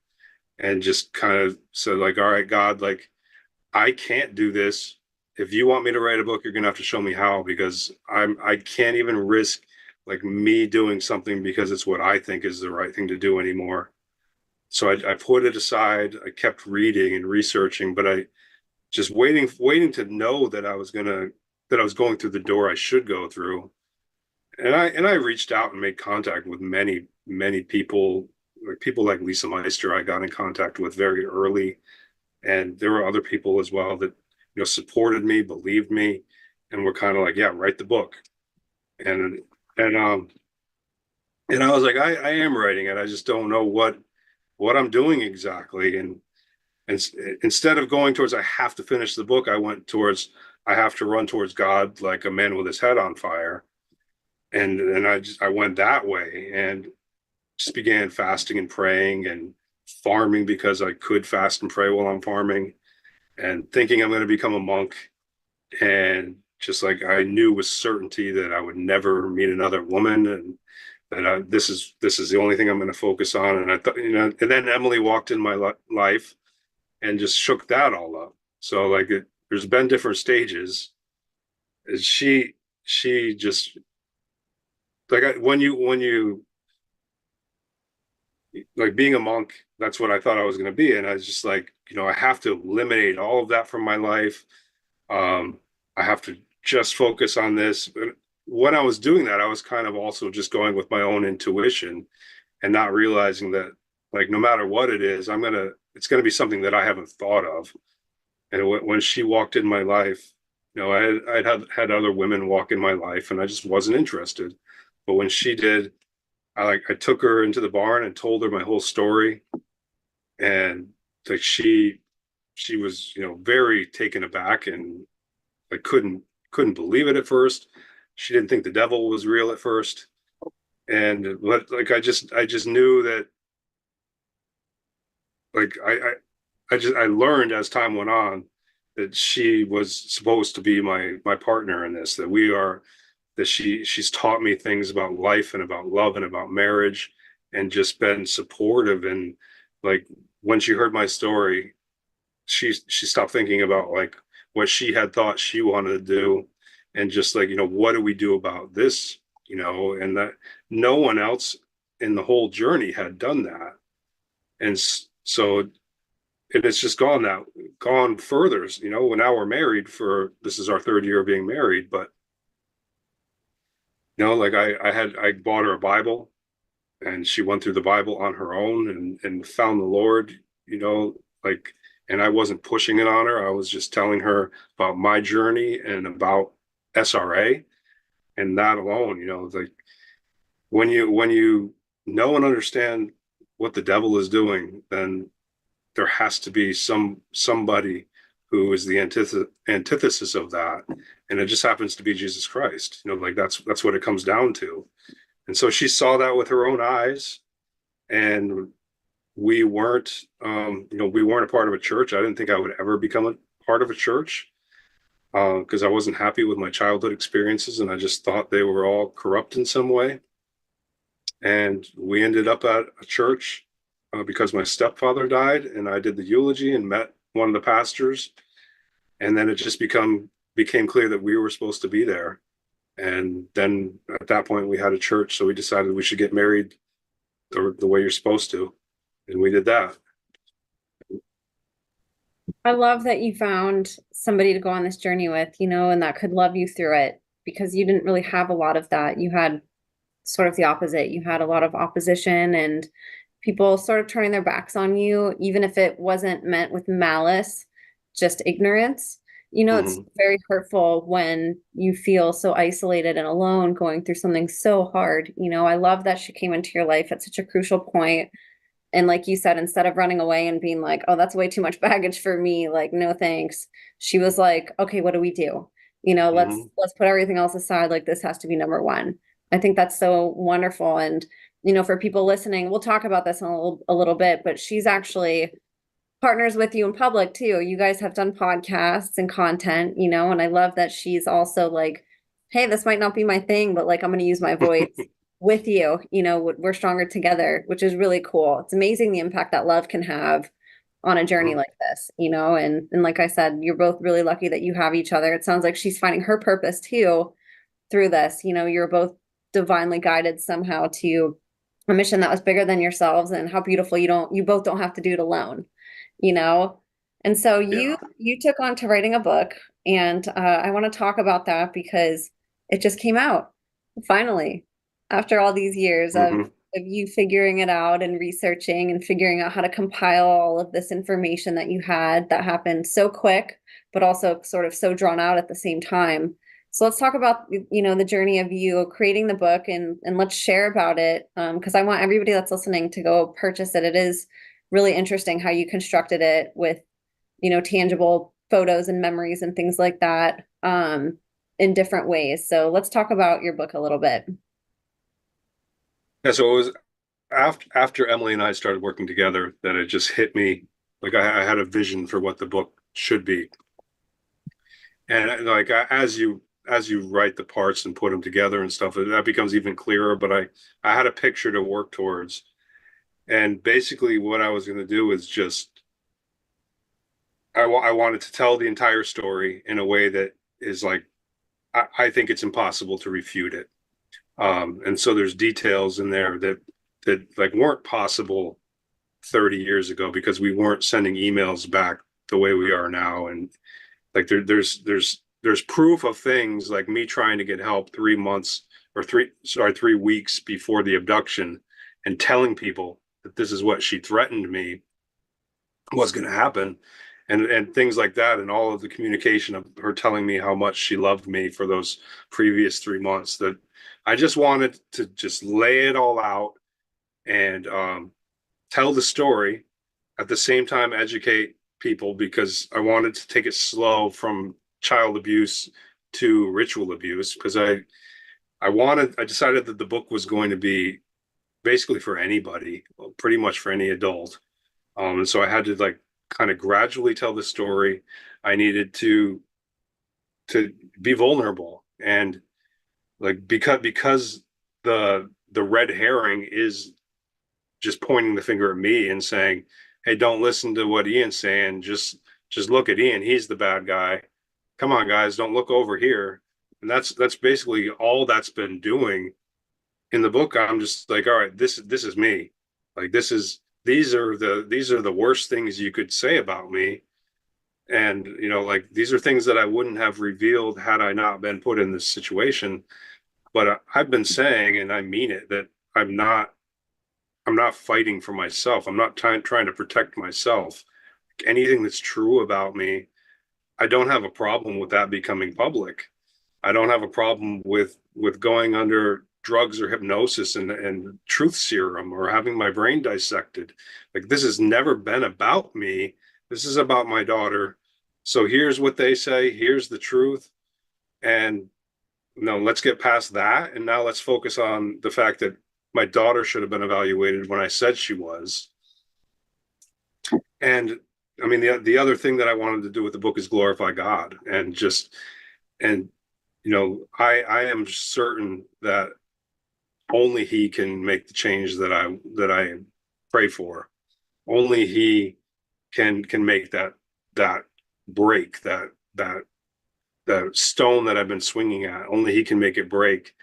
S2: and just kind of said like, all right, God, like I can't do this. If you want me to write a book, you're gonna have to show me how because I can't even risk like me doing something because it's what I think is the right thing to do anymore. So I put it aside. I kept reading and researching, but I just waiting to know that I was going through the door I should go through. And I reached out and made contact with many people, like people like Lisa Meister. I got in contact with very early, and there were other people as well that supported me, believed me, and were kind of like, yeah, write the book. And and um and I was like, I am writing it. I just don't know what I'm doing exactly. And instead of going towards I have to finish the book, I went towards I have to run towards God like a man with his head on fire. And I went that way and just began fasting and praying and farming because I could fast and pray while I'm farming and thinking I'm going to become a monk. And just like I knew with certainty that I would never meet another woman and that this is the only thing I'm going to focus on. And I thought, and then Emily walked in my life and just shook that all up. So like there's been different stages. She just like when you like being a monk, that's what I thought I was going to be. And I was just like, I have to eliminate all of that from my life. I have to just focus on this. But when I was doing that, I was kind of also just going with my own intuition and not realizing that, like, no matter what it is, it's going to be something that I haven't thought of. And when she walked in my life, I'd had other women walk in my life, and I just wasn't interested. But when she did, I took her into the barn and told her my whole story, and like she was very taken aback, and I couldn't believe it at first. She didn't think the devil was real at first, and like I just knew that, like I learned as time went on that she was supposed to be my partner in this, that she's taught me things about life and about love and about marriage, and just been supportive. And like when she heard my story, she stopped thinking about like what she had thought she wanted to do, and just like, what do we do about this, and that no one else in the whole journey had done that. And so it's just gone further. Now we're married, for this is our third year of being married. But like I bought her a Bible, and she went through the Bible on her own, and found the Lord, like, and I wasn't pushing it on her. I was just telling her about my journey and about SRA, and that alone, like, when you know and understand what the devil is doing, then there has to be somebody who is the antithesis of that, and it just happens to be Jesus Christ. Like, that's what it comes down to. And so she saw that with her own eyes, and we weren't a part of a church. I didn't think I would ever become a part of a church, because I wasn't happy with my childhood experiences, and I just thought they were all corrupt in some way. And we ended up at a church, because my stepfather died, and I did the eulogy and met one of the pastors, and then it just became clear that we were supposed to be there. And then at that point, we had a church, so we decided we should get married the way you're supposed to, and we did that.
S1: I love that you found somebody to go on this journey with, and that could love you through it because you didn't really have a lot of that. You had sort of the opposite. You had a lot of opposition and people sort of turning their backs on you, even if it wasn't meant with malice, just ignorance. It's
S2: Mm-hmm.
S1: very hurtful when you feel so isolated and alone going through something so hard. I love that she came into your life at such a crucial point. And like you said, instead of running away and being like, oh, that's way too much baggage for me, like, no thanks. She was like, okay, what do we do?
S2: Mm-hmm.
S1: Let's put everything else aside. Like, this has to be number one. I think that's so wonderful. And, for people listening, we'll talk about this in a little bit, but she's actually partners with you in public too. You guys have done podcasts and content, and I love that she's also like, hey, this might not be my thing, but like, I'm going to use my voice with you. We're stronger together, which is really cool. It's amazing the impact that love can have on a journey like this, and like I said, you're both really lucky that you have each other. It sounds like she's finding her purpose too through this. You're both divinely guided somehow to a mission that was bigger than yourselves, and how beautiful you both don't have to do it alone, you know? And so you
S2: Yeah.
S1: you took on to writing a book, and I want to talk about that because it just came out finally after all these years of
S2: Mm-hmm.
S1: you figuring it out and researching and figuring out how to compile all of this information that you had that happened so quick, but also sort of so drawn out at the same time. So let's talk about the journey of you creating the book, and let's share about it, because I want everybody that's listening to go purchase it. It is really interesting how you constructed it with tangible photos and memories and things like that, in different ways. So let's talk about your book a little bit.
S2: Yeah, so it was after Emily and I started working together that it just hit me, like I had a vision for what the book should be. And like as you write the parts and put them together and stuff, that becomes even clearer. But I had a picture to work towards, and basically what I was going to do is just I wanted to tell the entire story in a way that is like, I think it's impossible to refute it. And so there's details in there that that like weren't possible 30 years ago because we weren't sending emails back the way we are now. And like there's proof of things like me trying to get help 3 months or 3 weeks before the abduction and telling people that this is what she threatened me was going to happen, and things like that, and all of the communication of her telling me how much she loved me for those previous 3 months, that I just wanted to just lay it all out and tell the story, at the same time educate people, because I wanted to take it slow from child abuse to ritual abuse, because I decided that the book was going to be basically for anybody, pretty much for any adult. And so I had to like kind of gradually tell the story. I needed to be vulnerable, and like because the red herring is just pointing the finger at me and saying, "Hey, don't listen to what Iain's saying. Just look at Iain. He's the bad guy. Come on, guys, don't look over here." And that's basically all that's been doing in the book. I'm just like, all right, this is me. Like these are the worst things you could say about me. And like these are things that I wouldn't have revealed had I not been put in this situation. But I've been saying, and I mean it, that I'm not fighting for myself. I'm not trying to protect myself. Anything that's true about me, I don't have a problem with that becoming public. I don't have a problem with going under drugs or hypnosis and truth serum or having my brain dissected. Like this has never been about me. This is about my daughter. So here's what they say. Here's the truth. And no, let's get past that. And now let's focus on the fact that my daughter should have been evaluated when I said she was. And I mean, the other thing that I wanted to do with the book is glorify God, and I am certain that only He can make the change that I pray for. Only He can make that break, that stone that I've been swinging at. Only He can make it break,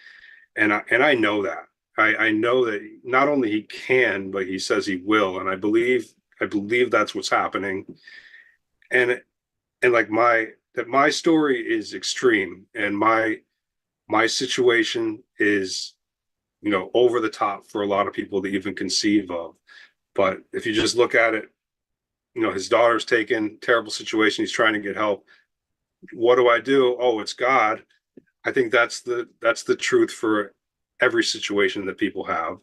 S2: and I know that. I know that not only He can, but He says He will, and I believe that's what's happening. And like my story is extreme, and my situation is over the top for a lot of people to even conceive of. But if you just look at it, his daughter's taken, terrible situation, he's trying to get help. What do I do? Oh, it's God. I think that's the truth for every situation that people have,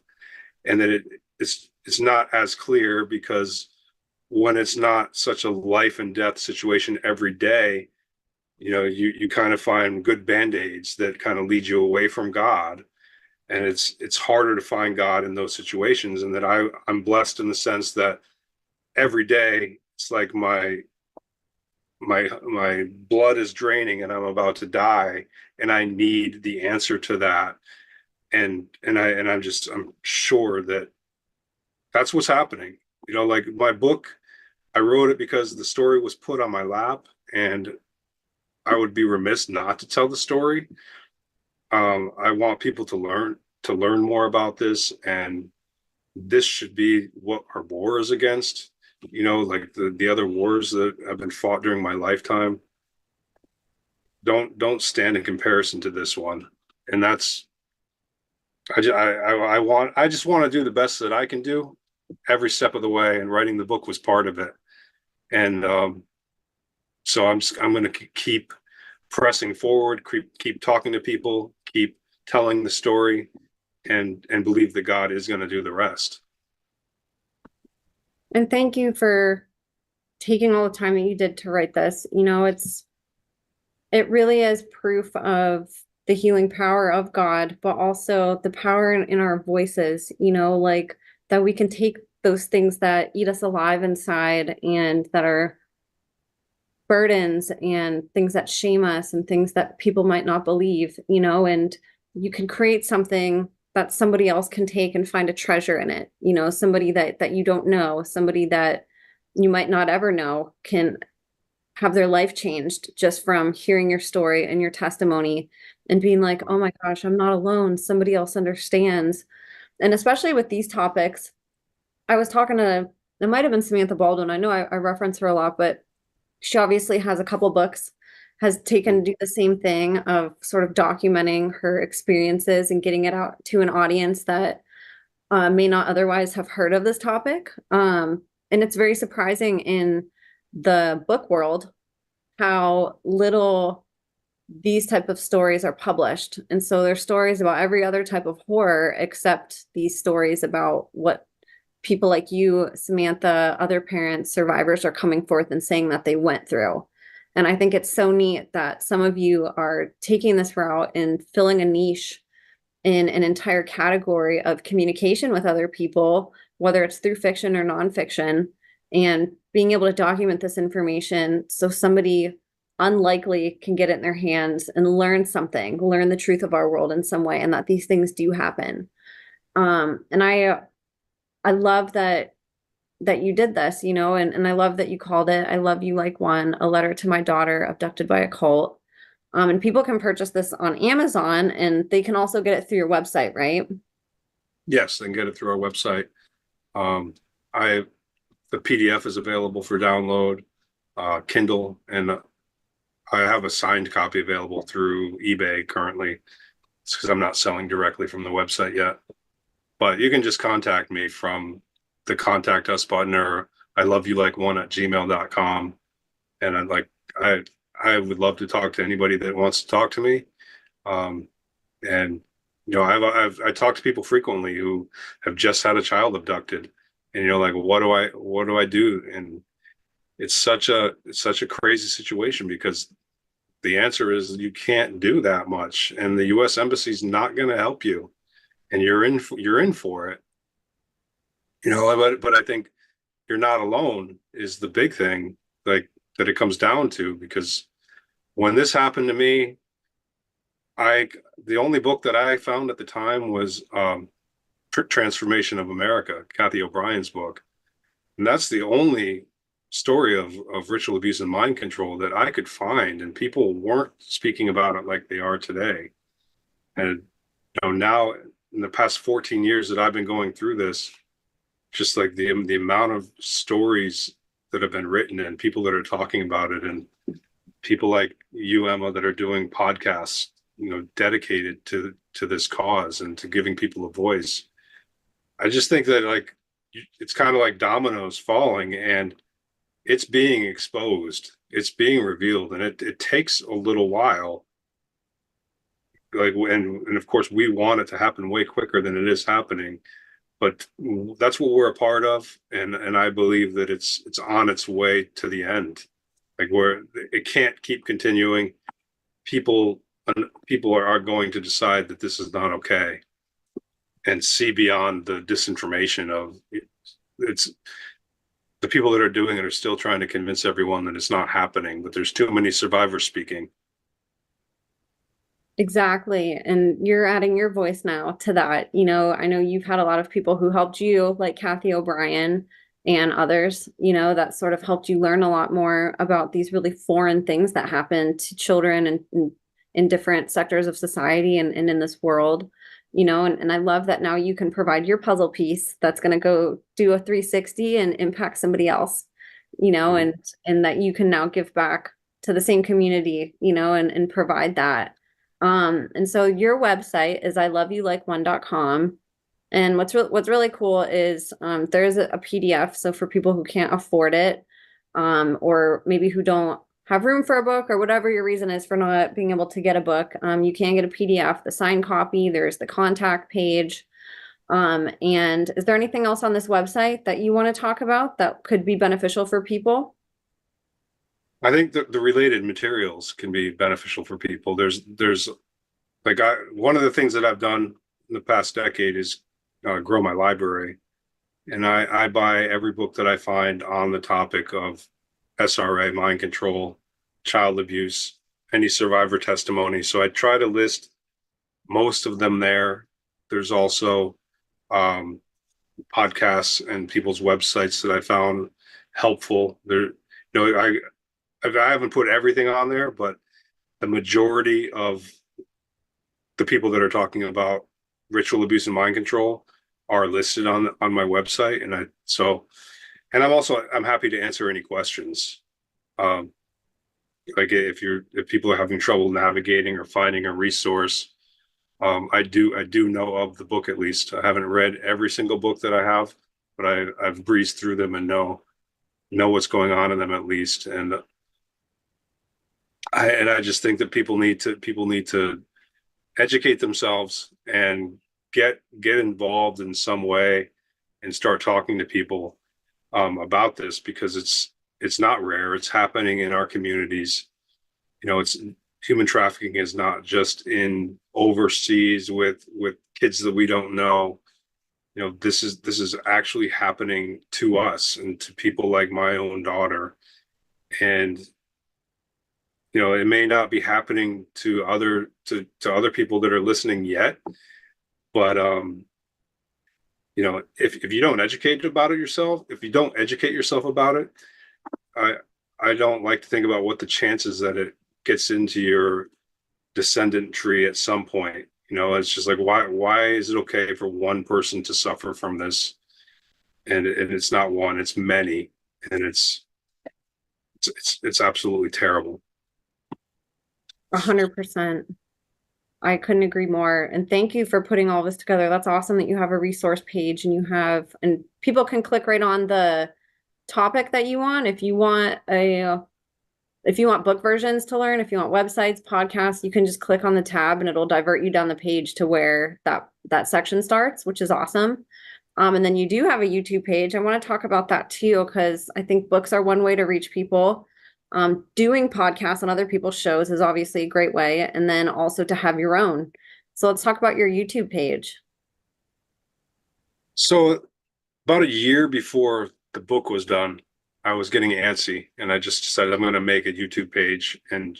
S2: and that it's not as clear, because when it's not such a life and death situation every day, you kind of find good band-aids that kind of lead you away from God. And it's harder to find God in those situations. And that I'm blessed in the sense that every day it's like my blood is draining and I'm about to die, and I need the answer to that. I'm sure that that's what's happening. Like my book, I wrote it because the story was put on my lap, and I would be remiss not to tell the story. I want people to learn more about this, and this should be what our war is against. Like the other wars that have been fought during my lifetime don't stand in comparison to this one. And that's I just want to do the best that I can do every step of the way, and writing the book was part of it. And so I'm going to keep pressing forward, keep talking to people, keep telling the story, and believe that God is going to do the rest.
S1: And thank you for taking all the time that you did to write this. It really is proof of the healing power of God, but also the power in our voices, like that we can take those things that eat us alive inside and that are burdens and things that shame us and things that people might not believe, and you can create something that somebody else can take and find a treasure in it. Somebody that you don't know, somebody that you might not ever know, can have their life changed just from hearing your story and your testimony and being like, oh my gosh, I'm not alone. Somebody else understands. And especially with these topics, I was talking to, it might have been Samantha Baldwin. I know I reference her a lot, but she obviously has a couple books, has taken to do the same thing of sort of documenting her experiences and getting it out to an audience that may not otherwise have heard of this topic. And it's very surprising in the book world how little these type of stories are published. And so there's stories about every other type of horror except these stories about what people like you, Samantha, other parents, survivors are coming forth and saying that they went through. And I think it's so neat that some of you are taking this route and filling a niche in an entire category of communication with other people, whether it's through fiction or nonfiction, and being able to document this information so somebody unlikely can get it in their hands and learn something, learn the truth of our world in some way, and that these things do happen. And I love that you did this, you know, and I love that you called it I Love You Like One, a letter to my daughter abducted by a cult. And people can purchase this on Amazon and they can also get it through your website, right?
S2: Yes, they can get it through our website. I the PDF is available for download, Kindle, and I have a signed copy available through eBay currently. It's because I'm not selling directly from the website yet. But you can just contact me from the contact us button or I love you like one at gmail.com. And I would love to talk to anybody that wants to talk to me. And I talk to people frequently who have just had a child abducted, and like, what do I do? And it's such a crazy situation because the answer is you can't do that much, and the U.S. Embassy's not going to help you, and you're in for it. But I think you're not alone is the big thing, like that it comes down to, because when this happened to me, the only book that I found at the time was Transformation of America, Kathy O'Brien's book. And that's the only story of ritual abuse and mind control that I could find. And people weren't speaking about it like they are today. And now in the past 14 years that I've been going through this, just like the amount of stories that have been written and people that are talking about it, and people like you, Emma, that are doing podcasts, dedicated to this cause and to giving people a voice. I just think that it's kind of like dominoes falling, and it's being exposed, it's being revealed, and it takes a little while. And of course we want it to happen way quicker than it is happening, but that's what we're a part of, and I believe that it's on its way to the end, like where it can't keep continuing. People are going to decide that this is not okay and see beyond the disinformation of it's the people that are doing it are still trying to convince everyone that it's not happening, but there's too many survivors speaking.
S1: Exactly. And you're adding your voice now to that. I know you've had a lot of people who helped you, like Kathy O'Brien and others, that sort of helped you learn a lot more about these really foreign things that happen to children and in different sectors of society and in this world, and I love that now you can provide your puzzle piece that's going to go do a 360 and impact somebody else, and that you can now give back to the same community, and provide that. And so your website is iloveyoulikeone.com. And what's really cool is there's a PDF. So for people who can't afford it, or maybe who don't have room for a book or whatever your reason is for not being able to get a book, you can get a PDF, the signed copy. There's the contact page. And is there anything else on this website that you want to talk about that could be beneficial for people?
S2: I think that the related materials can be beneficial for people. There's one of the things that I've done in the past decade is grow my library, and I buy every book that I find on the topic of SRA, mind control, child abuse, any survivor testimony. So I try to list most of them there. There's also podcasts and people's websites that I found helpful. I haven't put everything on there, but the majority of the people that are talking about ritual abuse and mind control are listed on my website, and and I'm happy to answer any questions. Um, like if people are having trouble navigating or finding a resource, I do know of the book at least. I haven't read every single book that I have, but I've breezed through them and know what's going on in them at least. And I just think that people need to educate themselves and get involved in some way and start talking to people about this, because it's not rare. It's happening in our communities. It's human trafficking is not just in overseas with kids that we don't know. This is actually happening to us and to people like my own daughter. And it may not be happening to other people that are listening yet, but if you don't educate about it yourself, if you don't educate yourself about it, I I don't like to think about what the chances that it gets into your descendant tree at some point. It's just like, why is it okay for one person to suffer from this? And it's not one, it's many, and it's absolutely terrible.
S1: 100%. I couldn't agree more. And thank you for putting all this together. That's awesome that you have a resource page and people can click right on the topic that you want. If you want book versions to learn, if you want websites, podcasts, you can just click on the tab and it'll divert you down the page to where that section starts, which is awesome. And then you do have a YouTube page. I want to talk about that too, because I think books are one way to reach people. Doing podcasts on other people's shows is obviously a great way, and then also to have your own. So let's talk about your YouTube page.
S2: So about a year before the book was done, I was getting antsy, and I just decided I'm going to make a YouTube page and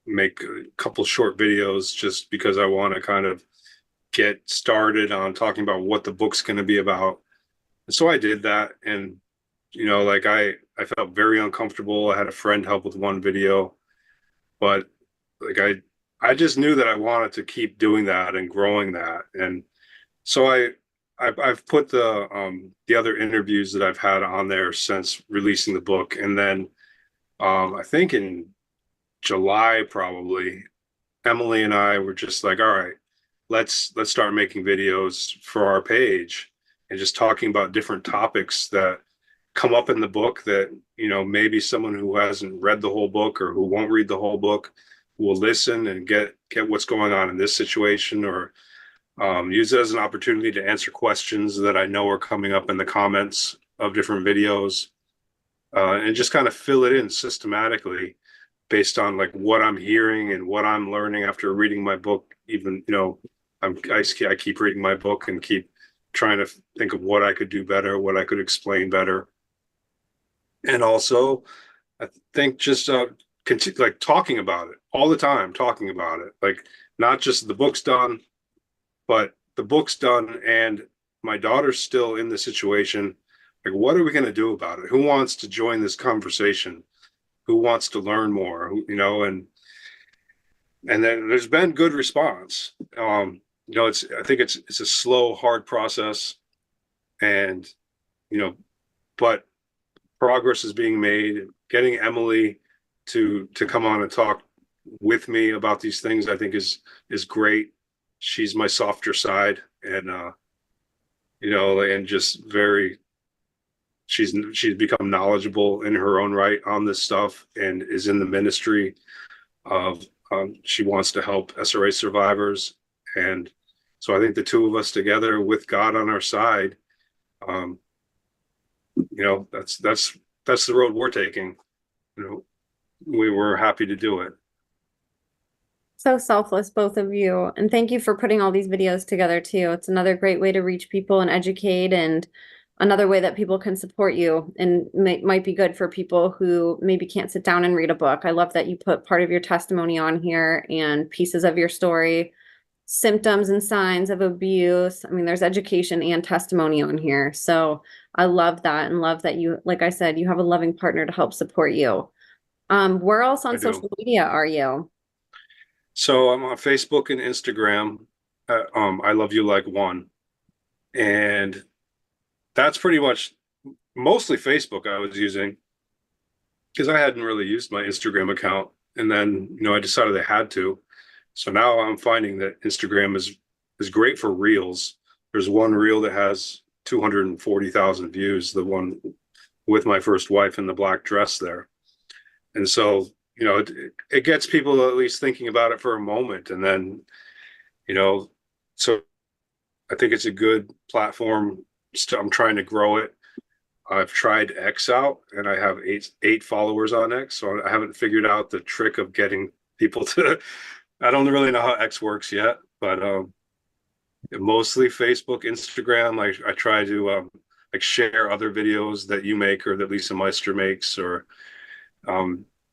S2: make a couple short videos just because I want to kind of get started on talking about what the book's going to be about. And so I did that, and like I felt very uncomfortable. I had a friend help with one video, but like I just knew that I wanted to keep doing that and growing that. And so I've put the other interviews that I've had on there since releasing the book. And then I think in July probably, Emily and I were just like, all right, let's start making videos for our page and just talking about different topics that come up in the book that maybe someone who hasn't read the whole book or who won't read the whole book will listen and get what's going on in this situation, or use it as an opportunity to answer questions that I know are coming up in the comments of different videos, and just kind of fill it in systematically based on like what I'm hearing and what I'm learning after reading my book. Even I keep reading my book and keep trying to think of what I could do better, what I could explain better. And also, I think just like talking about it all the time, talking about it, like not just the book's done, but the book's done and my daughter's still in the situation. Like, what are we going to do about it? Who wants to join this conversation? Who wants to learn more? And then there's been good response. I think it's a slow, hard process, and but progress is being made. Getting Emily to come on and talk with me about these things, I think is great. She's my softer side, and and just very she's become knowledgeable in her own right on this stuff and is in the ministry of she wants to help SRA survivors. And so I think the two of us together with God on our side, um, that's the road we're taking. We were happy to do it.
S1: So selfless, both of you. And thank you for putting all these videos together too. It's another great way to reach people and educate, and another way that people can support you, and might be good for people who maybe can't sit down and read a book. I love that you put part of your testimony on here and pieces of your story, symptoms and signs of abuse. I mean, there's education and testimony on here. So I love that, and love that you, like I said, you have a loving partner to help support you. Where else on
S2: I do.
S1: social media are you?
S2: So I'm on Facebook and Instagram. I love you like one. And that's pretty much mostly Facebook I was using because I hadn't really used my Instagram account. And then, I decided I had to. So now I'm finding that Instagram is great for reels. There's one reel that has 240,000 views, the one with my first wife in the black dress there. And so, it gets people at least thinking about it for a moment. And then, so I think it's a good platform. I'm trying to grow it. I've tried X out and I have eight followers on X. So I haven't figured out the trick of getting people to, I don't really know how X works yet, but mostly Facebook, Instagram. I try to like share other videos that you make or that Lisa Meister makes, or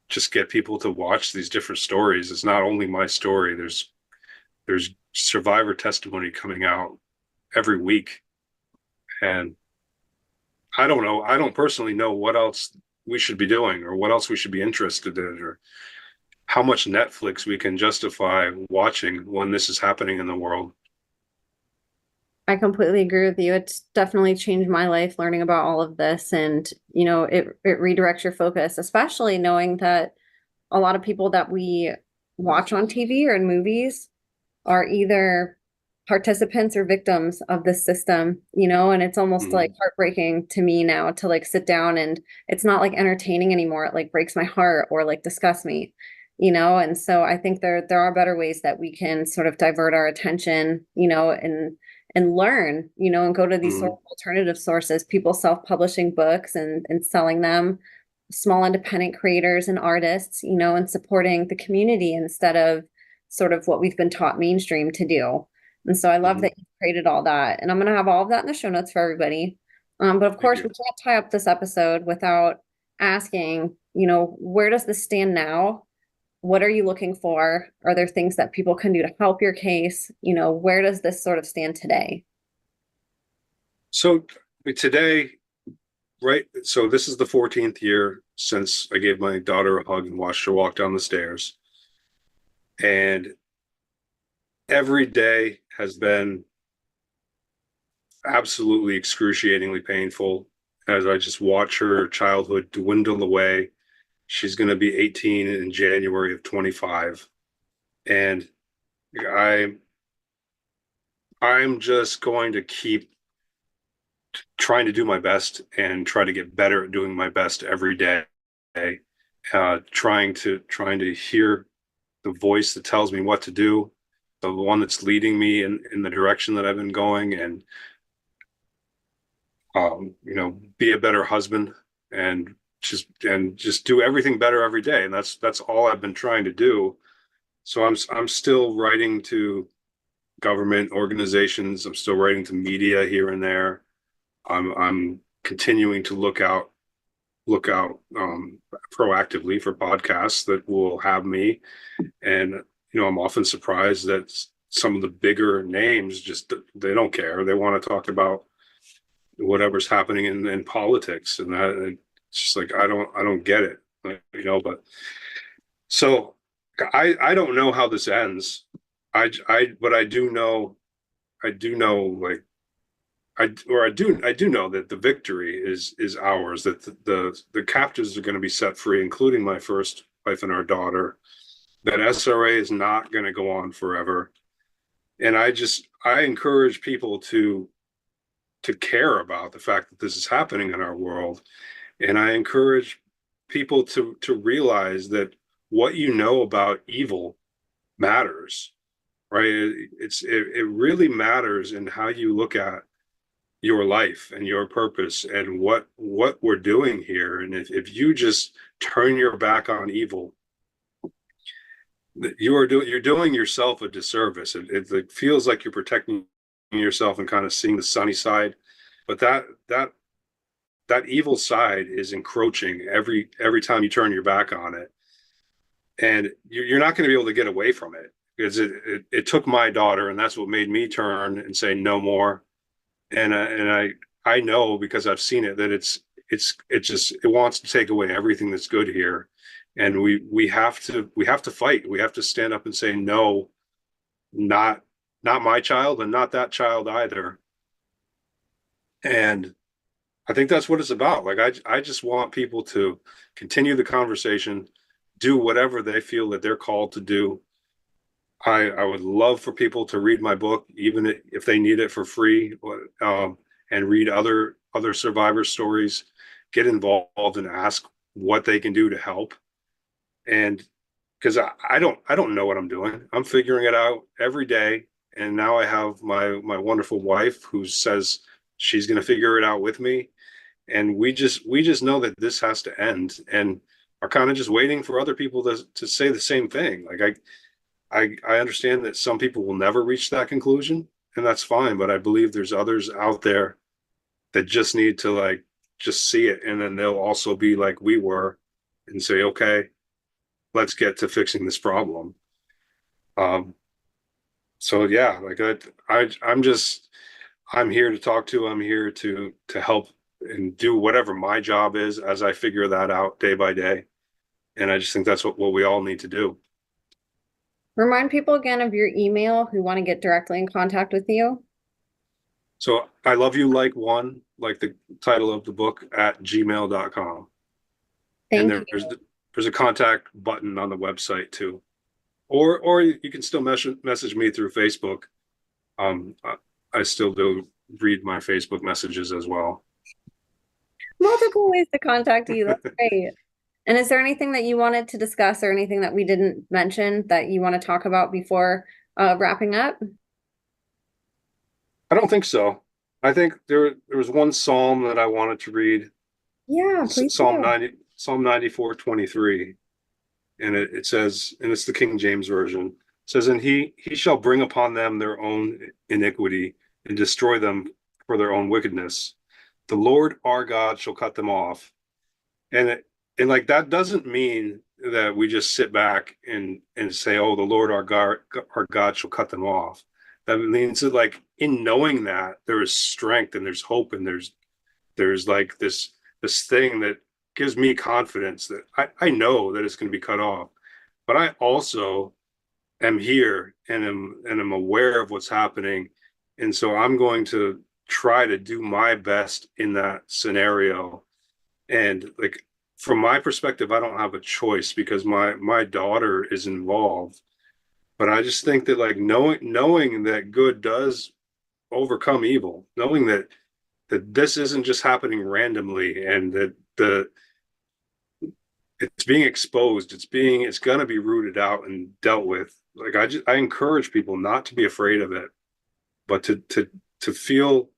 S2: just get people to watch these different stories. It's not only my story. There's survivor testimony coming out every week. And I don't know. I don't personally know what else we should be doing or what else we should be interested in or how much Netflix we can justify watching when this is happening in the world.
S1: I completely agree with you. It's definitely changed my life learning about all of this. And, it redirects your focus, especially knowing that a lot of people that we watch on TV or in movies are either participants or victims of this system, and it's almost like heartbreaking to me now to like sit down, and it's not like entertaining anymore. It like breaks my heart or like disgusts me, and so I think there are better ways that we can sort of divert our attention, and learn, and go to these sort
S2: Mm-hmm.
S1: of alternative sources, people self-publishing books and selling them, small independent creators and artists, and supporting the community instead of sort of what we've been taught mainstream to do. And so I love
S2: Mm-hmm.
S1: that you created all that. And I'm going to have all of that in the show notes for everybody. But of
S2: Thank
S1: course, we
S2: you.
S1: can't tie up this episode without asking, where does this stand now? What are you looking for? Are there things that people can do to help your case? Where does this sort of stand today?
S2: So today, right? So this is the 14th year since I gave my daughter a hug and watched her walk down the stairs. And every day has been absolutely excruciatingly painful as I just watch her childhood dwindle away. She's going to be 18 in January of 25. And I I'm just going to keep trying to do my best and try to get better at doing my best every day. Trying to hear the voice that tells me what to do, the one that's leading me in the direction that I've been going, and be a better husband and just do everything better every day. And that's all I've been trying to do. So I'm still writing to government organizations. I'm still writing to media here and there. I'm continuing to look out proactively for podcasts that will have me. And I'm often surprised that some of the bigger names just they don't care. They want to talk about whatever's happening in politics, and that and it's just like I don't get it, But so I don't know how this ends. But I do know like I do know that the victory is ours. That the captives are going to be set free, including my first wife and our daughter. That SRA is not going to go on forever, and I encourage people to care about the fact that this is happening in our world, and I encourage people to realize that what you know about evil matters, right? It really matters in how you look at your life and your purpose and what we're doing here. And if you just turn your back on evil, you're doing yourself a disservice. It feels like you're protecting yourself and kind of seeing the sunny side, but that evil side is encroaching every time you turn your back on it, and you're not going to be able to get away from it because it took my daughter, and that's what made me turn and say no more. And I know because I've seen it that it wants to take away everything that's good here, and we have to fight. We have to stand up and say no, not my child and not that child either. And I think that's what it's about. Like I just want people to continue the conversation, do whatever they feel that they're called to do. I would love for people to read my book, even if they need it for free, and read other survivor stories, get involved and ask what they can do to help. And because I don't know what I'm doing. I'm figuring it out every day. And now I have my wonderful wife who says she's going to figure it out with me. And we just know that this has to end, and are kind of just waiting for other people to say the same thing. Like I understand that some people will never reach that conclusion, and that's fine. But I believe there's others out there that just need to like just see it, and then they'll also be like we were, and say, okay, let's get to fixing this problem. Um, so yeah, like I'm here to talk to. I'm here to help and do whatever my job is as I figure that out day by day. And I just think that's what we all need to do.
S1: Remind people again of your email who want to get directly in contact with you.
S2: So I love you like one, like the title of the book, at gmail.com. And
S1: Thank you.
S2: there's a contact button on the website too. Or you can still message me through Facebook. I still do read my Facebook messages as well.
S1: Multiple ways to contact you. That's great. And is there anything that you wanted to discuss or anything that we didn't mention that you want to talk about before wrapping up?
S2: I don't think so. I think there was one psalm that I wanted to read.
S1: Yeah, please
S2: Psalm
S1: do.
S2: 90, Psalm 94:23. And it says, and it's the King James Version, it says, and he shall bring upon them their own iniquity and destroy them for their own wickedness. The Lord our God shall cut them off. And like that doesn't mean that we just sit back and say, oh, the Lord our God shall cut them off. That means that like in knowing that there is strength and there's hope and there's like this thing that gives me confidence that I know that it's going to be cut off, but I also am here and am aware of what's happening, and so I'm going to try to do my best in that scenario. And like from my perspective, I don't have a choice because my daughter is involved. But I just think that like knowing that good does overcome evil, knowing that this isn't just happening randomly, and that the it's being exposed, it's going to be rooted out and dealt with. Like I encourage people not to be afraid of it, but to feel,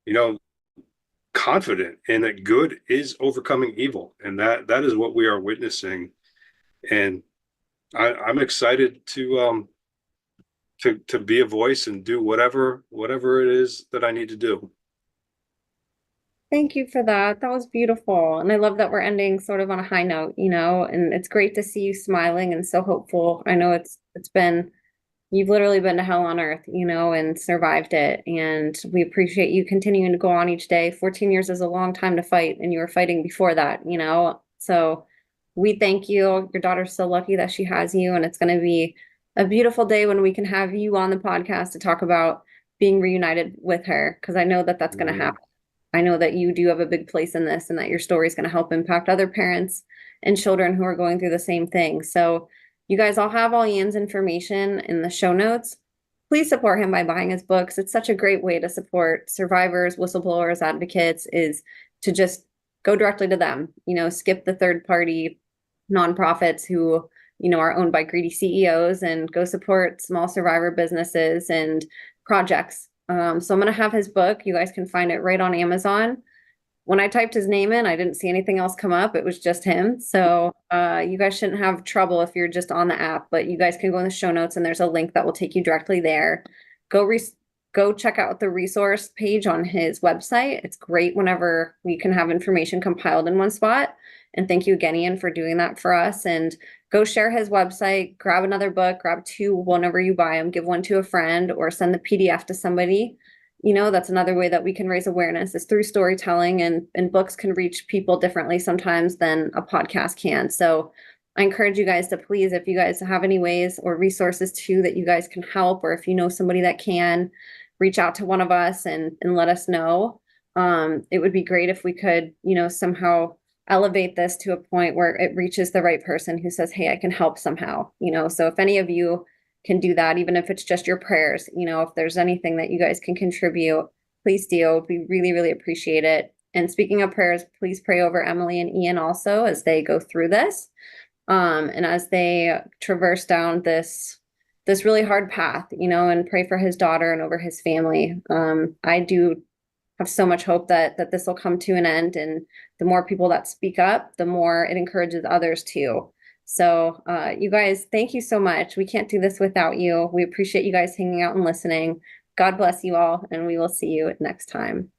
S2: you know, confident in that good is overcoming evil, and that is what we are witnessing. And I'm excited to be a voice and do whatever it is that I need to do.
S1: Thank you for that. That was beautiful. And I love that we're ending sort of on a high note, and it's great to see you smiling and so hopeful. I know it's been you've literally been to hell on earth, and survived it. And we appreciate you continuing to go on each day. 14 years is a long time to fight, and you were fighting before that. So we thank you. Your daughter's so lucky that she has you, and it's going to be a beautiful day when we can have you on the podcast to talk about being reunited with her, because I know that that's going to
S2: Mm-hmm.
S1: happen. I know that you do have a big place in this, and that your story is going to help impact other parents and children who are going through the same thing. So you guys all have all Ian's information in the show notes. Please support him by buying his books. It's such a great way to support survivors, whistleblowers, advocates, is to just go directly to them, skip the third party nonprofits who, are owned by greedy CEOs, and go support small survivor businesses and projects. So I'm going to have his book. You guys can find it right on Amazon. When I typed his name in, I didn't see anything else come up. It was just him. So you guys shouldn't have trouble if you're just on the app, but you guys can go in the show notes and there's a link that will take you directly there. Go check out the resource page on his website. It's great whenever we can have information compiled in one spot. And thank you again, Ian, for doing that for us. And go share his website, grab another book, grab two whenever you buy them, give one to a friend, or send the PDF to somebody. That's another way that we can raise awareness, is through storytelling, and books can reach people differently sometimes than a podcast can. So I encourage you guys to please, if you guys have any ways or resources too that you guys can help, or if you know somebody that can, reach out to one of us and let us know. It would be great if we could, somehow elevate this to a point where it reaches the right person who says, hey, I can help somehow, so if any of you can do that, even if it's just your prayers, if there's anything that you guys can contribute, please do. We really, really appreciate it. And speaking of prayers, please pray over Emily and Ian also as they go through this, and as they traverse down this really hard path, and pray for his daughter and over his family. I do have so much hope that this will come to an end, and the more people that speak up, the more it encourages others too. So you guys, thank you so much. We can't do this without you. We appreciate you guys hanging out and listening. God bless you all, and we will see you next time.